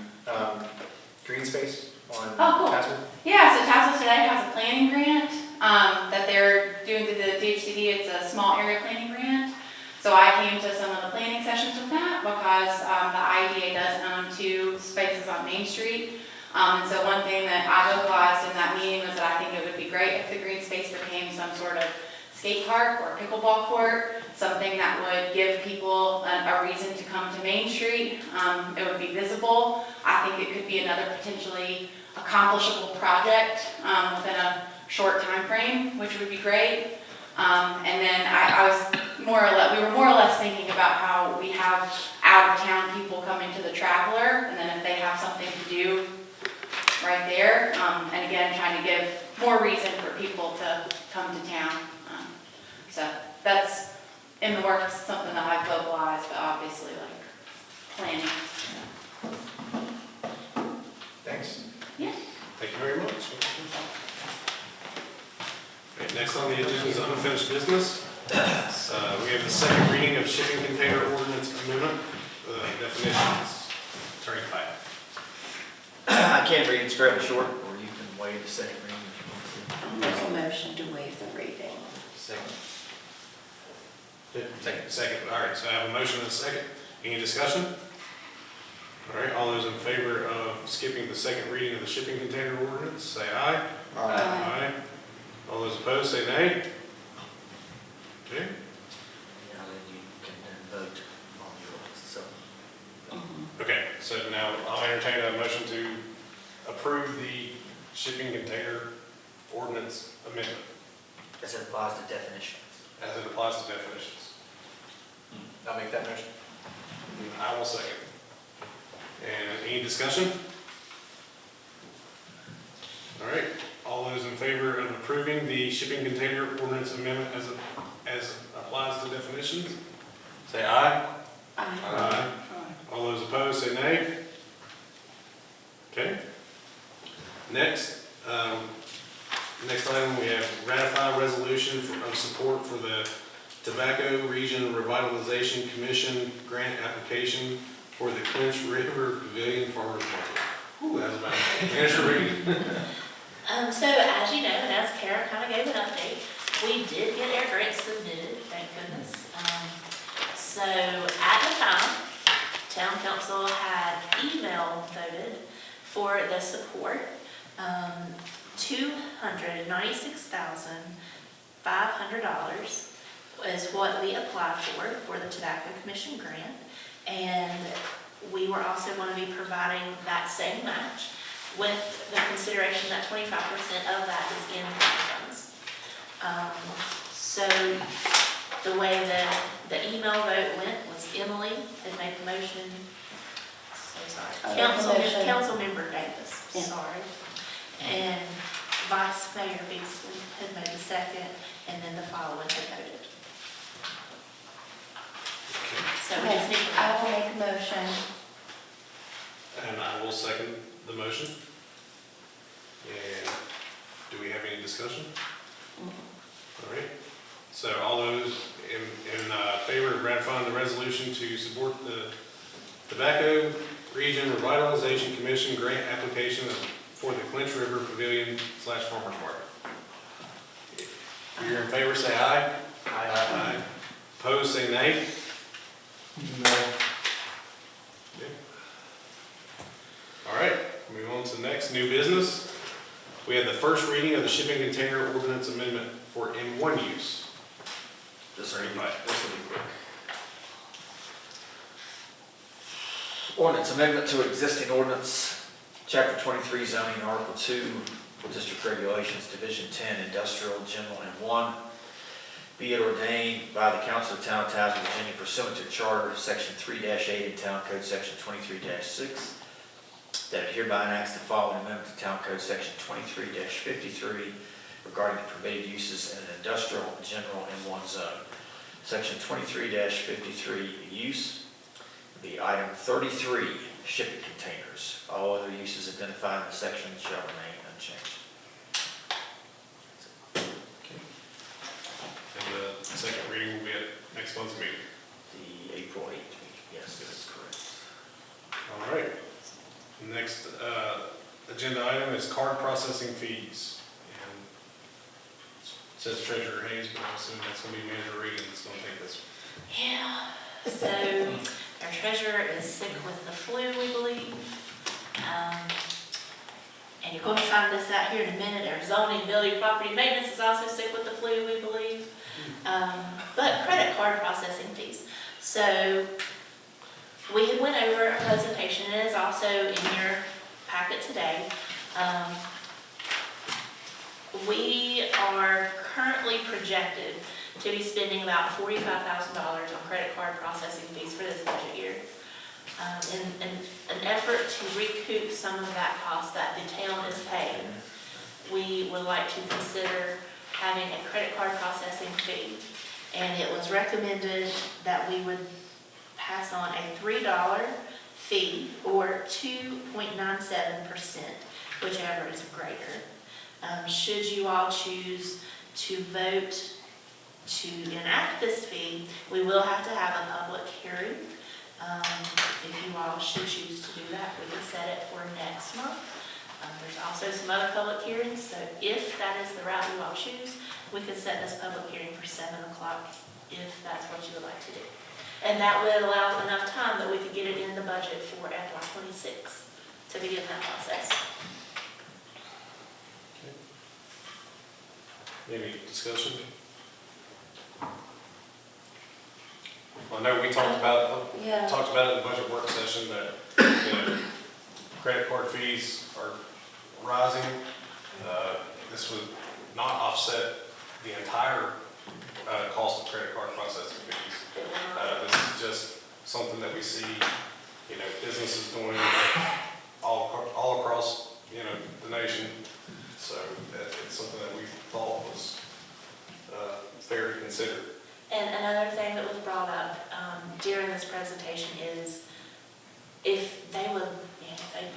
green space on Oh, cool. Tazewell? Yeah, so Tazewell today has a planning grant that they're doing through the DHCD. It's a small area planning grant. So I came to some of the planning sessions with that because the IDA does own 2 spaces on Main Street. And so one thing that I vocalized in that meeting was that I think it would be great if the green space became some sort of skate park or pickleball court, something that would give people a reason to come to Main Street. It would be visible. I think it could be another potentially accomplishable project within a short time frame, which would be great. And then I was we were more or less thinking about how we have out of town people coming to the Traveler, and then if they have something to do right there, and again, trying to give more reason for people to come to town. So that's in the works, something that I've vocalized, but obviously like planning. Thanks. Yeah. Thank you very much. Okay, next on the agenda is unfinished business. We have the second reading of shipping container ordinance amendment, definitions. Attorney Pike. I can't read, it's fairly short, or you can waive the second reading if you want to. Make a motion to waive the reading. Second. Second. All right, so I have a motion and a second. Any discussion? All right, all those in favor of skipping the second reading of the shipping container ordinance, say aye. Aye. All those opposed, say nay. Okay. Now then you can then vote on the ordinance itself. Okay, so now I'll entertain a motion to approve the shipping container ordinance amendment As it applies to definitions. as it applies to definitions. I'll make that motion. I will second. And any discussion? All right, all those in favor of approving the shipping container ordinance amendment as it applies to definitions, say aye. Aye. All those opposed, say nay. Okay. Next item, we have ratify resolution of support for the Tobacco Region Revitalization Commission grant application for the Clinch River Pavilion Farmers Market. Ooh, that was about it. Manager Reed. So as you know, and as Kara kind of gave an update, we did get our grant submitted, thank goodness. So at the time, Town Council had email voted for the support. $296,500 is what we applied for the Tobacco Commission grant. And we were also going to be providing that same match with the consideration that 25% of that is in funds. So the way the email vote went was Emily had made the motion. So sorry. Councilmember Davis, Yeah. sorry. And Vice Mayor Beasley had made the second, and then the following had voted. So we just need to. I will make a motion. And I will second the motion. And do we have any discussion? All right. So all those in favor of ratifying the resolution to support the Tobacco Region Revitalization Commission grant application for the Clinch River Pavilion / Farmers Market. If you're in favor, say aye. Aye. Opposed, say nay. No. Okay. All right, move on to the next new business. We have the first reading of the shipping container ordinance amendment for M1 use. This will be quick. Ordinance amendment to existing ordinance, Chapter 23 zoning, Article 2, District Regulations, Division 10, Industrial, General, and 1. Be it ordained by the Council of Town of Tazewell, Virginia, pursuant to Charter, Section 3-8 and Town Code Section 23-6, that it hereby enacts the following amendment to Town Code Section 23-53 regarding the permitted uses in an industrial, general, and 1 zone. Section 23-53 use, the item 33, shipping containers. All other uses identified in the section shall remain unchanged. And the second reading will be at next month's meeting. The April 8th meeting, yes, that is correct. All right. Next agenda item is card processing fees. And says Treasurer Hayes, but I'm assuming that's gonna be Manager Regan that's gonna take this. Yeah, so our treasurer is sick with the flu, we believe. And you're going to find this out here in a minute. Our zoning, building, property maintenance is also sick with the flu, we believe. But credit card processing fees. So we had went over a presentation, and it's also in your packet today. We are currently projected to be spending about $45,000 on credit card processing fees for this budget year. In an effort to recoup some of that cost that the town is paying, we would like to consider having a credit card processing fee. And it was recommended that we would pass on a $3 fee or 2.97%, whichever is greater. Should you all choose to vote to enact this fee, we will have to have a public hearing. If you all should choose to do that, we can set it for next month. There's also some other public hearings, so if that is the route you all choose, we could set this public hearing for 7 o'clock if that's what you would like to do. And that would allow enough time that we could get it in the budget for FY26 to begin that process. Any discussion? I know we talked about it in the budget work session that, credit card fees are rising. This would not offset the entire cost of credit card processing fees. This is just something that we see, businesses doing all across, the nation. So it's something that we thought was fair to consider. And another thing that was brought up during this presentation is if they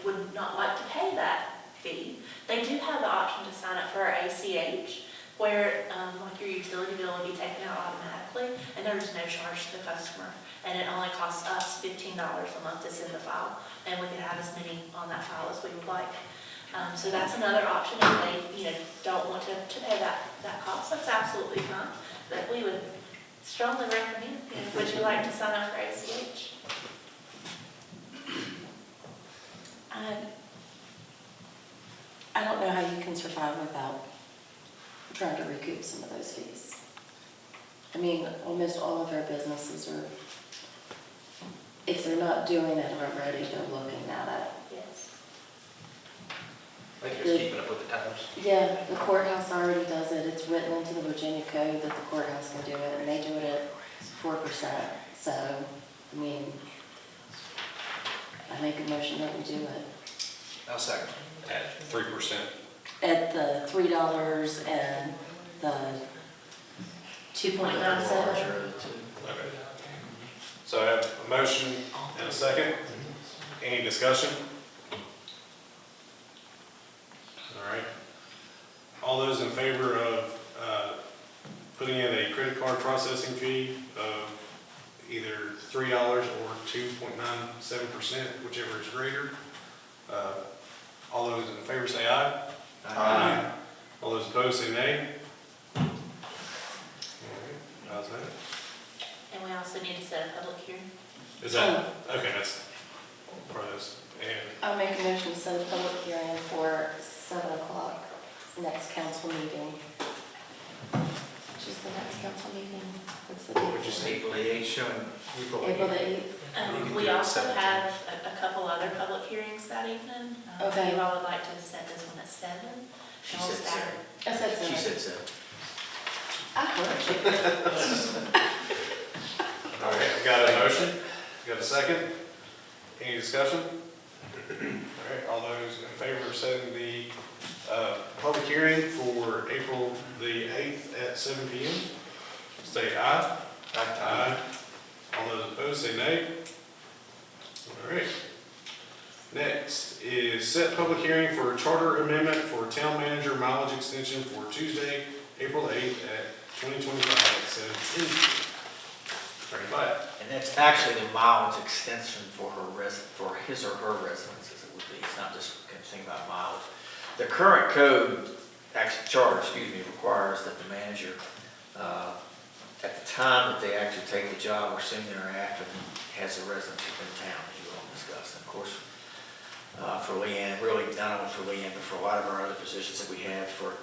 would not like to pay that fee, they do have the option to sign up for our ACH, where like your utility bill will be taken out automatically, and there's no charge to the customer, and it only costs us $15 a month to send the file, and we can have as many on that file as we would like. So that's another option if they don't want to pay that cost. That's absolutely fine, but we would strongly recommend. Would you like to sign up for ACH? I don't know how you can survive without trying to recoup some of those fees. I mean, almost all of our businesses are, if they're not doing it already, they're looking at it. Yes. I think it's keeping up with the times. Yeah, the courthouse already does it. It's written into the Virginia code that the courthouse can do it, and they do it at 4%. So, I mean, I make a motion that we do it. I'll second. At 3%. At the $3 and the 2.97. Okay. So I have a motion and a second. Any discussion? All right. All those in favor of putting in a credit card processing fee of either $3 or 2.97%, whichever is greater. All those in favor say aye. Aye. All those opposed say nay. All right. How's that? And we also need to set a public hearing. Is that, okay, that's part of this. And I'll make a motion to set a public hearing for 7 o'clock next council meeting. Which is the next council meeting? What's the date? Which is April the 8th, showing April the April 8th. the 8th. We also have a couple other public hearings that evening. Okay. If you all would like to set this one at 7. She and we'll said stagger. I said 7. She said so. I heard you. all right, I've got a motion. Got a second? Any discussion? All right, all those in favor of setting the public hearing for April the 8th at 7 p.m. say aye. Aye. All those opposed say nay. All right. Next is set public hearing for a charter amendment for town manager mileage extension for Tuesday, April 8th at 2025 at 7 p.m. Very fine. And that's actually the mileage extension for his or her residence, as it would be. It's not just a thing about mileage. The current code charter, requires that the manager, at the time that they actually take the job or soon thereafter, has a residence within town, as you all discussed. And of course, for Leanne, really not only for Leanne, but for a lot of our other positions that we have for,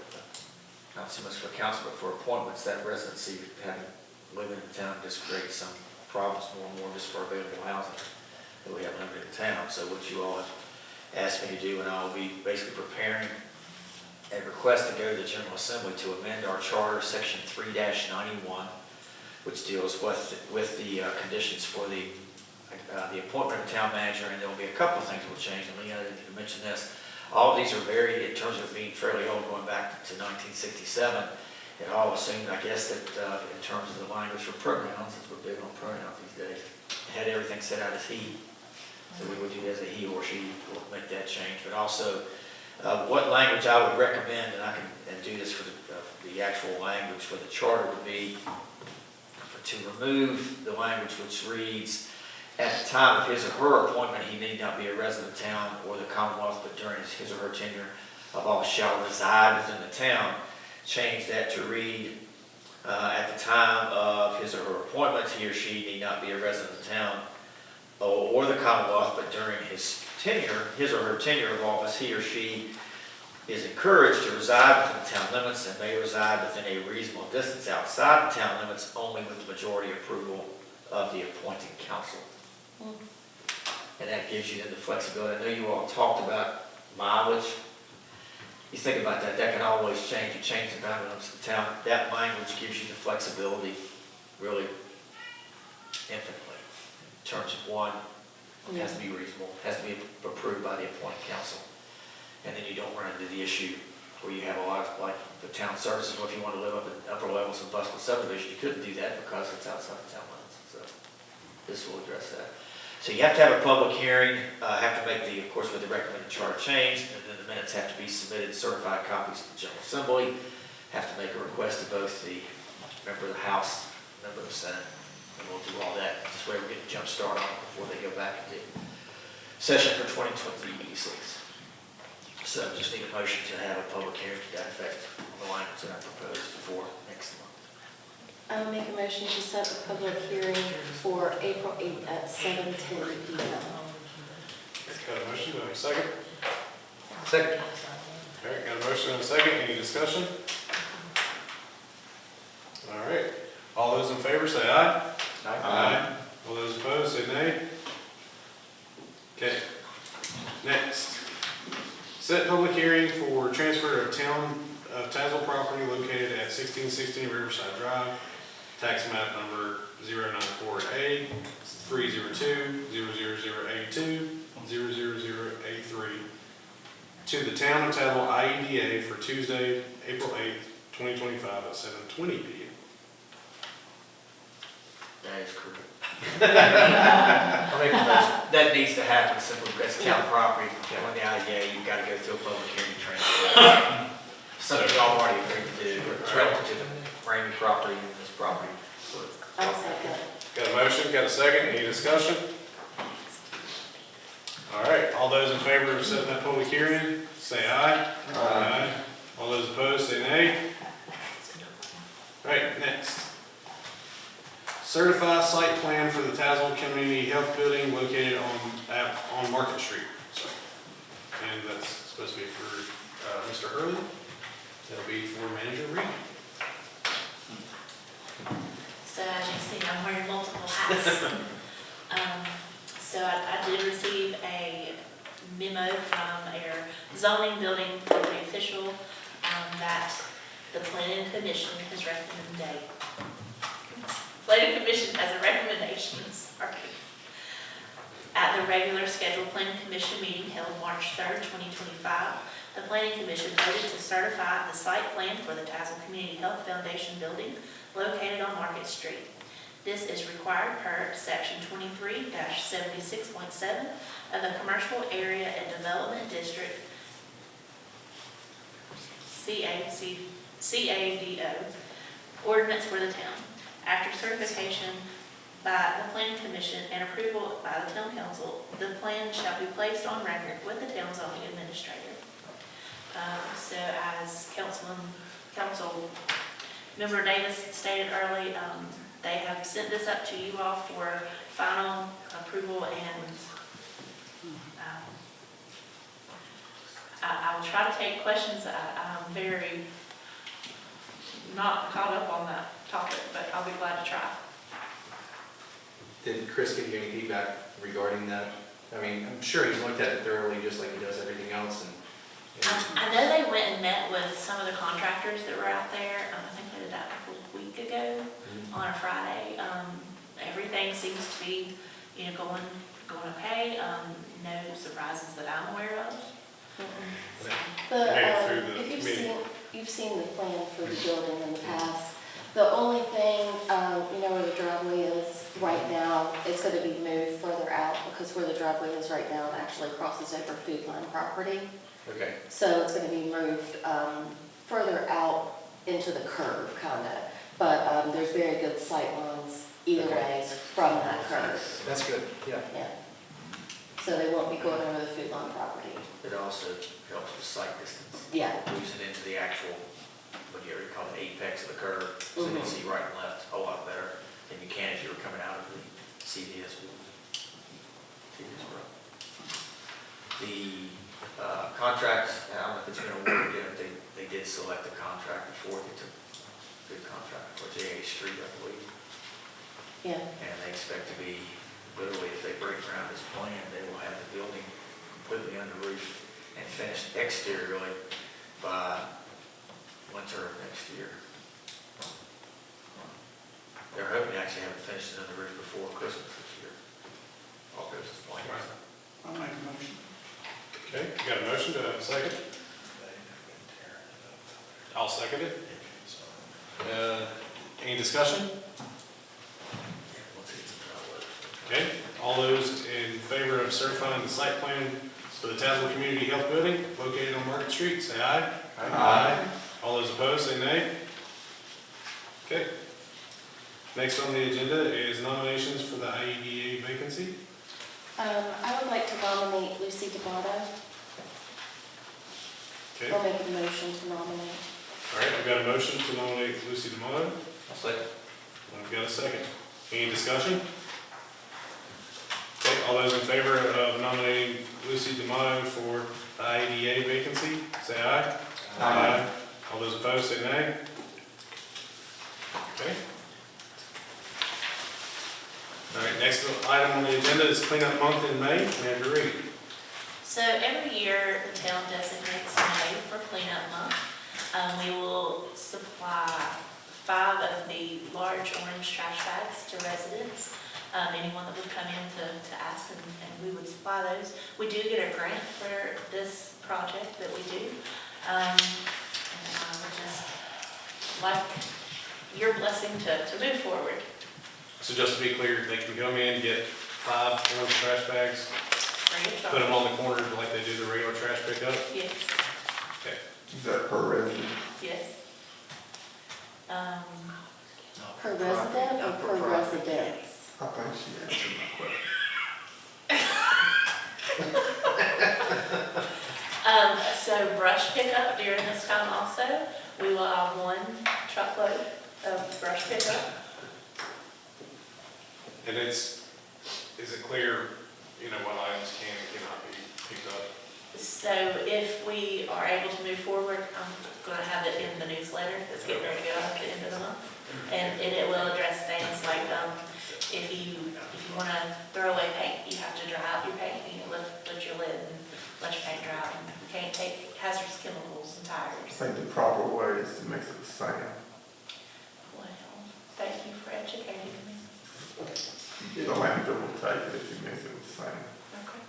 not so much for council, but for appointments, that residency, having living in town just creates some problems more and more just for available housing that we have limited in town. So what you all have asked me to do, and I'll be basically preparing a request to go to the General Assembly to amend our charter, section 3-91, which deals with the conditions for the appointment of town manager, and there will be a couple of things that will change. And Leanne didn't even mention this. All of these are very, in terms of being fairly old, going back to 1967. It all assumed, I guess, that in terms of the language for pronouns, since we're big on pronouns these days, had everything set out as he. So we would do as a he or she, will make that change. But also, what language I would recommend, and I can do this for the actual language for the charter, would be to remove the language which reads, at the time of his or her appointment, he need not be a resident of town or the Commonwealth, but during his or her tenure of office shall reside within the town. Change that to read, at the time of his or her appointment, he or she need not be a resident of town or the Commonwealth, but during his or her tenure of office, he or she is encouraged to reside within the town limits and may reside within a reasonable distance outside the town limits only with the majority approval of the appointing council. And that gives you then the flexibility. I know you all talked about mileage. You think about that, that can always change. You change the boundary limits of the town. That language gives you the flexibility really infinitely. In terms of one, it has to be reasonable, has to be approved by the appointing council. And then you don't run into the issue where you have a lot of, like the town services, or if you want to live up in upper levels of Bustle subdivision, you couldn't do that because it's outside the town limits. So this will address that. So you have to have a public hearing, have to make of course, with the recommended charter change, and then the minutes have to be submitted, certified copies to the General Assembly, have to make a request to both the member of the House, member of the Senate, and we'll do all that. This way we're getting a jump start on it before they go back into session for 2026. So just need a motion to have a public hearing to that effect on the language that I proposed for next month. I'll make a motion to set a public hearing for April 8th at 7:10 p.m. Got a motion, do I have a second? Second. All right, got a motion and a second, any discussion? All right, all those in favor say aye. Aye. All those opposed say nay. Okay, next. Set public hearing for transfer of Tazewell property located at 1616 Riverside Drive, tax map number 094A 302 00082 00083 to the town of Tazewell IEDA for Tuesday, April 8th, 2025 at 7:20 p.m. That is correct. That needs to happen simply because town property, on the IDA, you've got to go through a public hearing transfer. Something we all already agreed to do, relative to the Ramey property and this property. I'll second. Got a motion, got a second, any discussion? All right, all those in favor of setting that public hearing, say aye. Aye. All those opposed, say nay. All right, next. Certified site plan for the Tazewell Community Health Building located on Market Street. So, and that's supposed to be for Mr. Hurley. That'll be for Manager Reed. So as you see, I'm wearing multiple hats. So I did receive a memo from our zoning building official that the planning commission has recommended. Planning commission has a recommendation, sorry. At the regular scheduled planning commission meeting held March 3rd, 2025, the planning commission voted to certify the site plan for the Tazewell Community Health Foundation building located on Market Street. This is required per section 23-76.7 of the Commercial Area and Development District CADO ordinance for the town. After certification by the planning commission and approval by the town council, the plan shall be placed on record with the town zoning administrator. So as Council Member Davis stated early, they have sent this up to you all for final approval, and I will try to take questions. I'm very not caught up on that topic, but I'll be glad to try. Did Chris give you any feedback regarding that? I mean, I'm sure he's looked at it thoroughly, just like he does everything else, and I know they went and met with some of the contractors that were out there. I think they did that a week ago on a Friday. Everything seems to be, going okay. No surprises that I'm aware of. You've seen the plan for the building in the past. The only thing, where the driveway is right now, it's going to be moved further out because where the driveway is right now, it actually crosses over food line property. okay. So it's going to be moved further out into the curve, kind of. But there's very good sight lines either way from that curve. That's good, yeah. Yeah. So they won't be going over the food line property. It also helps with sight distance. Yeah. Moves it into the actual, what do you call it, apex of the curve, so you can see right and left a lot better than you can if you were coming out of the CVS road. The contract, I don't know if it's been awarded yet, they did select a contract before, they took a good contract for J.A. Street, I believe. Yeah. And they expect to be, literally, if they break ground as planned, they will have the building completely under roof and finished exteriorly by winter of next year. They're hoping to actually have it finished under roof before Christmas this year. All goes as planned. I'll make a motion. Okay, you got a motion, do I have a second? I'll second it. Any discussion? Okay, all those in favor of certifying the site plan for the Tazewell Community Health Building located on Market Street, say aye. Aye. All those opposed, say nay. Okay. Next on the agenda is nominations for the IEDA vacancy. I would like to nominate Lucy D'Amato. Okay, I'll all make a motion to nominate. right, I've got a motion to nominate Lucy D'Amato. I'll second. I've got a second. Any discussion? Okay, all those in favor of nominating Lucy D'Amato for the IEDA vacancy, say aye. Aye. All those opposed, say nay. Okay. All right, next item on the agenda is cleanup month in May. May I have your read? So every year, the town designates May for cleanup month. We will supply 5 of the large orange trash bags to residents. Anyone that would come in to ask, and we would supply those. We do get a grant for this project that we do. And I would just like your blessing to move forward. So just to be clear, they can come in, get 5 orange trash bags, Free of charge. put them on the corner like they do the regular trash pickup. Yes, Okay. Is that per resident? yes. Per resident or per residence? I think she answered my question. So brush pickup during this time also, we will have 1 truckload of brush pickup. And is it clear, what items can and cannot be picked up? So if we are able to move forward, I'm going to have it in the newsletter that's getting ready to go out at the end of the month. And it will address things like, if you want to throw away paint, you have to dry out your paint, lift your lid and let your paint dry out. You can't take hazardous chemicals and I tires. think the proper way is to mix it with sand. Well, thank you for educating me. The landfill will take it if you mix it with sand. Okay.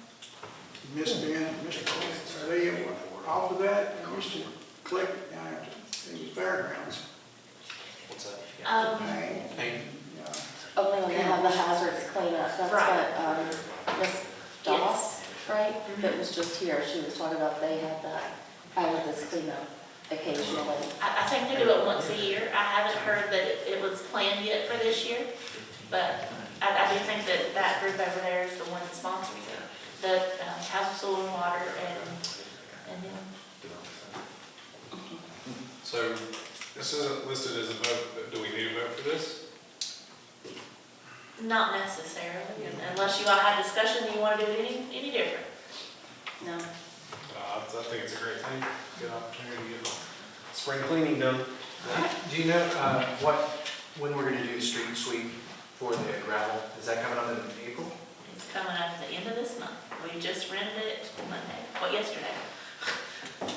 Miss Ben, Mr. Lee, off of that, I used to collect it down at the fairgrounds. What's that? Paint, Paint? yeah. Only when they have the hazards cleanup, that's what, Miss Doss, right? That was just here, she was talking about they had that, hazardous cleanup occasionally. I think they do it once a year. I haven't heard that it was planned yet for this year, but I do think that group over there is the one that sponsors it. The House of Soil and Water and then So this isn't listed as a vote, but do we need a vote for this? Not necessarily, unless you all had discussion and you want to do it any different. No. I think it's a great thing, good opportunity to get spring cleaning done. Do you know when we're gonna do the street sweep for the gravel? Is that coming up in April? It's coming up at the end of this month. We just rented it Monday, yesterday.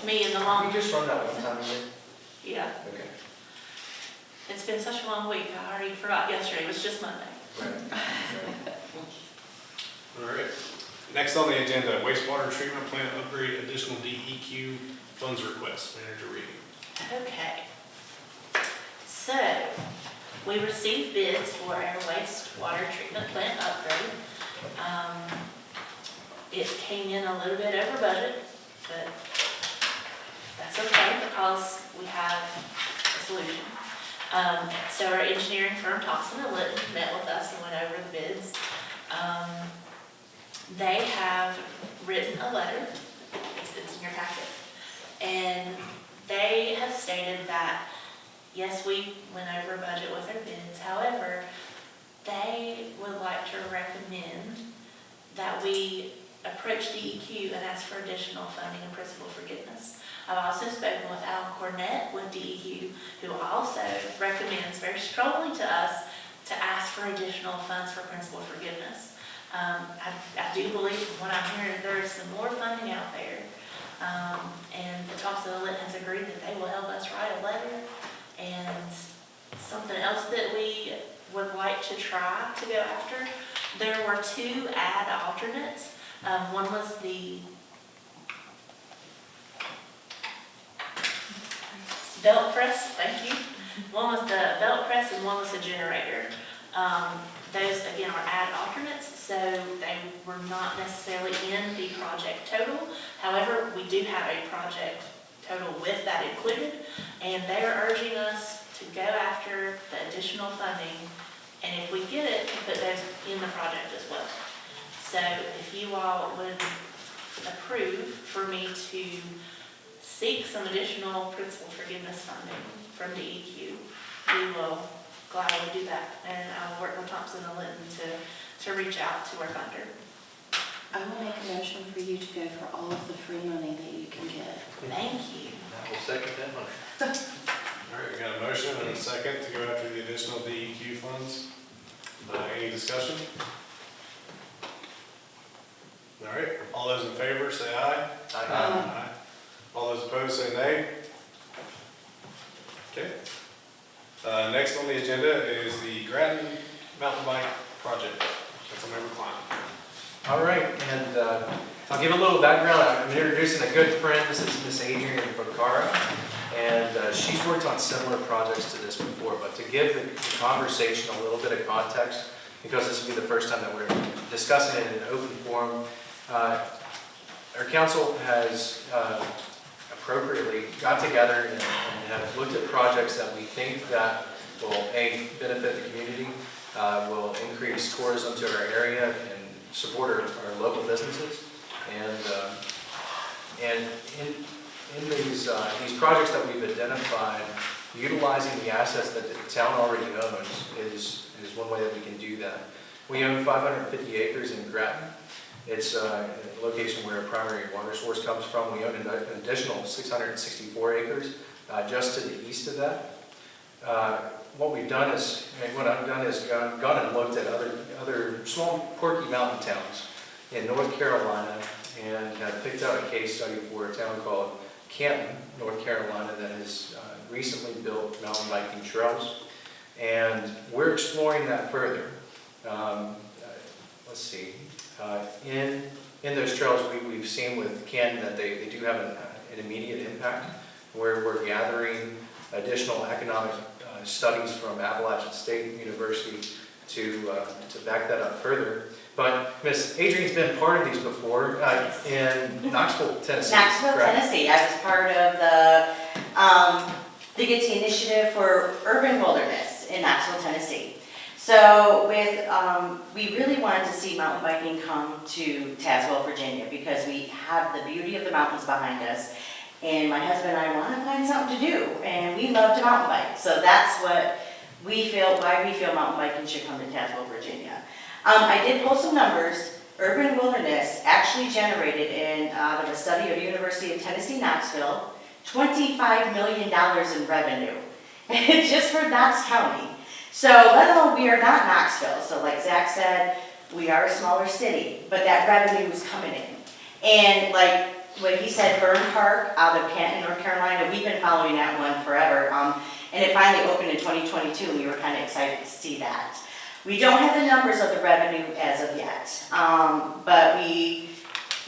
Me and the long. We just run that one time a year? Yeah, Okay. it's been such a long week, I already forgot yesterday, it was just Monday. All right. Next on the agenda, wastewater treatment plant upgrade, additional DEQ funds request, Manager Reed. Okay. So, we received bids for our wastewater treatment plant upgrade. It came in a little bit over budget, but that's okay because we have a solution. So our engineering firm, Thompson & Litton, met with us and went over the bids. They have written a letter, it's in your packet, and they have stated that, yes, we went over budget with our bids, however, they would like to recommend that we approach DEQ and ask for additional funding and principal forgiveness. I've also spoken with Alan Cornett with DEQ, who also recommends very strongly to us to ask for additional funds for principal forgiveness. I do believe from what I'm hearing, there is some more funding out there. And the Thompson & Litton has agreed that they will help us write a letter. And something else that we would like to try to go after, there were 2 ad alternates. One was the belt press, thank you. One was the belt press and one was the generator. Those, again, are ad alternates, so they were not necessarily in the project total. However, we do have a project total with that included, and they are urging us to go after the additional funding, and if we get it, to put those in the project as well. So if you all would approve for me to seek some additional principal forgiveness funding from DEQ, we will gladly do that, and I'll work with Thompson & Litton to reach out to work under. I will make a motion for you to go for all of the free money that you can get. Thank you. I will second that motion. All right, we got a motion and a second to go after the additional DEQ funds. Any discussion? All right, all those in favor say aye. Aye. All those opposed say nay. Okay. Next on the agenda is the Grattan Mountain Bike Project. Councilmember Klein. All right, and I'll give a little background. I'm introducing a good friend. This is Miss Adrian Vacara, and she's worked on similar projects to this before, but to give the conversation a little bit of context, because this will be the first time that we're discussing it in an open forum, our council has appropriately got together and have looked at projects that we think that will, A, benefit the community, will increase tourism to our area and support our local businesses. And in these projects that we've identified, utilizing the assets that the town already owns is one way that we can do that. We own 550 acres in Grattan. It's a location where a primary water source comes from. We own an additional 664 acres just to the east of that. What I've done is gone and looked at other small Corky mountain towns in North Carolina and have picked out a case study for a town called Canton, North Carolina, that has recently built mountain biking trails. And we're exploring that further. Let's see. In those trails, we've seen with Canton that they do have an immediate impact, where we're gathering additional economic studies from Appalachian State University to back that up further. But Miss Adrian's been part of these before in Knoxville, Tennessee. Knoxville, correct? Tennessee. I was part of the Getty Initiative for Urban Wilderness in Knoxville, Tennessee. So we really wanted to see mountain biking come to Tazewell, Virginia, because we have the beauty of the mountains behind us, And my husband and I want to find something to do, and we love to mountain bike. So that's what why we feel mountain biking should come to Tazewell, Virginia. I did pull some numbers. Urban Wilderness actually generated out of a study of University of Tennessee, Knoxville, $25 million in revenue, just for Knox County. So let alone we are not Knoxville. So like Zach said, we are a smaller city, but that revenue is coming in. And like when he said Burn Park out of Canton, North Carolina, we've been following that one forever. And it finally opened in 2022, and we were kind of excited to see that. We don't have the numbers of the revenue as of yet, but we,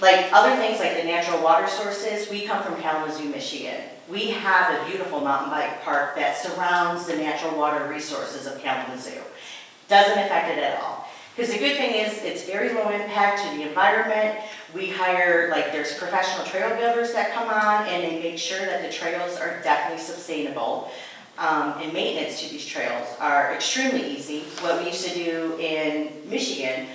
like other things like the natural water sources, we come from Kalamazoo, Michigan. We have a beautiful mountain bike park that surrounds the natural water resources of Kalamazoo. Doesn't affect it at all. Because the good thing is it's very low impact to the environment. We hire, like there's professional trail builders that come on and they make sure that the trails are definitely sustainable. And maintenance to these trails are extremely easy. What we used to do in Michigan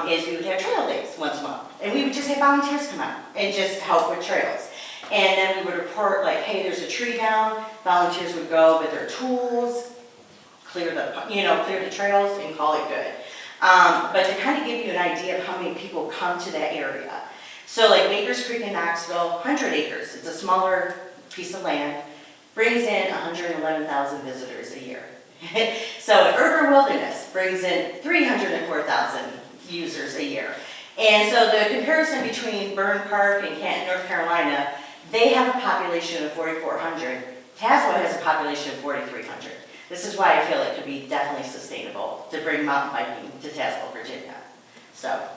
is we would have trail days once a month. And we would just have volunteers come out and just help with trails. And then we would report like, hey, there's a tree down. Volunteers would go with their tools, clear the trails and call it good. But to kind of give you an idea of how many people come to that area. So like Bakers Creek in Knoxville, 100 acres. It's a smaller piece of land. Brings in 111,000 visitors a year. So Urban Wilderness brings in 304,000 users a year. And so the comparison between Burn Park and Canton, North Carolina, they have a population of 4,400. Tazewell has a population of 4,300. This is why I feel it could be definitely sustainable to bring mountain biking to Tazewell, Virginia. So,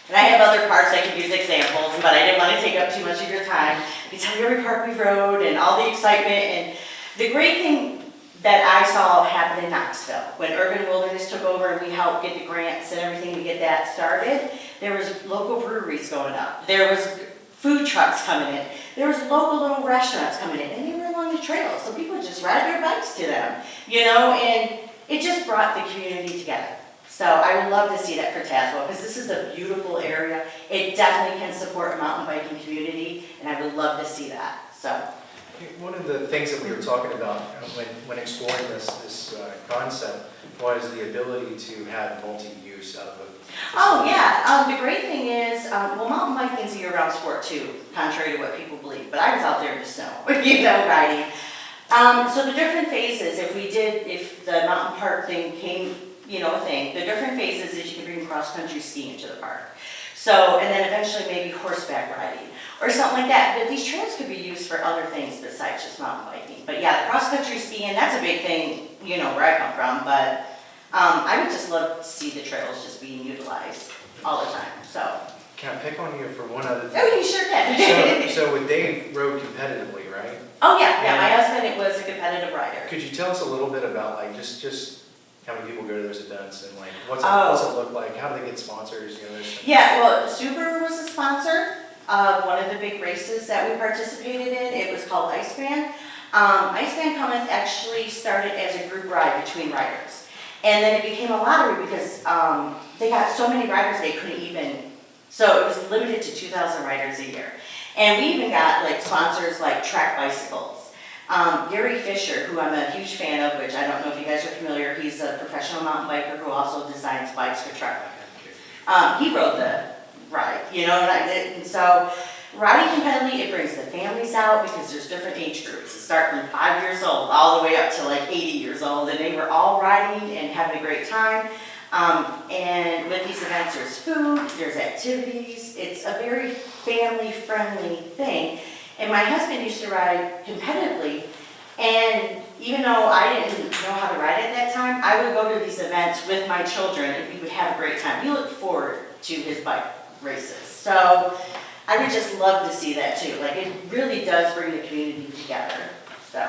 and I have other parks I could use examples, but I didn't want to take up too much of your time. I can tell you every park we rode and all the excitement. And the great thing that I saw happen in Knoxville, when Urban Wilderness took over and we helped get the grants and everything to get that started, there was local breweries going up. There was food trucks coming in. There was local little restaurants coming in, and they were along the trails. So people would just ride their bikes to them, and it just brought the community together. So I would love to see that for Tazewell, because this is a beautiful area. It definitely can support a mountain biking community, and I would love to see that. So one of the things that we were talking about when exploring this concept was the ability to have multi-use out of it. Oh, yeah. The great thing is, mountain biking is a year-round sport too, contrary to what people believe. But I was out there in the snow, riding. So the different phases, if the mountain park thing came, a thing, the different phases is you can bring cross-country skiing to the park. So, and then eventually maybe horseback riding or something like that. But these trails could be used for other things besides just mountain biking. But yeah, cross-country skiing, that's a big thing, where I come from. But I would just love to see the trails just being utilized all the time, so. Can I pick on you for one other thing? Oh, you sure can. So with Dave rode competitively, right? Oh, yeah, my husband was a competitive rider. Could you tell us a little bit about just how many people go to those events and what's it look like? How do they get sponsors? Yeah, well, Subaru was a sponsor of one of the big races that we participated in. It was called Iceman. Iceman Cometh actually started as a group ride between riders. And then it became a lottery because they got so many riders they couldn't even, so it was limited to 2,000 riders a year. And we even got sponsors like Track Bicycles. Gary Fisher, who I'm a huge fan of, which I don't know if you guys are familiar, he's a professional mountain biker who also designs bikes for truck. He rode the ride, and so riding competitively, it brings the families out because there's different age groups. It start from 5 years old all the way up to 80 years old, and they were all riding and having a great time. And with these events, there's food, there's activities. It's a very family-friendly thing. And my husband used to ride competitively, and even though I didn't know how to ride at that time, I would go to these events with my children, and we would have a great time. We look forward to his bike races. So I would just love to see that too. It really does bring the community together. So,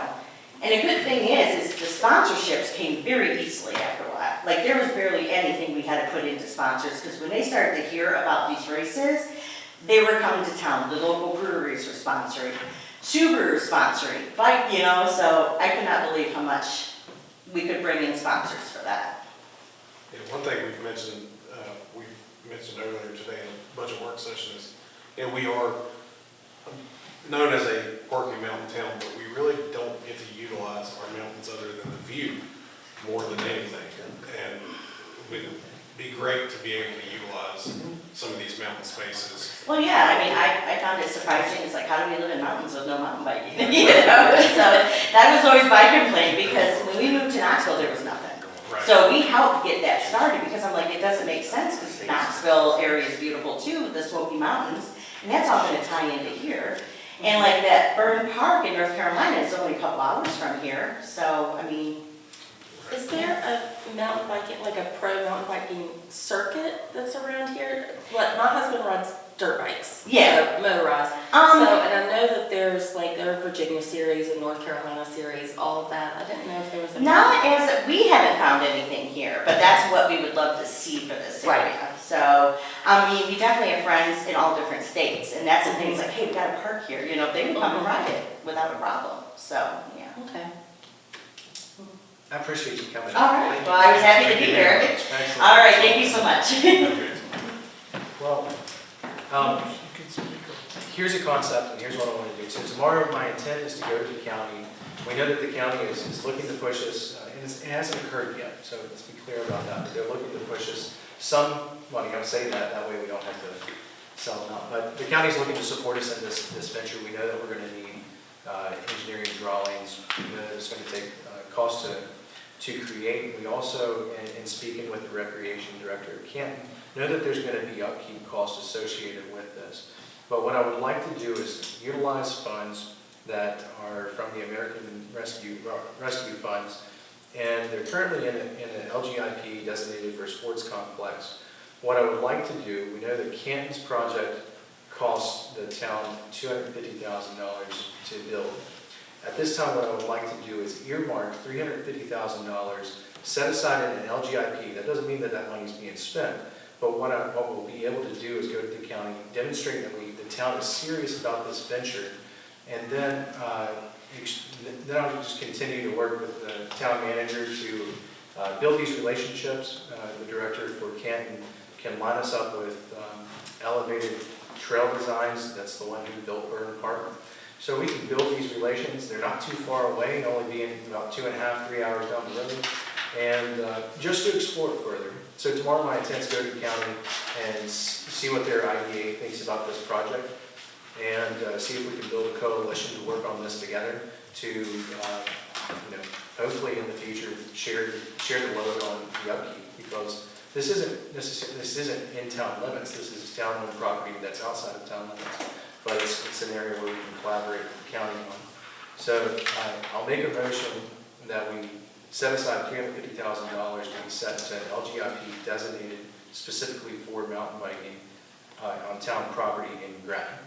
and a good thing is the sponsorships came very easily after a while. There was barely anything we had to put into sponsors, because when they started to hear about these races, they were coming to town. The local breweries were sponsoring, Subaru sponsoring, so I could not believe how much we could bring in sponsors for that. Yeah, one thing we've mentioned earlier today in the budget work session is, we are known as a working mountain town, but we really don't get to utilize our mountains other than the view more than anything. And it would be great to be able to utilize some of these mountain spaces. Well, yeah, I mean, I found it surprising, it's like, how do we live in mountains with no mountain biking? You know, so that was always my complaint, because when we moved to Knoxville, there was nothing. Right. So we helped get that started, because I'm like, it doesn't make sense, because the Knoxville area is beautiful too, with the Smoky Mountains, and that's all gonna tie into here. And like that Burn Park in North Carolina is only a couple hours from here, so, I mean, Is there a mountain biking, like a pro mountain biking circuit that's around here? Like, my husband rides dirt bikes. Yeah. So motorized. So, and I know that there's like, there are Virginia series and North Carolina series, all of that. I didn't know if there was a. not as, we haven't found anything here, but that's what we would love to see for this area. Right. So, I mean, we definitely have friends in all different states, and that's the thing, it's like, hey, we got a park here, you know, they would come and ride it without a problem, so, yeah. Okay. I appreciate you coming. All right, well, I was happy to be here. Excellent. All right, thank you so much. Well, here's a concept, and here's what I want to do. So tomorrow, my intent is to go to the county. We know that the county is looking to push us, and it hasn't occurred yet, so let's be clear about that. But they're looking to push us some money. I'm saying that way we don't have to sell it out. But the county's looking to support us in this venture. We know that we're going to need engineering drawings. We know that it's going to take cost to create. We also, in speaking with the recreation director of Canton, know that there's going to be upkeep costs associated with this. But what I would like to do is utilize funds that are from the American Rescue Funds, and they're currently in an LGIP designated for a sports complex. What I would like to do, we know that Canton's project costs the town $250,000 to build. At this time, what I would like to do is earmark $350,000, set aside in an LGIP. That doesn't mean that that money's being spent, but what we'll be able to do is go to the county, demonstrate that the town is serious about this venture, and then I'll just continue to work with the town manager to build these relationships. The director for Canton can line us up with elevated trail designs. That's the one who built Burn Park. So we can build these relations. They're not too far away, only being about 2.5, 3 hours down the road, and just to explore it further. So tomorrow my intent is to go to the county and see what their IDA thinks about this project, and see if we can build a coalition to work on this together to, hopefully in the future share the load on the upkeep, because this isn't in town limits. This is town-owned property that's outside of town limits. But it's an area where we can collaborate with the county on. So I'll make a motion that we set aside $350,000 to be set to an LGIP designated specifically for mountain biking on town property in Grattan.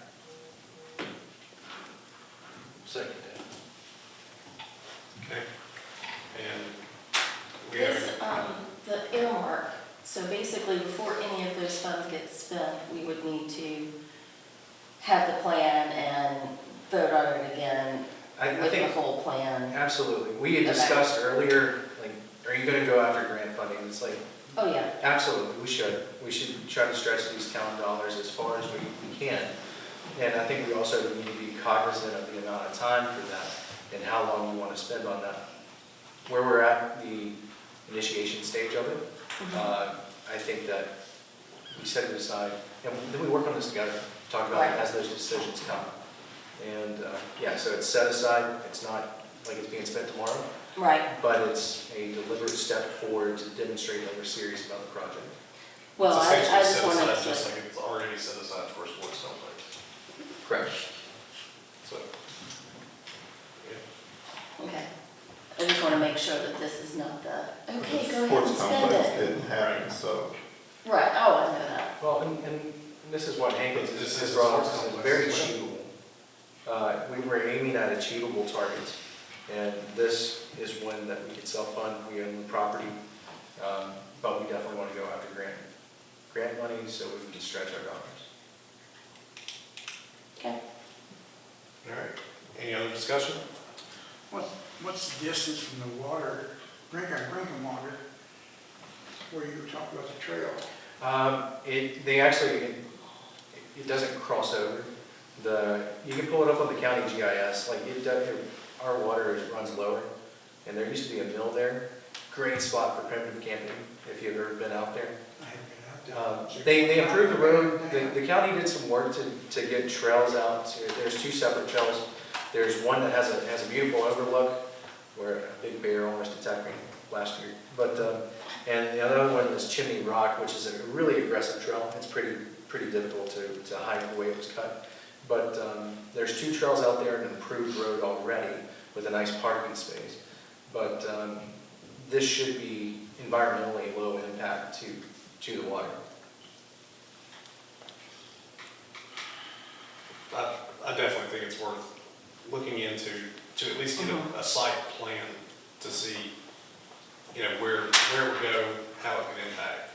Second. Okay. And we This, the earmark, so basically before any of those funds get spent, we would need to have the plan and vote on it again with the whole plan. Absolutely. We had discussed earlier, like, are you going to go after grant funding? It's like, Oh, yeah. absolutely, we should. We should try to stretch these town dollars as far as we can. And I think we also need to be cognizant of the amount of time for that and how long you want to spend on that. Where we're at the initiation stage of it, I think that we set it aside, and then we work on this together, talk about it as those decisions come. And so it's set aside. It's not like it's being spent tomorrow. Right. But it's a deliberate step forward to demonstrate that we're serious about the project. Well, I just wanted to. Just like it's already set aside for a sports complex. Correct. So, Okay. I just want to make sure that this is not the, okay, go ahead and Sports spend complex it. didn't happen, so. Right, oh, I know that. Well, and this is what Hank has brought up, it's very achievable. We were aiming at achievable targets, and this is one that we could self-fund. We own the property, but we definitely want to go after grant money so we can stretch our dollars. Okay. all right. Any other discussion? What's the distance from the water, drinking water, where you were talking about the trail? It doesn't cross over. You can pull it up on the county GIS, like our water runs lower, and there used to be a mill there. Great spot for primitive camping, if you've ever been out there. They improved the road, the county did some work to get trails out. There's 2 separate trails. There's one that has a beautiful overlook where a big bear almost attacked me last year. And the other one is Chimney Rock, which is a really aggressive trail. It's pretty difficult to hike the way it was cut. But there's 2 trails out there and an improved road already with a nice parking space. But this should be environmentally low impact to the water. I definitely think it's worth looking into, to at least get a site plan to see, where it would go, how it could impact.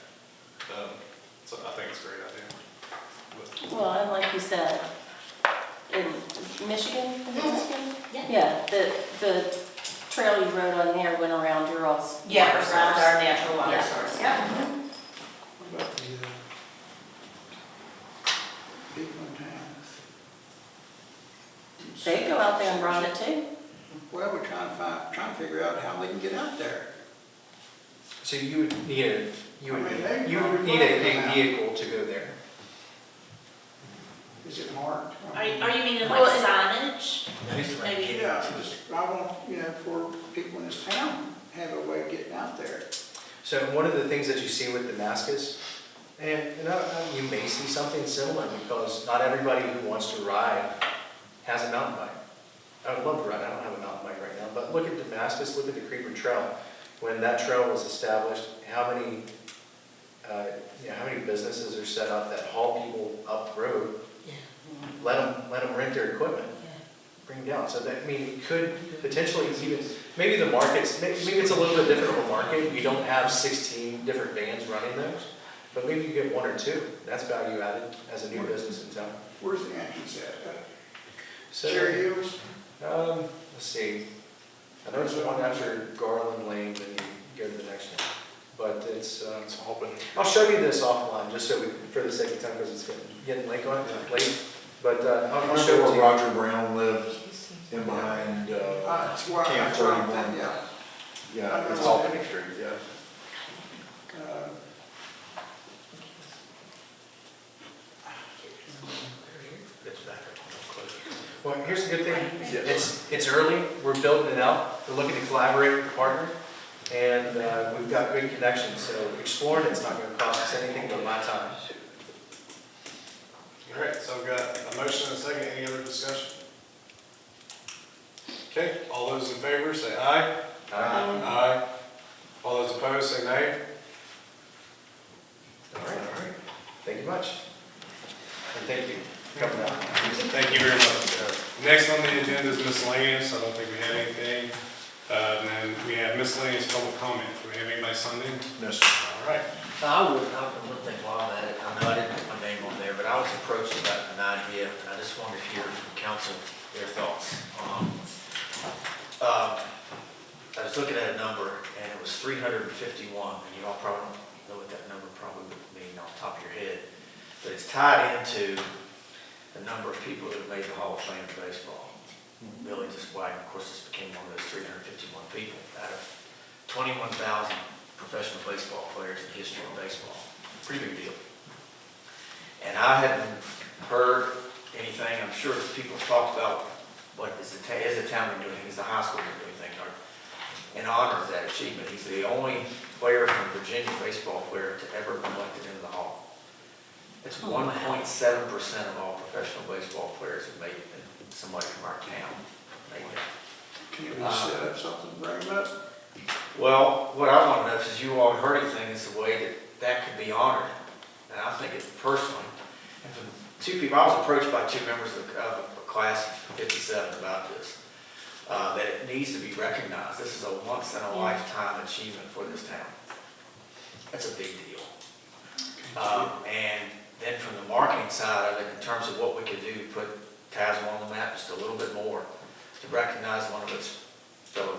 So I think it's a great idea. Well, and like you said, in Michigan, is it Michigan? Yeah, the trail you rode on there went around your all's. Yeah, water around source. our natural water Yeah. source, yeah. What about the people in town? They go out there and ride it too. Well, we're trying to figure out how they can get out there. So you would need a Is vehicle to go there. it hard? Are you meaning Well, like signage? Maybe. Yeah, I want, for people in this town, have a way of getting out there. So one of the things that you see with Damascus, and you may see something similar because not everybody who wants to ride has a mountain bike. I would love to ride, I don't have a mountain bike right now, but look at Damascus, look at the Creeper Trail. When that trail was established, how many businesses are set up that haul people up the road? Let them rent their equipment, bring them down. So that, it could potentially even, maybe the markets, maybe it's a little bit different of a market. You don't have 16 different vans running those, but maybe you get 1 or 2. That's value added as a new business in town. Where's the entrance at? So, Cherry Hills? let's see. I know there's one after Garland Lane, then you go to the next one. But it's open. I'll show you this offline, just so for the sake of time, because it's getting late on late. But I'll show it to where you. Roger Brown lives, in behind That's where Camp I'm 31. from, yeah. Yeah, it's Albany Street, yeah. Well, here's the good thing. It's early. We're building it out. We're looking to collaborate with the partner. And we've got good connections. So exploring it's not going to cost us anything but my time. All right, so we've got a motion and a second. Any other discussion? Okay, all those in favor say aye. Aye. All those opposed say nay. All right. Thank you much. And thank you for coming out. Thank you very much. Next on the agenda is miscellaneous. I don't think we have anything. And then we have miscellaneous public comment. Do we have anybody signed in? No, sir. All right. I would think a lot of that. I know I didn't put my name on there, but I was approached about an idea. I just wanted to hear from council their thoughts. I was looking at a number, and it was 351, and you all probably don't know what that number probably would mean off the top of your head, but it's tied into the number of people that have made the Hall of Fame for baseball. Really just wide. Of course, this became one of those 351 people out of 21,000 professional baseball players in the history of baseball. Pretty big deal. And I hadn't heard anything. I'm sure people have talked about what is the town been doing, is the high school been doing anything in honor of that achievement. He's the only player from Virginia, baseball player, to ever be elected into the Hall. It's 1.7% of all professional baseball players who made it, and somebody from our town made it. Can you set up something, bring them up? Well, what I want to know is you all heard anything is the way that could be honored. And I think it personally, and from 2 people, I was approached by 2 members of the class of 57 about this, that it needs to be recognized. This is a once in a lifetime achievement for this town. That's a big deal. And then from the marketing side of it, in terms of what we could do to put Tazewell on the map just a little bit more, to recognize one of its fellow,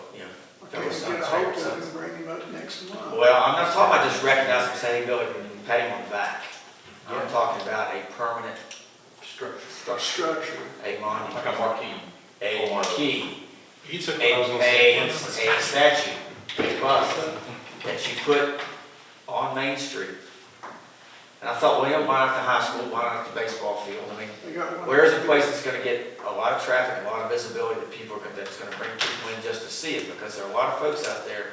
fellow Get sons, a hold favorite of sons. them and bring him up next month. Well, I'm not talking about just recognizing him, saying, go and pat him on the back. I'm talking about a permanent structure. Structure. A monument. Like a marquee. A marquee. You took what I was gonna say. A statue, a bust that you put on Main Street. And I thought, well, why not the high school, why not the baseball field? I mean, They got one. where's a place that's gonna get a lot of traffic, a lot of visibility that people are gonna, that's gonna bring people in just to see it? Because there are a lot of folks out there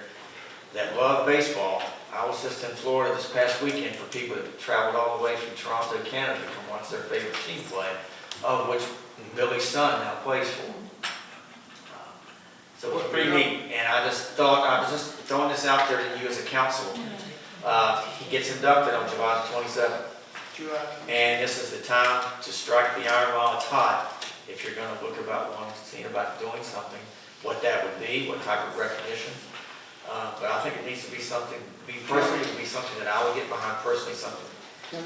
that love baseball. I was just in Florida this past weekend for people that traveled all the way from Toronto, Canada to come watch their favorite team play, of which Billy's son now plays for. So it was pretty neat, and I was just throwing this out there to you as a council. He gets inducted on July 27th. And this is the time to strike the iron while it's hot. If you're gonna look about seeing about doing something, what that would be, what type of recognition. But I think it needs to be something, me personally, it would be something that I would get behind personally, something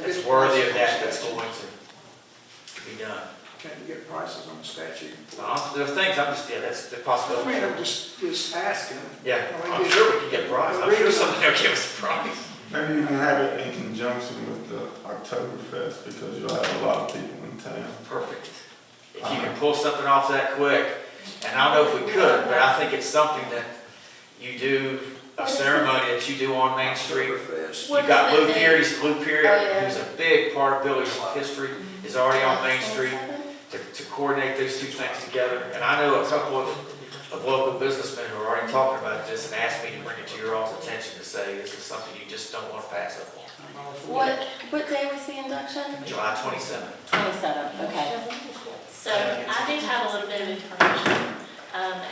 that's worthy of that's going to be done. Can you get prices on the statue? There's things, that's the I possibility. mean, I'm just asking. Yeah, I'm sure we can get a prize. I'm sure somebody will give us a prize. Maybe you can have it in conjunction with the Oktoberfest, because you'll have a lot of people in town. Perfect. If you can pull something off that quick, and I don't know if we could, but I think it's something that you do, a ceremony that you do on Main Street. You've got Lou Peary, who's a big part of Billy's history, is already on Main Street to coordinate those two things together. And I know a couple of local businessmen who are already talking about this and asked me to bring it to your all's attention to say this is something you just don't want to pass up on. What day was the induction? July 27th. 27th, okay. So I do have a little bit of information.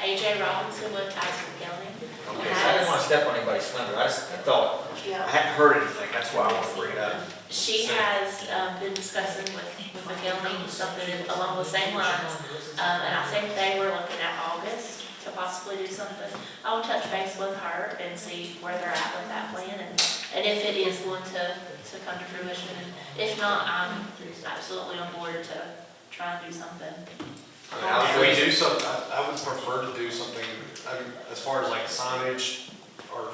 AJ Robinson with Tazewell County. Okay, so I didn't want to step on anybody's thunder. I thought, I hadn't heard anything, that's why I want to bring it up. She has been discussing with the county something along the same lines. And I think they were looking at August to possibly do something. I will touch base with her and see where they're at with that plan and if it is going to come to fruition. And if not, I'm absolutely on board to try and do something. If we do something, I would prefer to do something, as far as like signage or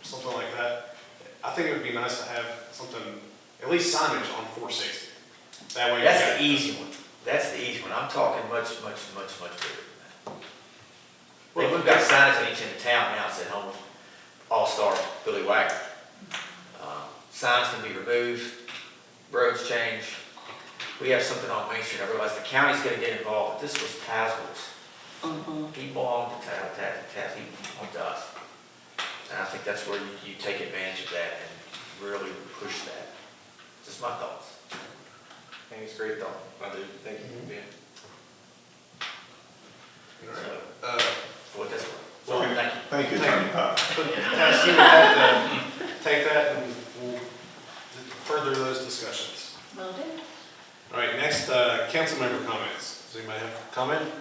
something like that. I think it would be nice to have something, at least signage on 460. That way. That's the easy one. That's the easy one. I'm talking much bigger than that. Well, we've got signage in each end of town now that said home of All-Star Billy Wagner. Signs can be removed, roads change. We have something on Main Street. I realize the county's gonna get involved, but this was Tazewell's. He belonged to Taz, he belonged to us. And I think that's where you take advantage of that and really push that. Just my thoughts. I think it's a great thought. I do. Thank you, Ben. What that's Well, thank you. Thank you, Tony Pop. Task you with that, take that and we'll further those discussions. Will do. All right, next, council member comments. Does anybody have a comment?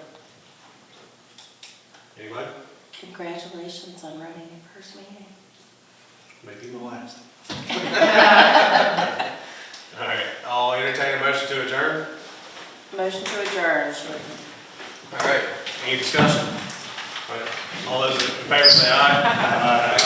Anybody? Congratulations on running your first meeting. Maybe the last. All right, I'll entertain a motion to adjourn. Motion to adjourn. All right, any discussion? All right, all those in favor say aye. Aye.